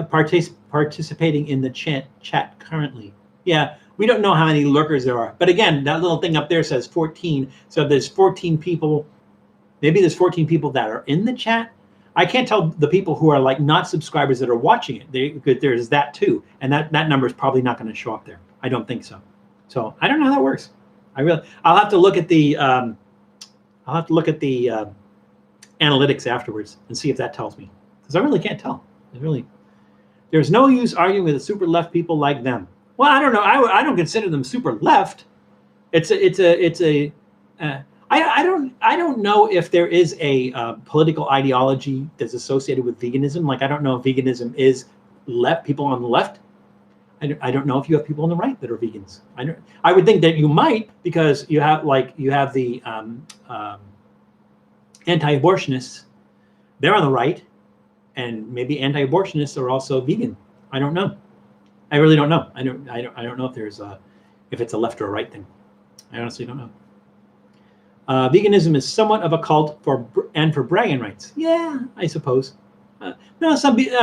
participating in the chat currently. Yeah, we don't know how many lurkers there are. But again, that little thing up there says 14. So there's 14 people. Maybe there's 14 people that are in the chat. I can't tell the people who are like not subscribers that are watching it. There's that too. And that number is probably not going to show up there. I don't think so. So I don't know how that works. I'll have to look at the analytics afterwards and see if that tells me. Because I really can't tell. There's no use arguing with the super left people like them. Well, I don't know. I don't consider them super left. I don't know if there is a political ideology that's associated with veganism. Like, I don't know if veganism is left, people on the left. I don't know if you have people on the right that are vegans. I would think that you might, because you have the anti-abortionists. They're on the right, and maybe anti-abortionists are also vegan. I don't know. I really don't know. I don't know if there's if it's a left or a right thing. I honestly don't know. Veganism is somewhat of a cult for bragging rights. Yeah, I suppose. No, some people.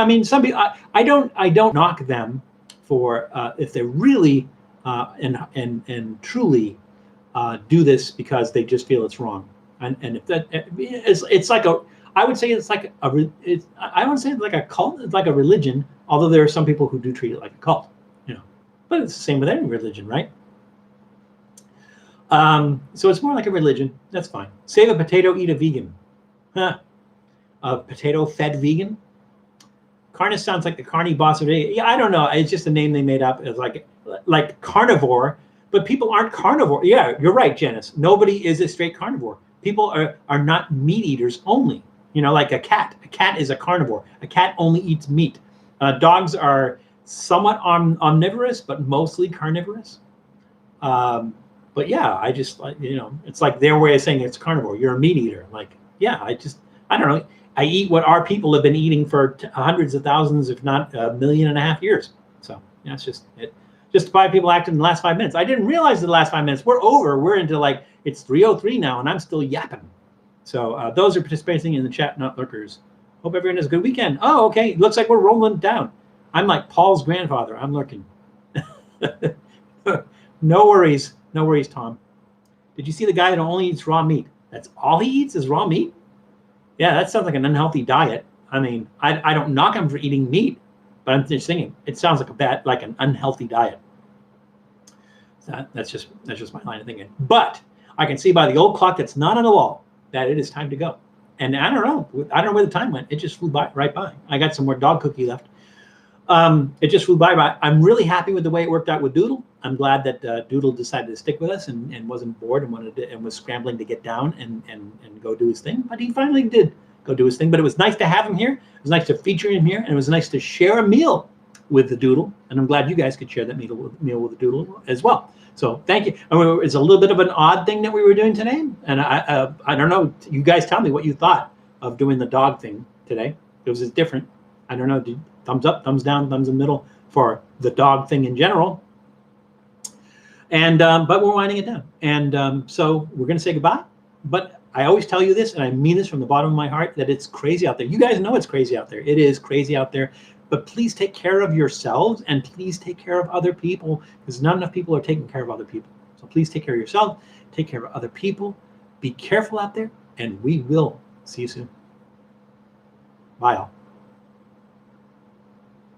I don't knock them for if they really and truly do this because they just feel it's wrong. And if that it's like a, I would say it's like a, I wouldn't say it's like a cult. It's like a religion. Although there are some people who do treat it like a cult, But it's the same with any religion, right? So it's more like a religion. That's fine. Save a potato, eat a vegan. Huh. A potato-fed vegan? Carnus sounds like the carny boss of it. Yeah, I don't know. It's just a name they made up. It's like carnivore, but people aren't carnivore. Yeah, you're right, Janice. Nobody is a straight carnivore. People are not meat eaters only. Like a cat. A cat is a carnivore. A cat only eats meat. Dogs are somewhat omnivorous, but mostly carnivorous. But yeah, I just it's like their way of saying it's carnivore. You're a meat eater. Like, yeah, I don't know. I eat what our people have been eating for hundreds of thousands, if not 1.5 million years. So yeah, it's just it. Just 5 people acted in the last 5 minutes. I didn't realize the last 5 minutes. We're over. We're into it's 3:03 now, and I'm still yapping. So those are participating in the chat, not lurkers. Hope everyone has a good weekend. Oh, okay. Looks like we're rolling down. I'm like Paul's grandfather. I'm lurking. No worries. No worries, Tom. Did you see the guy that only eats raw meat? That's all he eats is raw meat? Yeah, that sounds like an unhealthy diet. I mean, I don't knock him for eating meat, but I'm just thinking it sounds like an unhealthy diet. So that's just my line of thinking. But I can see by the old clock that's not on the wall that it is time to go. And I don't know where the time went. It just flew right by. I got some more dog cookie left. It just flew by. I'm really happy with the way it worked out with Doodle. I'm glad that Doodle decided to stick with us and wasn't bored and was scrambling to get down and go do his thing. But he finally did go do his thing. But it was nice to have him here. It was nice to feature him here, and it was nice to share a meal with the Doodle. And I'm glad you guys could share that meal with the Doodle as well. So thank you. It's a little bit of an odd thing that we were doing today, and I don't know. You guys tell me what you thought of doing the dog thing today. It was different. I don't know. Thumbs up, thumbs down, thumbs in the middle for the dog thing in general. And but we're winding it down, and so we're going to say goodbye. But I always tell you this, and I mean this from the bottom of my heart, that it's crazy out there. You guys know it's crazy out there. It is crazy out there. But please take care of yourselves, and please take care of other people, because not enough people are taking care of other people. So please take care of yourself, take care of other people. Be careful out there, and we will see you soon. Bye, all.